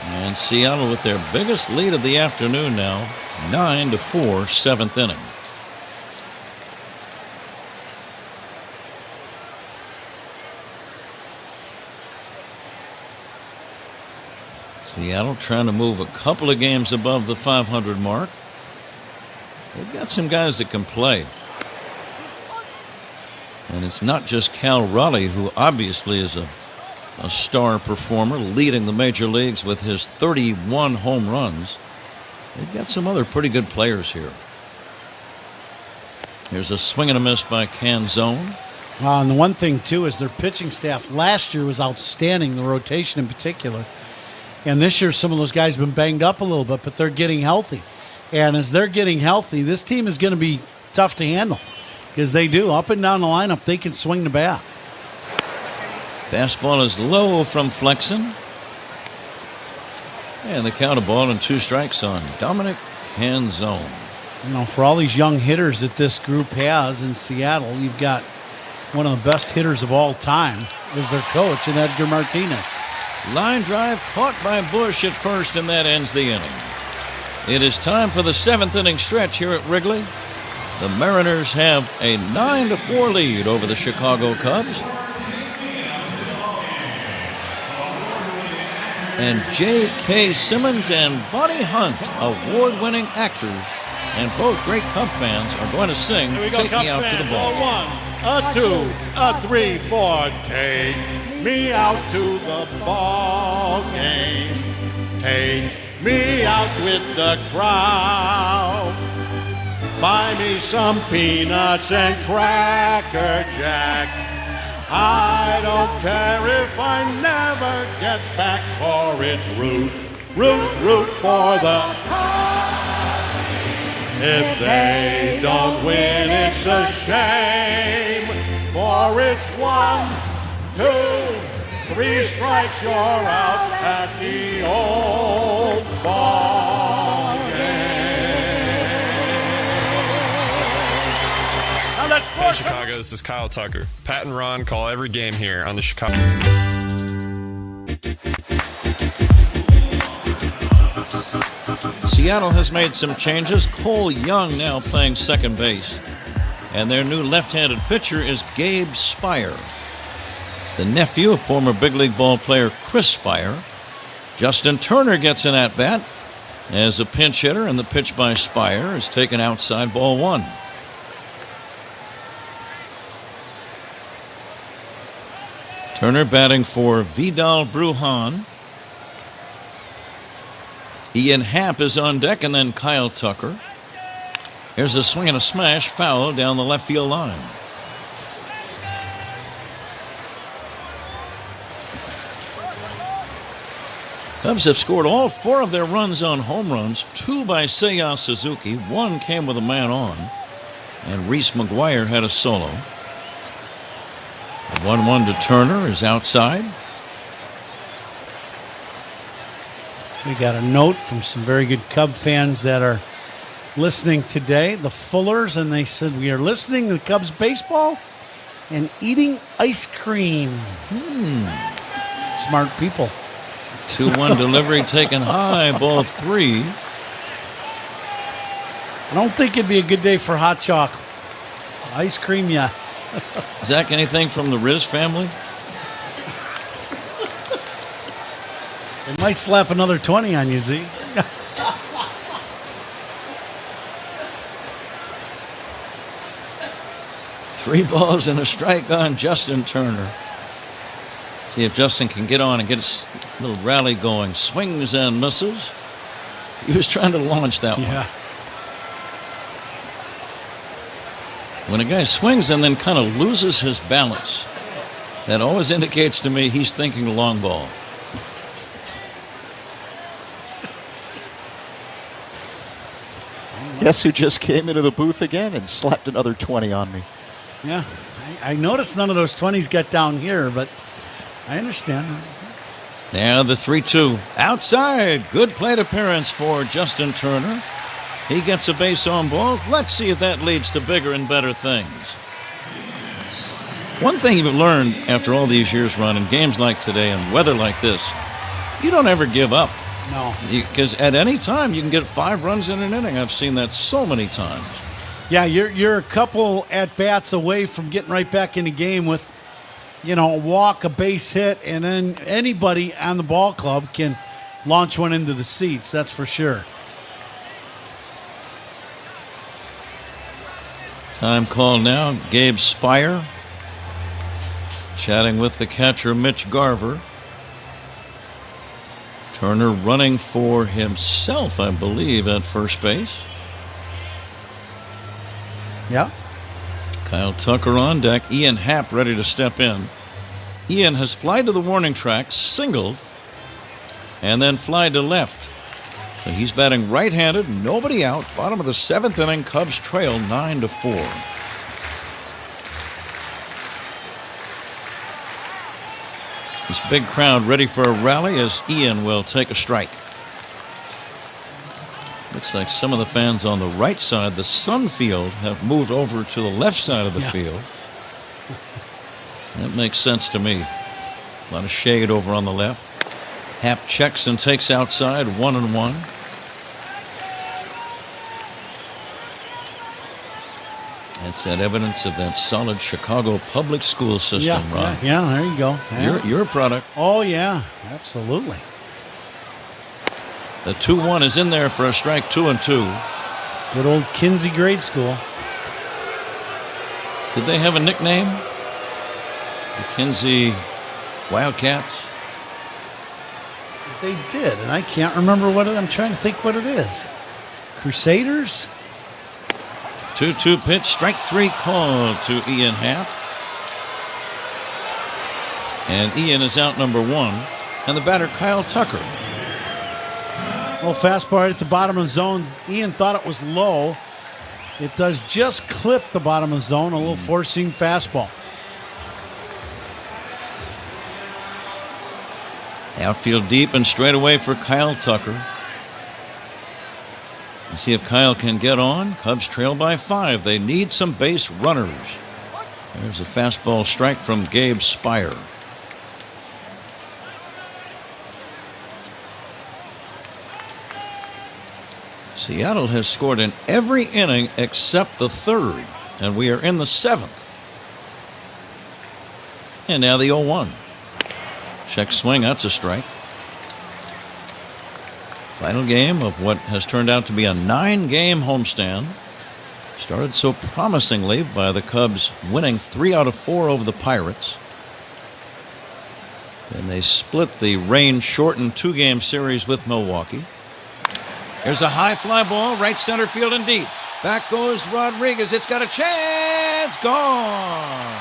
And Seattle with their biggest lead of the afternoon now, 9-4, 7th inning. Seattle trying to move a couple of games above the 500 mark. They've got some guys that can play. And it's not just Cal Raleigh, who obviously is a star performer, leading the major leagues with his 31 home runs. They've got some other pretty good players here. Here's a swing and a miss by Canzone. And the one thing, too, is their pitching staff last year was outstanding, the rotation in particular. And this year, some of those guys have been banged up a little bit, but they're getting healthy. And as they're getting healthy, this team is going to be tough to handle. Because they do. Up and down the lineup, they can swing the bat. Fastball is low from Flexen. And the count of ball and 2 strikes on Dominic Canzone. For all these young hitters that this group has in Seattle, you've got one of the best hitters of all time as their coach in Edgar Martinez. Line drive caught by Bush at first, and that ends the inning. It is time for the 7th inning stretch here at Wrigley. The Mariners have a 9-4 lead over the Chicago Cubs. And J.K. Simmons and Bonnie Hunt, award-winning actors, and both great Cub fans, are going to sing Take Me Out to the Ball. A 2, a 3, 4, take me out to the ball game. Take me out with the crowd. Buy me some peanuts and Cracker Jack. I don't care if I never get back, for it's root for the Cubs. If they don't win, it's a shame, for it's 1, 2, 3 strikes, you're out at the old ball game. Now let's Hey Chicago, this is Kyle Tucker. Pat and Ron call every game here on the Chicago. Seattle has made some changes. Cole Young now playing second base. And their new left-handed pitcher is Gabe Spire, the nephew of former big league ball player Chris Spire. Justin Turner gets an at-bat as a pinch hitter, and the pitch by Spire is taken outside, ball one. Turner batting for Vidal Brujan. Ian Happ is on deck, and then Kyle Tucker. Here's a swing and a smash, foul down the left field line. Cubs have scored all 4 of their runs on home runs, 2 by Seiya Suzuki, 1 came with a man on, and Reese McGuire had a solo. The 1-1 to Turner is outside. We got a note from some very good Cub fans that are listening today, the Fullers, and they said, we are listening to Cubs baseball and eating ice cream. Smart people. 2-1 delivery taken high, ball 3. I don't think it'd be a good day for hot chocolate. Ice cream, yes. Zach, anything from the Riz family? They might slap another 20 on you, Z. Three balls and a strike on Justin Turner. See if Justin can get on and get his little rally going. Swings and misses. He was trying to launch that one. When a guy swings and then kind of loses his balance, that always indicates to me he's thinking long ball. Guess who just came into the booth again and slapped another 20 on me? Yeah, I noticed none of those 20s got down here, but I understand. Now the 3-2 outside. Good plate appearance for Justin Turner. He gets a base on balls. Let's see if that leads to bigger and better things. One thing you've learned after all these years, Ron, in games like today and weather like this, you don't ever give up. No. Because at any time you can get 5 runs in an inning. I've seen that so many times. Yeah, you're a couple at-bats away from getting right back in the game with, a walk, a base hit, and then anybody on the ball club can launch one into the seats, that's for sure. Time call now. Gabe Spire chatting with the catcher Mitch Garver. Turner running for himself, I believe, at first base. Yeah. Kyle Tucker on deck. Ian Happ ready to step in. Ian has flied to the warning track, singled, and then flied to left. So he's batting right-handed, nobody out. Bottom of the 7th inning, Cubs trail 9-4. This big crowd ready for a rally as Ian will take a strike. Looks like some of the fans on the right side, the Sun field, have moved over to the left side of the field. That makes sense to me. A lot of shade over on the left. Happ checks and takes outside, 1-1. That's that evidence of that solid Chicago public school system, Ron. Yeah, there you go. Yeah. Your product. Oh, yeah, absolutely. The 2-1 is in there for a strike, 2-2. Good old Kinsey grade school. Did they have a nickname? The Kinsey Wildcats? They did, and I can't remember what I'm trying to think what it is. Crusaders? 2-2 pitch, strike 3 called to Ian Happ. And Ian is out number 1. And the batter, Kyle Tucker. Well, fastball right at the bottom of the zone. Ian thought it was low. It does just clip the bottom of the zone, a little four-seam fastball. Outfield deep and straight away for Kyle Tucker. Let's see if Kyle can get on. Cubs trail by 5. They need some base runners. There's a fastball strike from Gabe Spire. Seattle has scored in every inning except the 3rd, and we are in the 7th. And now the 0-1. Check swing, that's a strike. Final game of what has turned out to be a 9-game homestand. Started so promisingly by the Cubs winning 3 out of 4 over the Pirates. Then they split the rain-shortened 2-game series with Milwaukee. Here's a high fly ball, right center field and deep. Back goes Rodriguez. It's got a chance. Gone.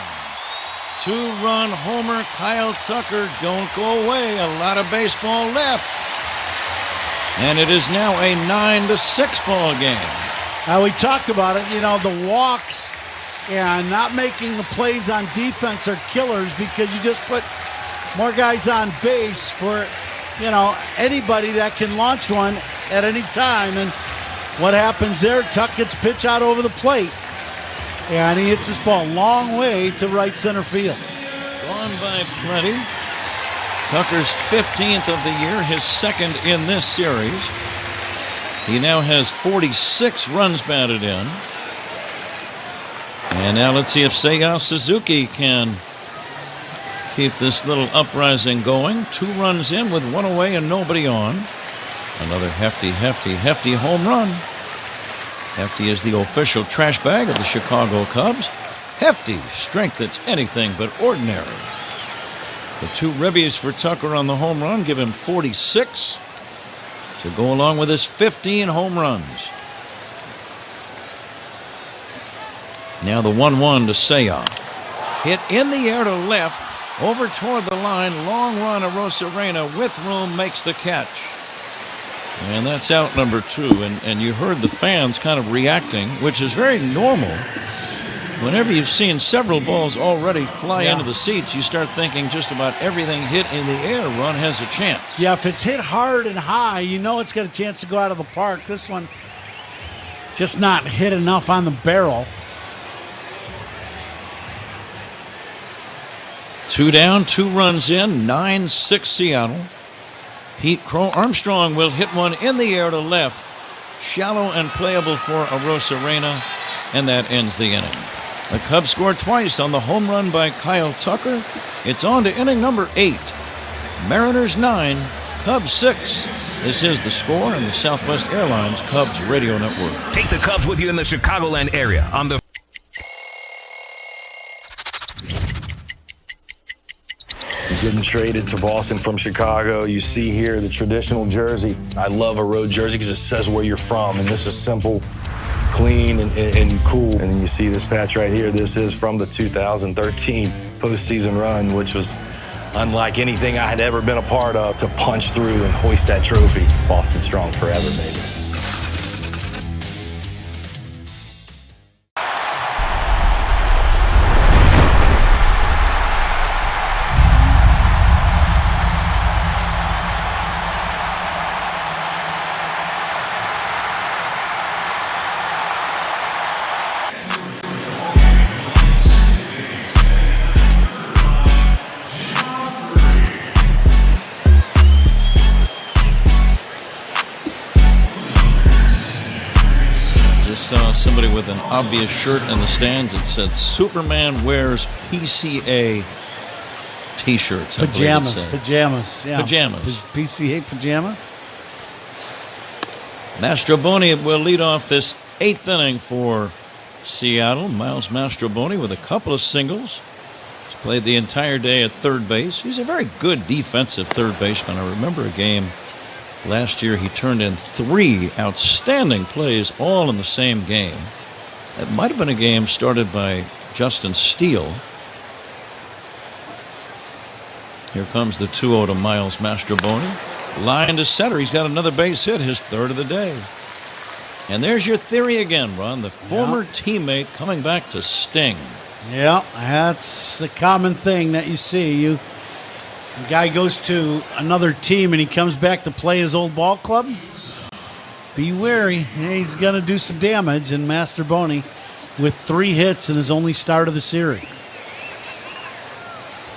2-run homer. Kyle Tucker. Don't go away. A lot of baseball left. And it is now a 9-6 ball game. We talked about it. You know, the walks and not making the plays on defense are killers because you just put more guys on base for, you know, anybody that can launch one at any time. And what happens there? Tuck gets pitch out over the plate. And he hits this ball a long way to right center field. Gone by plenty. Tucker's 15th of the year, his 2nd in this series. He now has 46 runs batted in. And now let's see if Seiya Suzuki can keep this little uprising going. 2 runs in with 1 away and nobody on. Another hefty home run. Hefty is the official trash bag of the Chicago Cubs. Hefty, strength that's anything but ordinary. The 2 ribbies for Tucker on the home run give him 46 to go along with his 15 home runs. Now the 1-1 to Seiya. Hit in the air to left, over toward the line, long run. Arozarena with room makes the catch. And that's out number 2. And you heard the fans kind of reacting, which is very normal. Whenever you've seen several balls already fly into the seats, you start thinking just about everything hit in the air run has a chance. Yeah, if it's hit hard and high, you know it's got a chance to go out of the park. This one just not hit enough on the barrel. 2 down, 2 runs in, 9-6 Seattle. Pete Crow Armstrong will hit one in the air to left. Shallow and playable for Arozarena, and that ends the inning. The Cubs scored twice on the home run by Kyle Tucker. It's on to inning number 8. Mariners 9, Cubs 6. This is The Score and the Southwest Airlines Cubs Radio Network. Take the Cubs with you in the Chicagoland area on the Getting traded to Boston from Chicago. You see here the traditional jersey. I love a road jersey because it says where you're from, and this is simple, clean, and cool. And then you see this patch right here. This is from the 2013 postseason run, which was unlike anything I had ever been a part of, to punch through and hoist that trophy. Boston strong forever, baby. Saw somebody with an obvious shirt in the stands. It said Superman wears PCA t-shirts. Pajamas. Yeah. Pajamas. PCA pajamas. Mastrobuoni will lead off this 8th inning for Seattle. Miles Mastrobuoni with a couple of singles. He's played the entire day at third base. He's a very good defensive third baseman. I remember a game last year he turned in 3 outstanding plays all in the same game. It might have been a game started by Justin Steele. Here comes the 2-0 to Miles Mastrobuoni. Line to center. He's got another base hit, his 3rd of the day. And there's your theory again, Ron. The former teammate coming back to sting. Yeah, that's the common thing that you see. The guy goes to another team and he comes back to play his old ball club. be wary. He's going to do some damage, and Mastrobuoni with 3 hits in his only start of the series.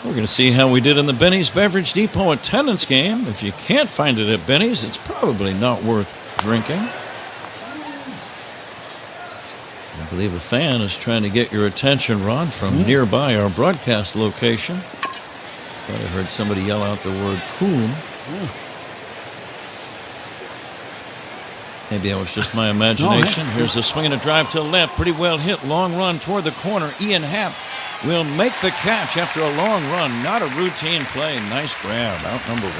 We're going to see how we did in the Benny's Beverage Depot attendance game. If you can't find it at Benny's, it's probably not worth drinking. I believe a fan is trying to get your attention, Ron, from nearby our broadcast location. Thought I heard somebody yell out the word coon. Maybe that was just my imagination. Here's a swing and a drive to left. Pretty well hit. Long run toward the corner. Ian Happ will make the catch after a long run. Not a routine play. Nice grab. Out number 1.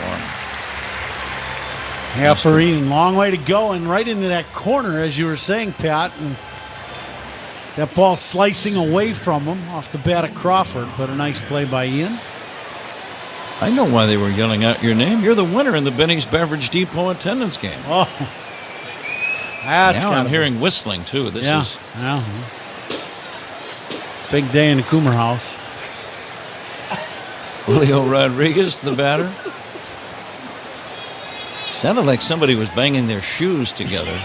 Happer, long way to go, and right into that corner, as you were saying, Pat. And that ball slicing away from him off the bat of Crawford, but a nice play by Ian. I know why they were yelling out your name. You're the winner in the Benny's Beverage Depot attendance game. Oh, that's now I'm hearing whistling, too. This is... Yeah. It's a big day in the Coomer house. Julio Rodriguez, the batter. Sounded like somebody was banging their shoes together,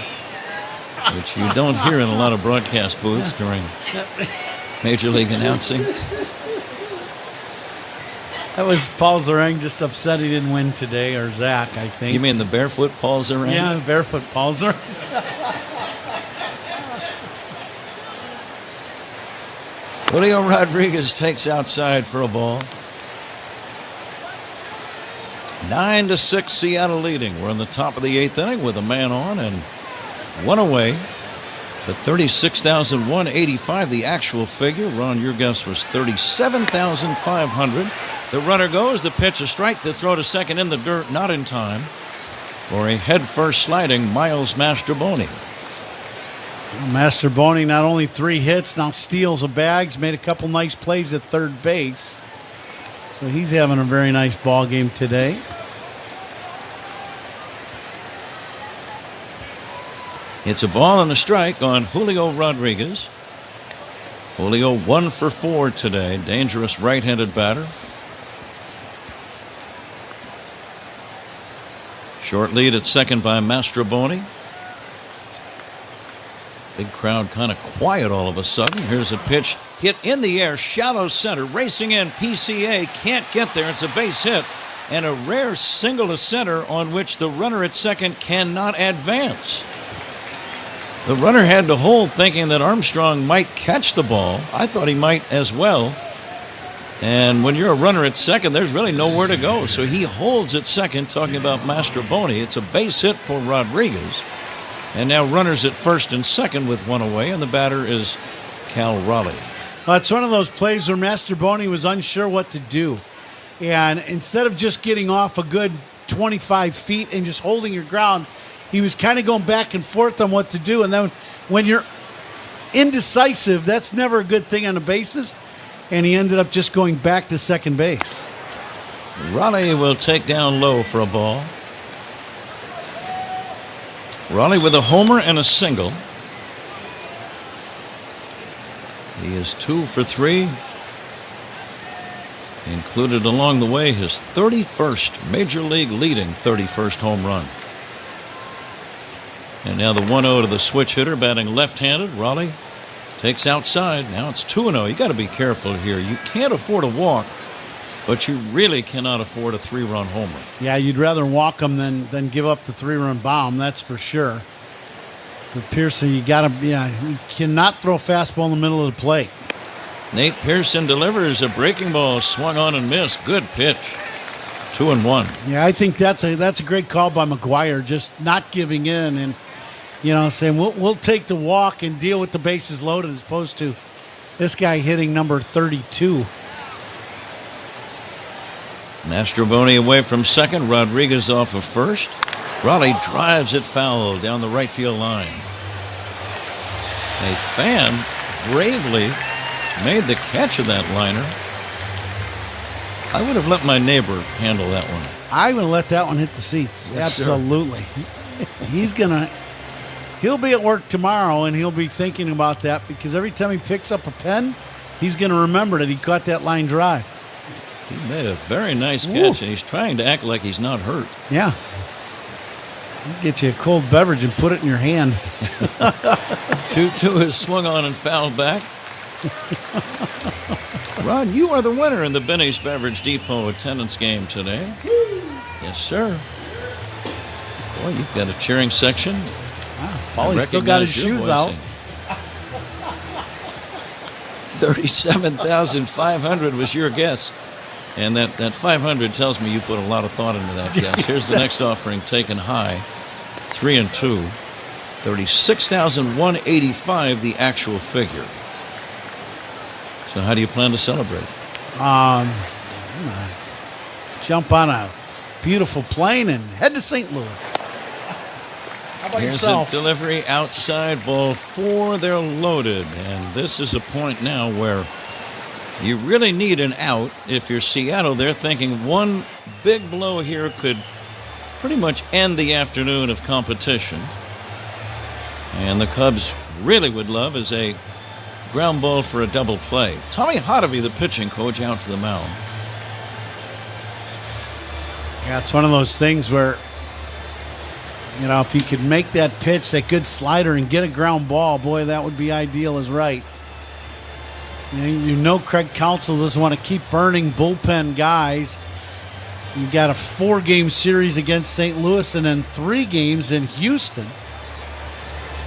which you don't hear in a lot of broadcast booths during Major League announcing. That was Paul Zarang just upset he didn't win today, or Zach, I think. You mean the barefoot Paul Zarang? Yeah, barefoot Paul Zarang. Julio Rodriguez takes outside for a ball. 9-6, Seattle leading. We're in the top of the 8th inning with a man on and 1 away. But 36,185, the actual figure. Ron, your guess was 37,500. The runner goes, the pitch a strike, the throw to second in the dirt, not in time for a head-first sliding Miles Mastrobuoni. Mastrobuoni not only 3 hits, now steals a bag, made a couple nice plays at third base. So he's having a very nice ball game today. It's a ball and a strike on Julio Rodriguez. Julio 1 for 4 today. Dangerous right-handed batter. Short lead at second by Mastrobuoni. Big crowd kind of quiet all of a sudden. Here's a pitch hit in the air, shallow center, racing in. PCA can't get there. It's a base hit and a rare single to center on which the runner at second cannot advance. The runner had to hold thinking that Armstrong might catch the ball. I thought he might as well. And when you're a runner at second, there's really nowhere to go. So he holds at second, talking about Mastrobuoni. It's a base hit for Rodriguez. And now runners at first and second with 1 away, and the batter is Cal Raleigh. Well, it's one of those plays where Mastrobuoni was unsure what to do. And instead of just getting off a good 25 feet and just holding your ground, he was kind of going back and forth on what to do. And then when you're indecisive, that's never a good thing on the bases. And he ended up just going back to second base. Raleigh will take down low for a ball. Raleigh with a homer and a single. He is 2 for 3. Included along the way his 31st Major League leading 31st home run. And now the 1-0 to the switch hitter, batting left-handed. Raleigh takes outside. Now it's 2-0. You got to be careful here. You can't afford a walk, but you really cannot afford a 3-run homer. Yeah, you'd rather walk them than give up the 3-run bomb. That's for sure. For Pearson, you cannot throw a fastball in the middle of the plate. Nate Pearson delivers a breaking ball, swung on and missed. Good pitch. 2-1. Yeah, I think that's a great call by McGuire, just not giving in and saying we'll take the walk and deal with the bases loaded, as opposed to this guy hitting number 32. Mastrobuoni away from second. Rodriguez off of first. Raleigh drives it foul down the right field line. A fan bravely made the catch of that liner. I would have let my neighbor handle that one. I would have let that one hit the seats. Yes, absolutely. He'll be at work tomorrow, and he'll be thinking about that, because every time he picks up a pen, he's going to remember that he caught that line drive. He made a very nice catch, and he's trying to act like he's not hurt. Yeah. Get you a cold beverage and put it in your hand. 2-2 is swung on and fouled back. Rod, you are the winner in the Benny's Beverage Depot attendance game today. Yes, sir. Boy, you've got a cheering section. Wow, Paulie still got his shoes out. 37,500 was your guess. And that 500 tells me you put a lot of thought into that guess. Here's the next offering taken high. 3 and 2. 36,185 the actual figure. So how do you plan to celebrate? Jump on a beautiful plane and head to St. Louis. How about Here's yourself? a delivery outside, ball 4. They're loaded. And this is a point now where you really need an out. If you're Seattle, they're thinking one big blow here could pretty much end the afternoon of competition. And the Cubs really would love is a ground ball for a double play. Tommy Hotovy, the pitching coach, out to the mound. Yeah, it's one of those things where, you know, if you could make that pitch, that good slider, and get a ground ball, boy, that would be ideal as right. You know Craig Counsell doesn't want to keep burning bullpen guys. You got a 4-game series against St. Louis and then 3 games in Houston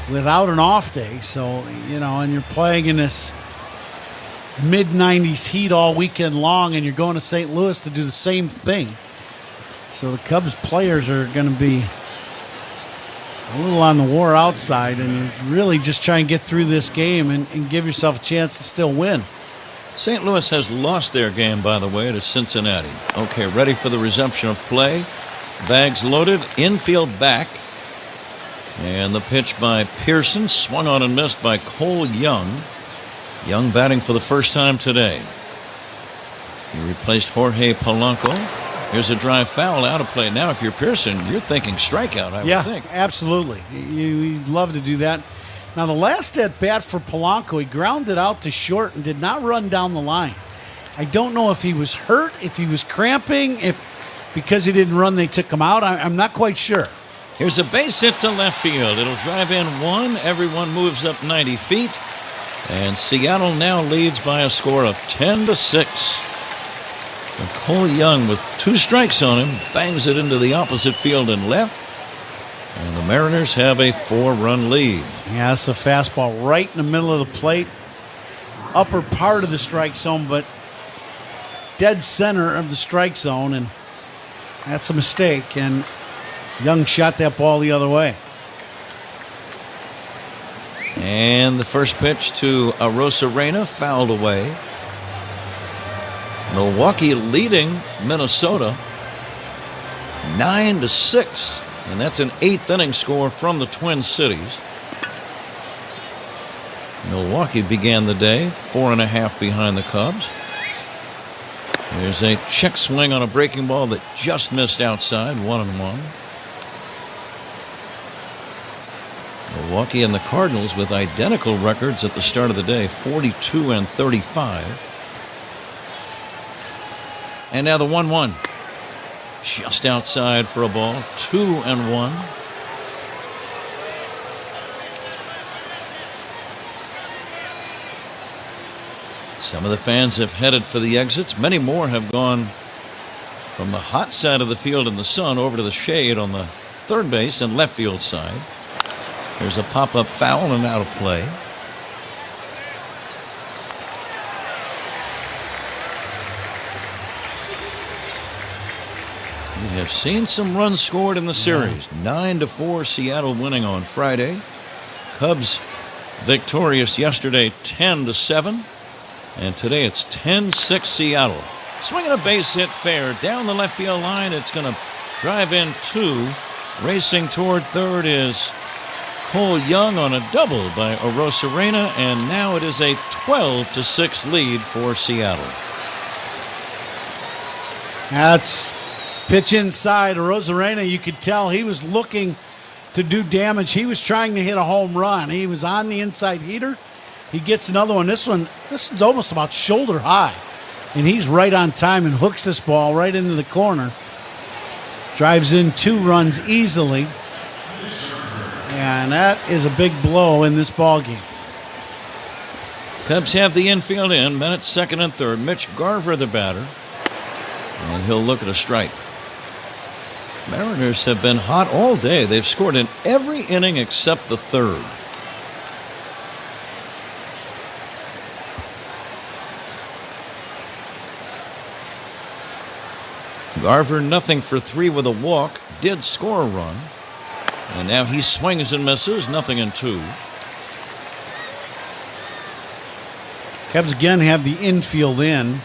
without an off day. So, you know, and you're playing in this mid-90s heat all weekend long, and you're going to St. Louis to do the same thing. So the Cubs players are going to be a little on the war outside, and really just try and get through this game and give yourself a chance to still win. St. Louis has lost their game, by the way, to Cincinnati. Okay, ready for the resumption of play. Bags loaded, infield back. And the pitch by Pearson, swung on and missed by Cole Young. Young batting for the first time today. He replaced Jorge Polanco. Here's a drive foul out of play. Now, if you're Pearson, you're thinking strikeout, I would think. Yeah, absolutely. You'd love to do that. Now, the last at-bat for Polanco, he grounded out to short and did not run down the line. I don't know if he was hurt, if he was cramping, if because he didn't run they took him out. I'm not quite sure. Here's a base hit to left field. It'll drive in 1. Everyone moves up 90 feet. And Seattle now leads by a score of 10-6. And Cole Young, with 2 strikes on him, bangs it into the opposite field and left. And the Mariners have a 4-run lead. Yeah, it's a fastball right in the middle of the plate. Upper part of the strike zone, but dead center of the strike zone. And that's a mistake. And Young shot that ball the other way. And the first pitch to Arozarena, fouled away. Milwaukee leading Minnesota 9-6. And that's an 8th inning score from the Twin Cities. Milwaukee began the day 4.5 behind the Cubs. There's a check swing on a breaking ball that just missed outside, 1-1. Milwaukee and the Cardinals with identical records at the start of the day, 42-35. And now the 1-1. Just outside for a ball, 2-1. Some of the fans have headed for the exits. Many more have gone from the hot side of the field in the sun over to the shade on the third base and left field side. There's a pop-up foul and out of play. We have seen some runs scored in the series. 9-4 Seattle winning on Friday. Cubs victorious yesterday 10-7. And today it's 10-6 Seattle. Swinging a base hit fair down the left field line. It's going to drive in 2. Racing toward third is Cole Young on a double by Arozarena. And now it is a 12-6 lead for Seattle. That's pitch inside. Arozarena, you could tell he was looking to do damage. He was trying to hit a home run. He was on the inside heater. He gets another one. This is almost about shoulder high. And he's right on time and hooks this ball right into the corner. Drives in 2 runs easily. And that is a big blow in this ballgame. Cubs have the infield in. Bennett second and third. Mitch Garver the batter. And he'll look at a strike. Mariners have been hot all day. They've scored in every inning except the third. Garver nothing for 3 with a walk. Did score a run. And now he swings and misses. Nothing in 2. Cubs again have the infield in.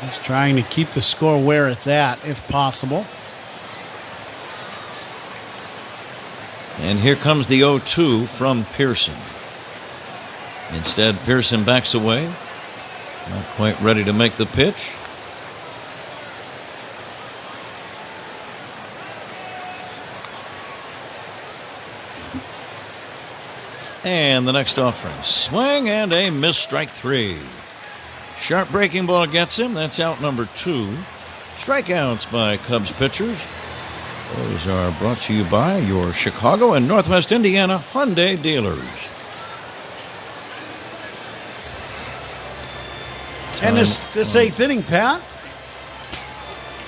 Just trying to keep the score where it's at, if possible. And here comes the 0-2 from Pearson. Instead, Pearson backs away. Not quite ready to make the pitch. And the next offering. Swing and a miss, strike 3. Sharp breaking ball gets him. That's out number 2. Strikeouts by Cubs pitchers. Those are brought to you by your Chicago and Northwest Indiana Hyundai dealers. And this 8th inning, Pat,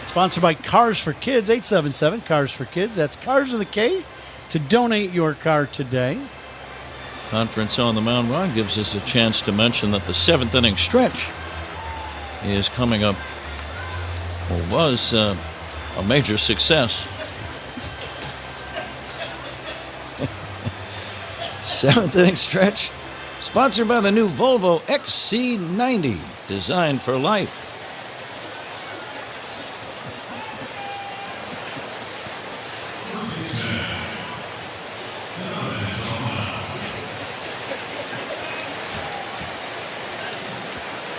sponsored by Cars for Kids, 877 Cars for Kids. That's Cars with a K to donate your car today. Conference on the mound. Ron gives us a chance to mention that the 7th inning stretch is coming up, or was a major success. 7th inning stretch, sponsored by the new Volvo XC90, designed for life.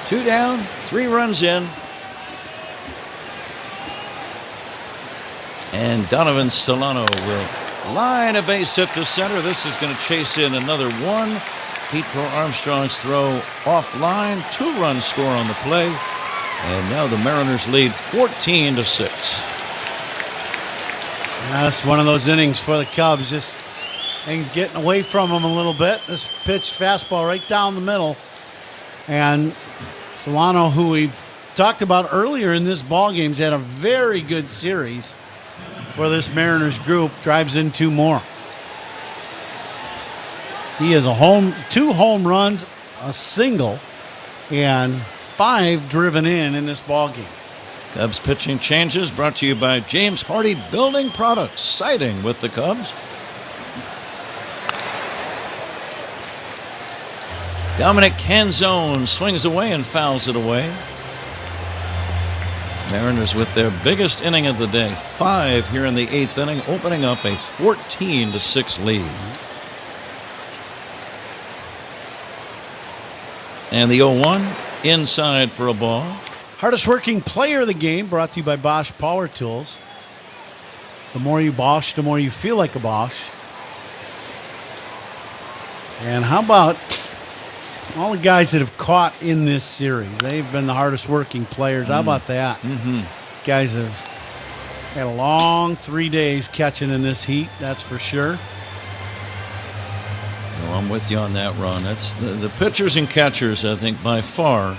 Two down, 3 runs in. And Donovan Solano will line a base hit to center. This is going to chase in another 1. Pete Crow Armstrong's throw offline. 2-run score on the play. And now the Mariners lead 14-6. That's one of those innings for the Cubs. Just things getting away from them a little bit. This pitch, fastball right down the middle. And Solano, who we've talked about earlier in this ballgame, has had a very good series for this Mariners group. Drives in 2 more. He has 2 home runs, a single, and 5 driven in this ballgame. Cubs pitching changes brought to you by James Hardy Building Products, siding with the Cubs. Dominic Canzone swings away and fouls it away. Mariners with their biggest inning of the day, 5 here in the 8th inning, opening up a 14-6 lead. And the 0-1 inside for a ball. Hardest working player of the game, brought to you by Bosch Power Tools. The more you Bosch, the more you feel like a Bosch. And how about all the guys that have caught in this series? They've been the hardest working players. How about that? Guys have had a long 3 days catching in this heat, that's for sure. No, I'm with you on that, Ron. That's the pitchers and catchers, I think, by far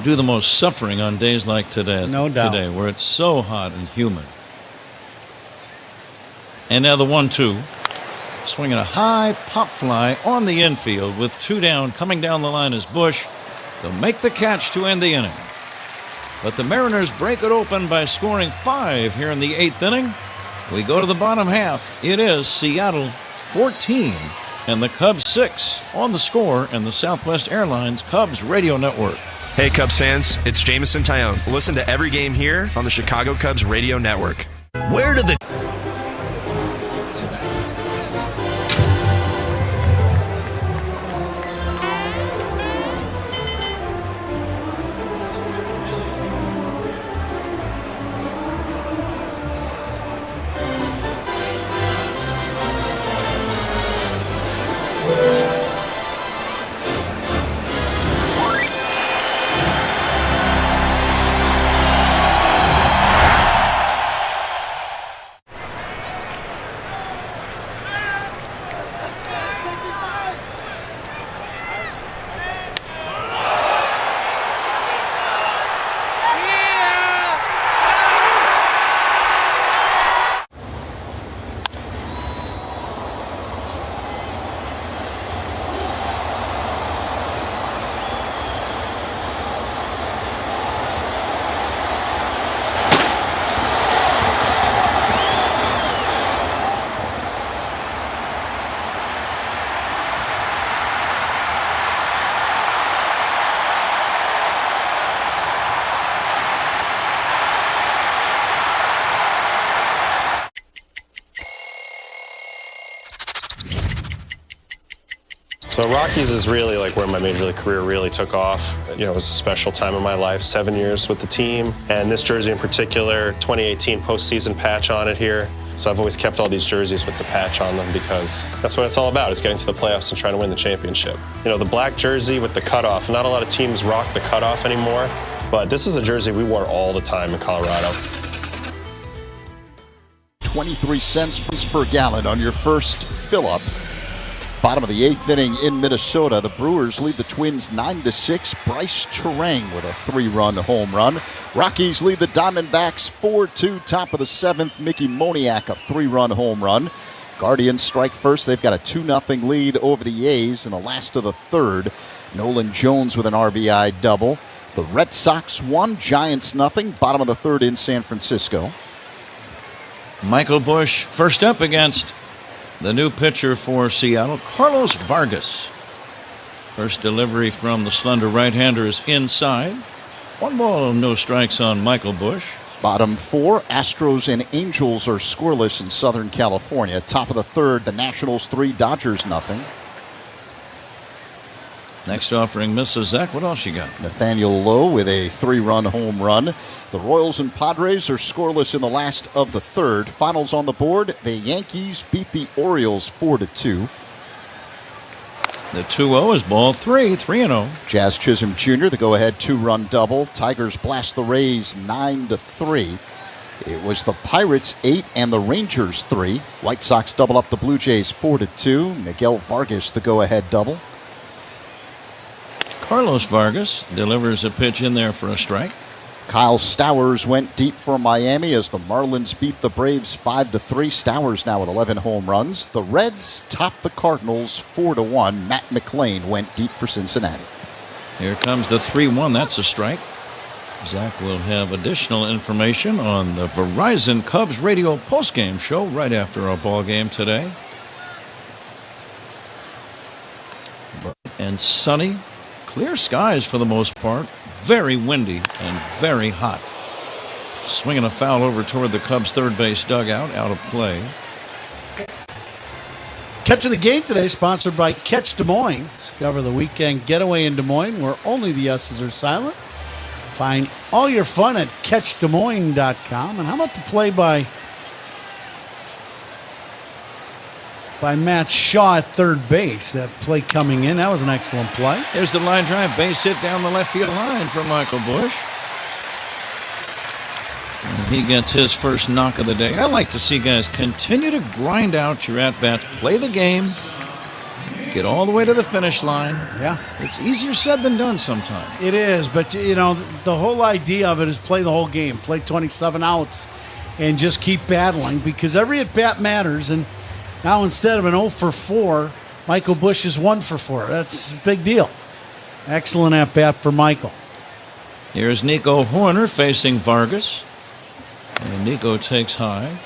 do the most suffering on days like today. No doubt. Today, where it's so hot and humid. And now the 1-2. Swinging a high pop fly on the infield with 2 down. Coming down the line is Bush. They'll make the catch to end the inning. But the Mariners break it open by scoring 5 here in the 8th inning. We go to the bottom half. It is Seattle 14 and the Cubs 6 on the Score and the Southwest Airlines Cubs Radio Network. Hey Cubs fans, it's Jamison Tyone. Listen to every game here on the Chicago Cubs Radio Network. Where did the So Rockies is really like where my major league career really took off. You know, it was a special time in my life, 7 years with the team. And this jersey in particular, 2018 postseason patch on it here. So I've always kept all these jerseys with the patch on them because that's what it's all about, is getting to the playoffs and trying to win the championship. You know, the black jersey with the cutoff, not a lot of teams rock the cutoff anymore, but this is a jersey we wore all the time in Colorado. 23 cents per gallon on your first fill-up. Bottom of the 8th inning in Minnesota. The Brewers lead the Twins 9-6. Bryce Turang with a 3-run home run. Rockies lead the Diamondbacks 4-2. Top of the 7th, Mickey Moniak, a 3-run home run. Guardians strike first. They've got a 2-0 lead over the A's in the last of the 3rd. Nolan Jones with an RBI double. The Red Sox 1, Giants 0. Bottom of the 3rd in San Francisco. Michael Busch first up against the new pitcher for Seattle, Carlos Vargas. First delivery from the slender right-hander is inside. 1 ball, no strikes on Michael Busch. Bottom 4, Astros and Angels are scoreless in Southern California. Top of the 3rd, the Nationals 3, Dodgers 0. Next offering misses. Zach, what else you got? Nathaniel Lowe with a 3-run home run. The Royals and Padres are scoreless in the last of the 3rd. Finals on the board, the Yankees beat the Orioles 4-2. The 2-0 is ball 3, 3-0. Jazz Chisholm Jr., the go-ahead 2-run double. Tigers blast the Rays 9-3. It was the Pirates 8 and the Rangers 3. White Sox double up the Blue Jays 4-2. Miguel Vargas, the go-ahead double. Carlos Vargas delivers a pitch in there for a strike. Kyle Stowers went deep for Miami as the Marlins beat the Braves 5-3. Stowers now with 11 home runs. The Reds topped the Cardinals 4-1. Matt McLain went deep for Cincinnati. Here comes the 3-1. That's a strike. Zach will have additional information on the Verizon Cubs radio postgame show right after our ball game today. And sunny. Clear skies for the most part. Very windy and very hot. Swinging a foul over toward the Cubs' third base dugout. Out of play. Catch of the game today sponsored by Catch Des Moines. Discover the weekend getaway in Des Moines where only the S's are silent. Find all your fun at CatchDesMoines.com. And how about the play by Matt Shaw at third base? That play coming in, that was an excellent play. There's the line drive, base hit down the left field line for Michael Busch. And he gets his first knock of the day. I like to see guys continue to grind out your at-bats, play the game, get all the way to the finish line. Yeah. It's easier said than done sometimes. It is, but you know, the whole idea of it is play the whole game, play 27 outs, and just keep battling because every at-bat matters. And now instead of an 0 for 4, Michael Busch is 1 for 4. That's a big deal. Excellent at-bat for Michael. Here's Nico Hoerner facing Vargas. And Nico takes high.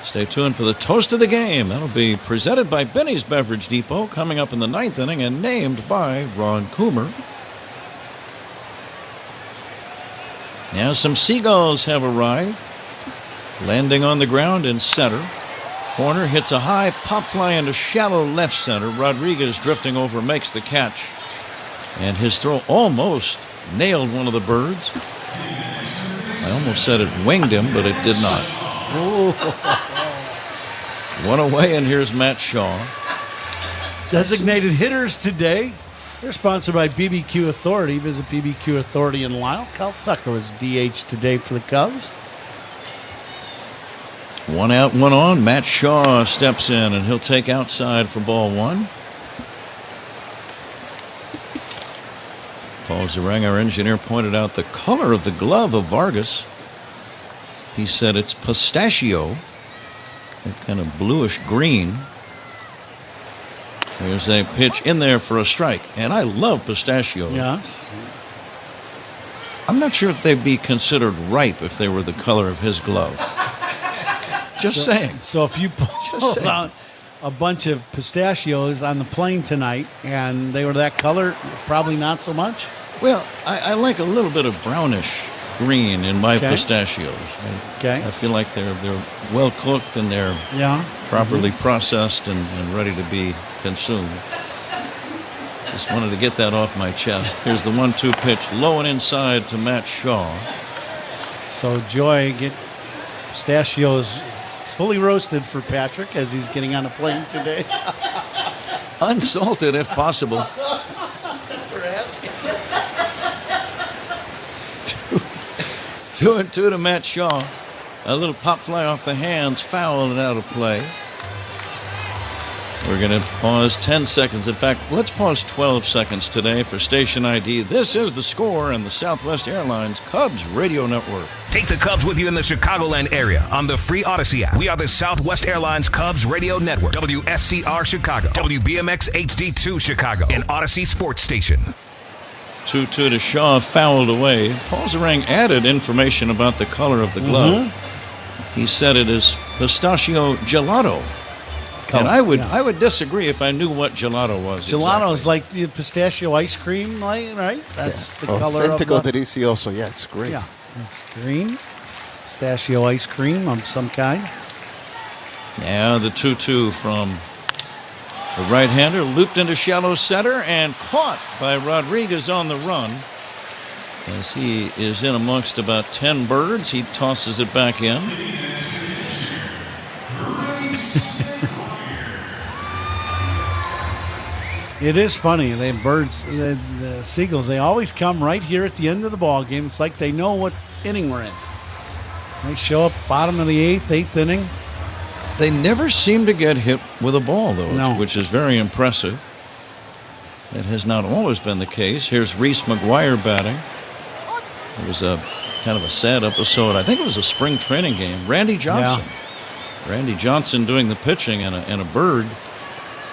Stay tuned for the toast of the game. That'll be presented by Benny's Beverage Depot, coming up in the 9th inning and named by Ron Coomer. Now some Seagulls have arrived, landing on the ground in center. Hoerner hits a high pop fly into shallow left center. Rodriguez drifting over makes the catch. And his throw almost nailed one of the birds. I almost said it winged him, but it did not. One away, and here's Matt Shaw. Designated hitters today. They're sponsored by BBQ Authority. Visit BBQ Authority in Lyle. Cal Tucker was DH today for the Cubs. 1 out, 1 on. Matt Shaw steps in, and he'll take outside for ball 1. Paul Zarang, our engineer, pointed out the color of the glove of Vargas. He said it's pistachio, that kind of bluish green. There's a pitch in there for a strike, and I love pistachio. Yes. I'm not sure if they'd be considered ripe if they were the color of his glove. Just saying. So if you pull out a bunch of pistachios on the plane tonight and they were that color, probably not so much? Well, I like a little bit of brownish green in my pistachios. Okay. I feel like they're well cooked and they're properly processed and ready to be consumed. Just wanted to get that off my chest. Here's the 1-2 pitch, low and inside to Matt Shaw. So Joy Pistachios fully roasted for Patrick as he's getting on a plane today. Unsalted if possible. For asking. 2-2 to Matt Shaw. A little pop fly off the hands, foul and out of play. We're going to pause 10 seconds. In fact, let's pause 12 seconds today for station ID. This is The Score and the Southwest Airlines Cubs Radio Network. Take the Cubs with you in the Chicagoland area on the free Odyssey app. We are the Southwest Airlines Cubs Radio Network, WSCR Chicago, WBMX HD2 Chicago, and Odyssey Sports Station. 2-2 to Shaw, fouled away. Paul Zarang added information about the color of the glove. He said it is pistachio gelato. And I would disagree if I knew what gelato was. Gelato is like the pistachio ice cream, right? That's the color of Authentico delicioso. Yeah, it's great. Yeah, it's green. Pistachio ice cream of some kind. Yeah, the 2-2 from the right-hander, looped into shallow center and caught by Rodriguez on the run. As he is in amongst about 10 birds, he tosses it back in. It is funny. The birds, the seagulls, they always come right here at the end of the ball game. It's like they know what inning we're in. They show up bottom of the eighth inning. They never seem to get hit with a ball, though, which is very impressive. That has not always been the case. Here's Reese McGuire batting. It was a kind of a sad episode. I think it was a spring training game. Randy Johnson. Yeah. Randy Johnson doing the pitching, and a bird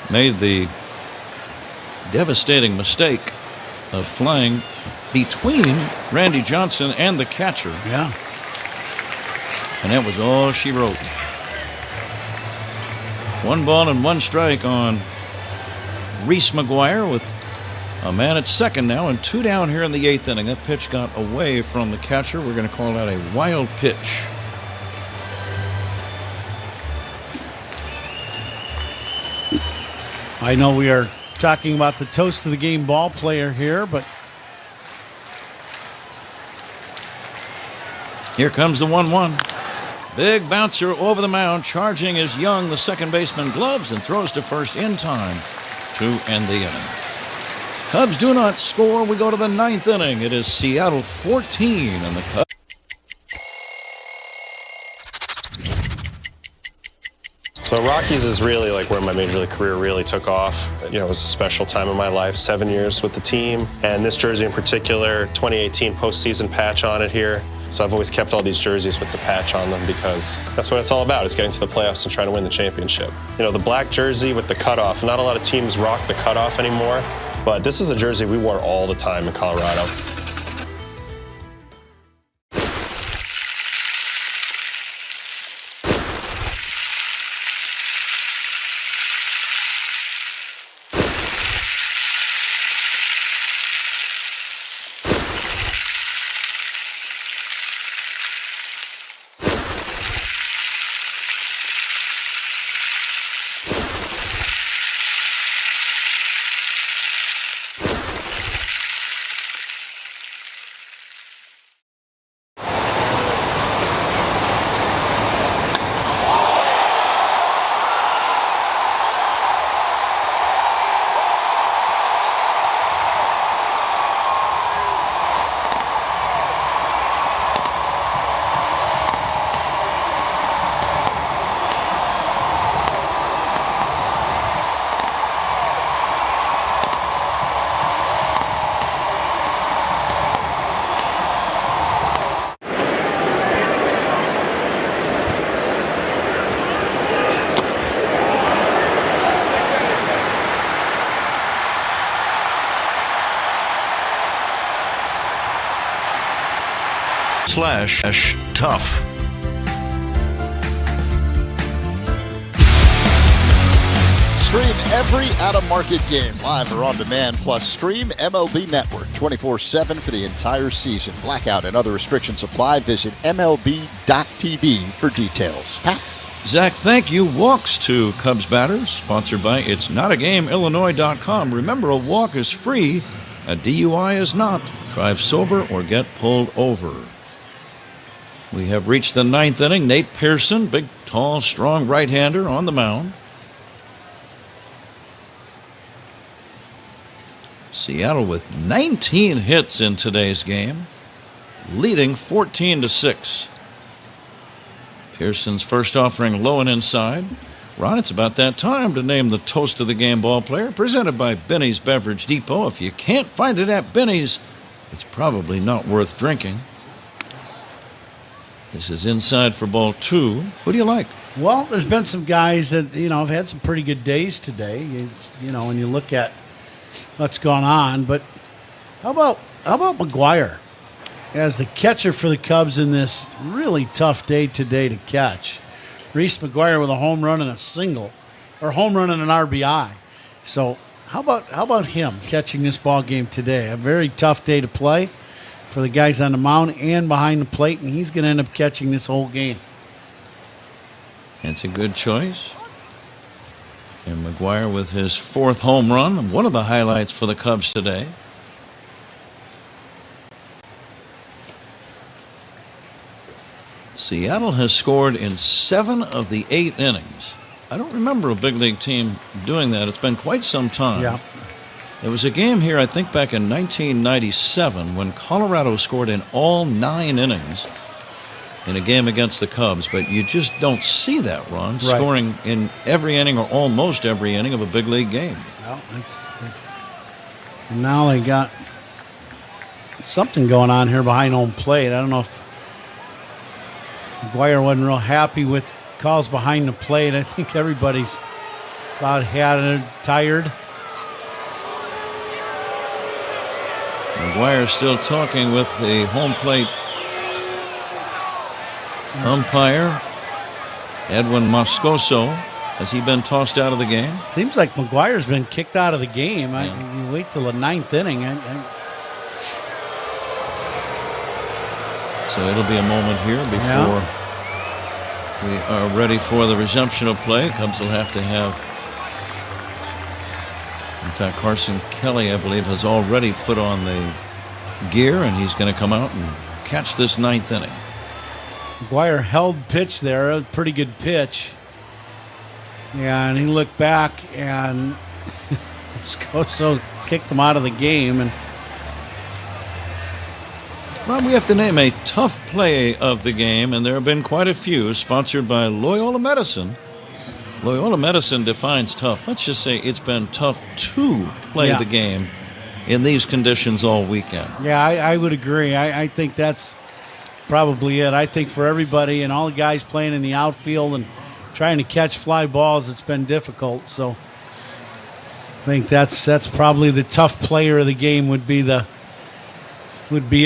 made the devastating mistake of flying between Randy Johnson and the catcher. Yeah. And that was all she wrote. 1 ball and 1 strike on Reese McGuire with a man at second now and 2 down here in the 8th inning. That pitch got away from the catcher. We're going to call that a wild pitch. I know we are talking about the toast of the game ball player here, but here comes the 1-1. Big bouncer over the mound. Charging is Young, the second baseman, gloves and throws to first in time to end the inning. Cubs do not score. We go to the 9th inning. It is Seattle 14 and the Cubs. So Rockies is really like where my major league career really took off. You know, it was a special time in my life, 7 years with the team. And this jersey in particular, 2018 postseason patch on it here. So I've always kept all these jerseys with the patch on them because that's what it's all about, is getting to the playoffs and trying to win the championship. You know, the black jersey with the cutoff, not a lot of teams rock the cutoff anymore, but this is a jersey we wore all the time in Colorado. /tough. Stream every out-of-market game live or on demand, plus stream MLB Network 24/7 for the entire season. Blackout and other restrictions apply. Visit MLB.tv for details. Pat? Zach, thank you. Walks to Cubs batters, sponsored by It'sNotAGameIllinois.com. Remember, a walk is free. A DUI is not. Drive sober or get pulled over. We have reached the 9th inning. Nate Pearson, big, tall, strong right-hander on the mound. Seattle with 19 hits in today's game, leading 14-6. Pearson's first offering low and inside. Ron, it's about that time to name the Toast of the Game ball player, presented by Benny's Beverage Depot. If you can't find it at Benny's, it's probably not worth drinking. This is inside for ball 2. Who do you like? Well, there's been some guys that, have had some pretty good days today. When you look at what's gone on. But how about McGuire as the catcher for the Cubs in this really tough day today to catch? Reese McGuire with a home run and a single, or home run and an RBI. So how about him catching this ball game today? A very tough day to play for the guys on the mound and behind the plate, and he's going to end up catching this whole game. That's a good choice. And McGuire with his 4th home run, one of the highlights for the Cubs today. Seattle has scored in 7 of the 8 innings. I don't remember a big league team doing that. It's been quite some time. Yeah. There was a game here, I think back in 1997, when Colorado scored in all 9 innings in a game against the Cubs, but you just don't see that, Ron, Right. scoring in every inning or almost every inning of a big league game. Well, and now they got something going on here behind home plate. I don't know if McGuire wasn't real happy with calls behind the plate. I think everybody's about had it, tired. McGuire still talking with the home plate umpire, Edwin Moscoso. Has he been tossed out of the game? Seems like McGuire's been kicked out of the game. You wait till the 9th inning. So it'll be a moment here before we are ready for the resumption of play. Cubs will have to have. In fact, Carson Kelly, I believe, has already put on the gear, and he's going to come out and catch this 9th inning. McGuire held pitch there, a pretty good pitch. And he looked back, and Moscoso kicked him out of the game. And Rob, we have to name a tough play of the game, and there have been quite a few, sponsored by Loyola Medicine. Loyola Medicine defines tough. Let's just say it's been tough to play the game in these conditions all weekend. Yeah, I would agree. I think that's probably it. I think for everybody and all the guys playing in the outfield and trying to catch fly balls, it's been difficult. So I think that's probably the tough player of the game would be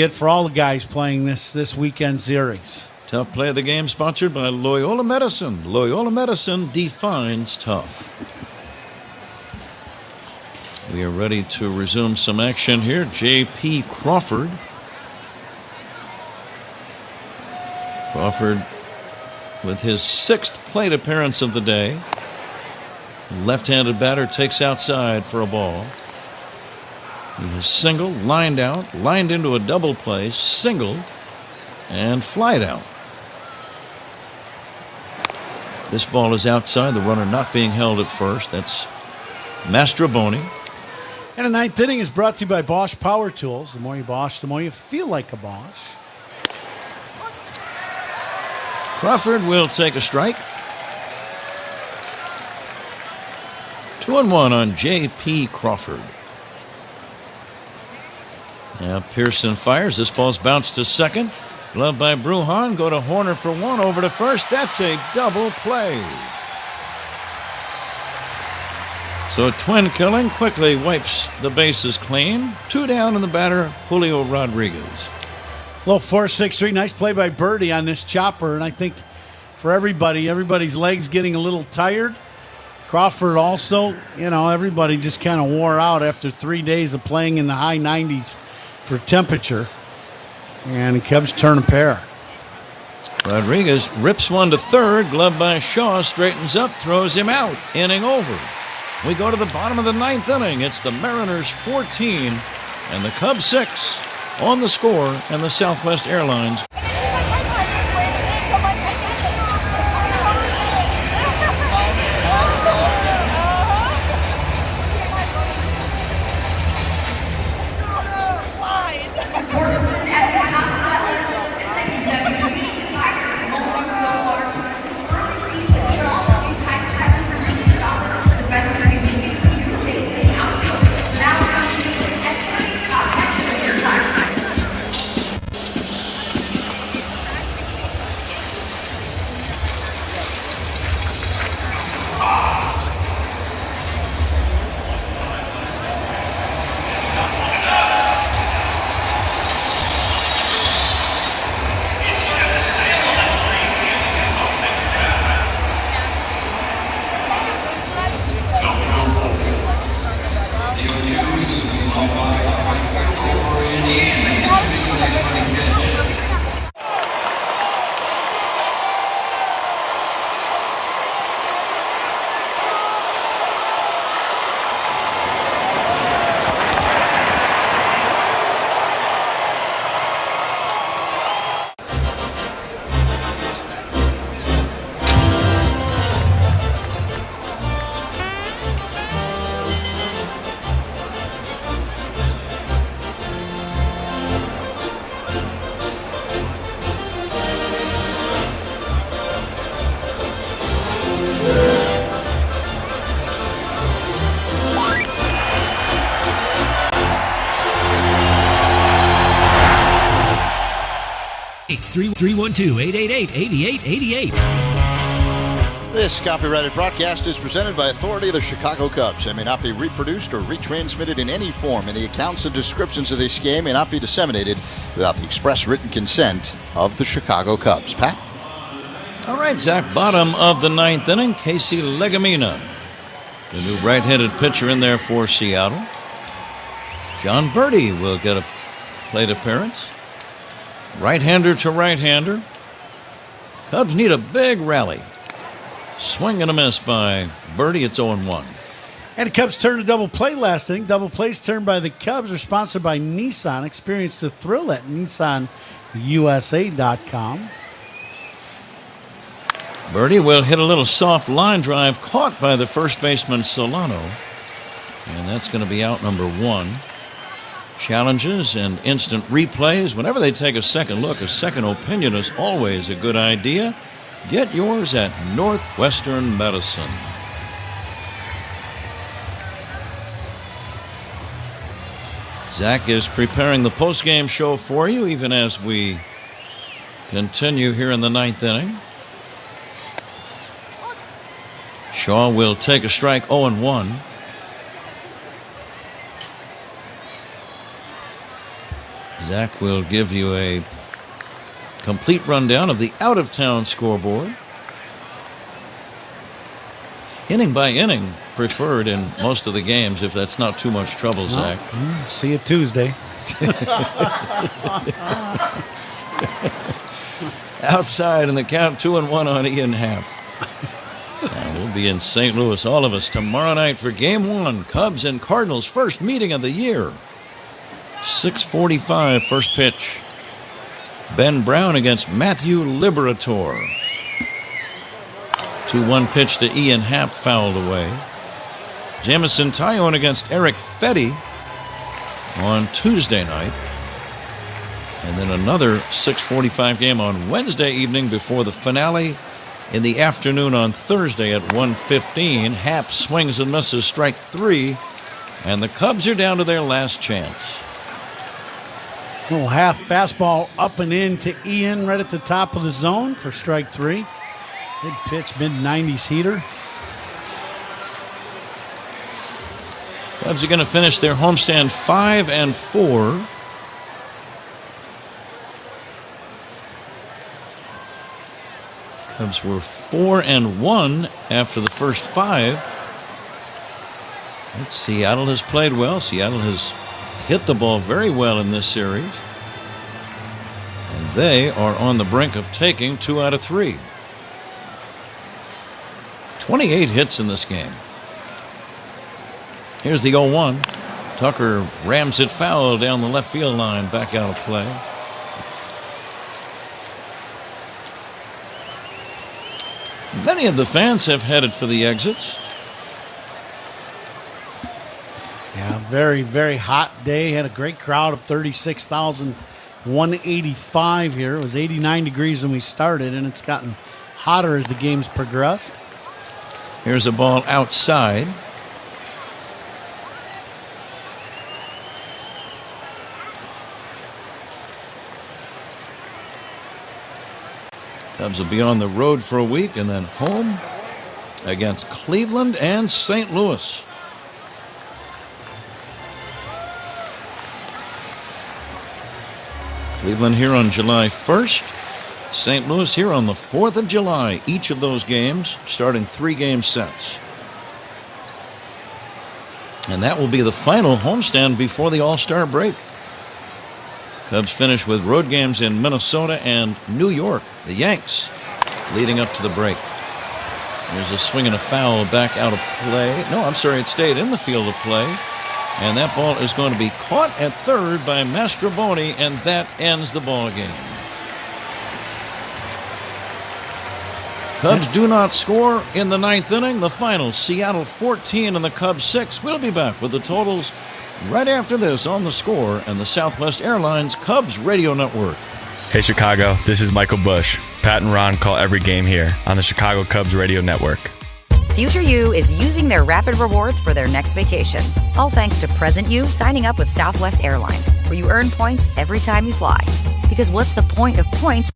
it for all the guys playing this weekend series. Tough play of the game sponsored by Loyola Medicine. Loyola Medicine defines tough. We are ready to resume some action here. J.P. Crawford. Crawford with his 6th plate appearance of the day. Left-handed batter takes outside for a ball. He has singled, lined out, lined into a double play, singled, and flied out. This ball is outside, the runner not being held at first. That's Mastroboni. And the 9th inning is brought to you by Bosch Power Tools. The more you Bosch, the more you feel like a Bosch. Crawford will take a strike. 2-1 on J.P. Crawford. Now Pearson fires. This ball's bounced to second. Glove by Brujan. Go to Horner for 1. Over to first. That's a double play. So Twin Killing quickly wipes the bases clean. 2 down in the batter, Julio Rodriguez. Little 4-6-3. Nice play by Birdie on this chopper. And I think for everybody's legs getting a little tired. Crawford also, everybody just kind of wore out after 3 days of playing in the high 90s for temperature. And the Cubs turn a pair. Rodriguez rips one to third. Glove by Shaw. Straightens up. Throws him out. Inning over. We go to the bottom of the ninth inning. It's the Mariners 14 and the Cubs 6 on the score and the Southwest Airlines. It's 312-888-8888. This copyrighted broadcast is presented by authority of the Chicago Cubs and may not be reproduced or retransmitted in any form, and the accounts and descriptions of this game may not be disseminated without the express written consent of the Chicago Cubs. Pat? All right, Zach, bottom of the ninth inning, Casey Legumina, the new right-handed pitcher in there for Seattle. John Birdie will get a plate appearance. Right-hander to right-hander. Cubs need a big rally. Swing and a miss by Birdie. It's 0-1. And the Cubs turned a double play last inning. Double plays turned by the Cubs are sponsored by Nissan. Experience the thrill at NissanUSA.com. Birdie will hit a little soft line drive caught by the first baseman Solano. And that's going to be out number one. Challenges and instant replays. Whenever they take a second look, a second opinion is always a good idea. Get yours at Northwestern Medicine. Zach is preparing the postgame show for you, even as we continue here in the ninth inning. Shaw will take a strike, 0-1. Zach will give you a complete rundown of the out-of-town scoreboard. Inning by inning preferred in most of the games, if that's not too much trouble, Zach. See you Tuesday. Outside in the count, 2-1 on Ian Happ. We'll be in St. Louis, all of us, tomorrow night for Game 1. Cubs and Cardinals, first meeting of the year. 6:45 first pitch. Ben Brown against Matthew Liberator. 2-1 pitch to Ian Happ, fouled away. Jameson Taillon against Eric Fedde on Tuesday night. And then another 6:45 game on Wednesday evening before the finale in the afternoon on Thursday at 1:15. Happ swings and misses, strike 3, and the Cubs are down to their last chance. Little half fastball up and in to Ian right at the top of the zone for strike 3. Big pitch, mid-90s heater. Cubs are going to finish their homestand 5-4. Cubs were 4-1 after the first 5. And Seattle has played well. Seattle has hit the ball very well in this series. And They are on the brink of taking 2 out of 3. 28 hits in this game. Here's the 0-1. Tucker rams it foul down the left field line, back out of play. Many of the fans have headed for the exits. Yeah, very, very hot day. Had a great crowd of 36,185 here. It was 89 degrees when we started, and it's gotten hotter as the game's progressed. Here's a ball outside. Cubs will be on the road for a week and then home against Cleveland and St. Louis. Cleveland here on July 1st. St. Louis here on the 4th of July. Each of those games starting 3-game sets. And that will be the final homestand before the All-Star break. Cubs finish with road games in Minnesota and New York. The Yanks leading up to the break. There's a swing and a foul back out of play. No, I'm sorry, it stayed in the field of play. And that ball is going to be caught at third by Mastrobuoni, and that ends the ball game. Cubs do not score in the 9th inning. The final, Seattle 14 and the Cubs 6. We'll be back with the totals right after this on The Score and the Southwest Airlines Cubs Radio Network. Hey Chicago, this is Michael Busch. Pat and Ron call every game here on the Chicago Cubs Radio Network. Future You is using their rapid rewards for their next vacation. All thanks to present you signing up with Southwest Airlines, where you earn points every time you fly. Because what's the point of points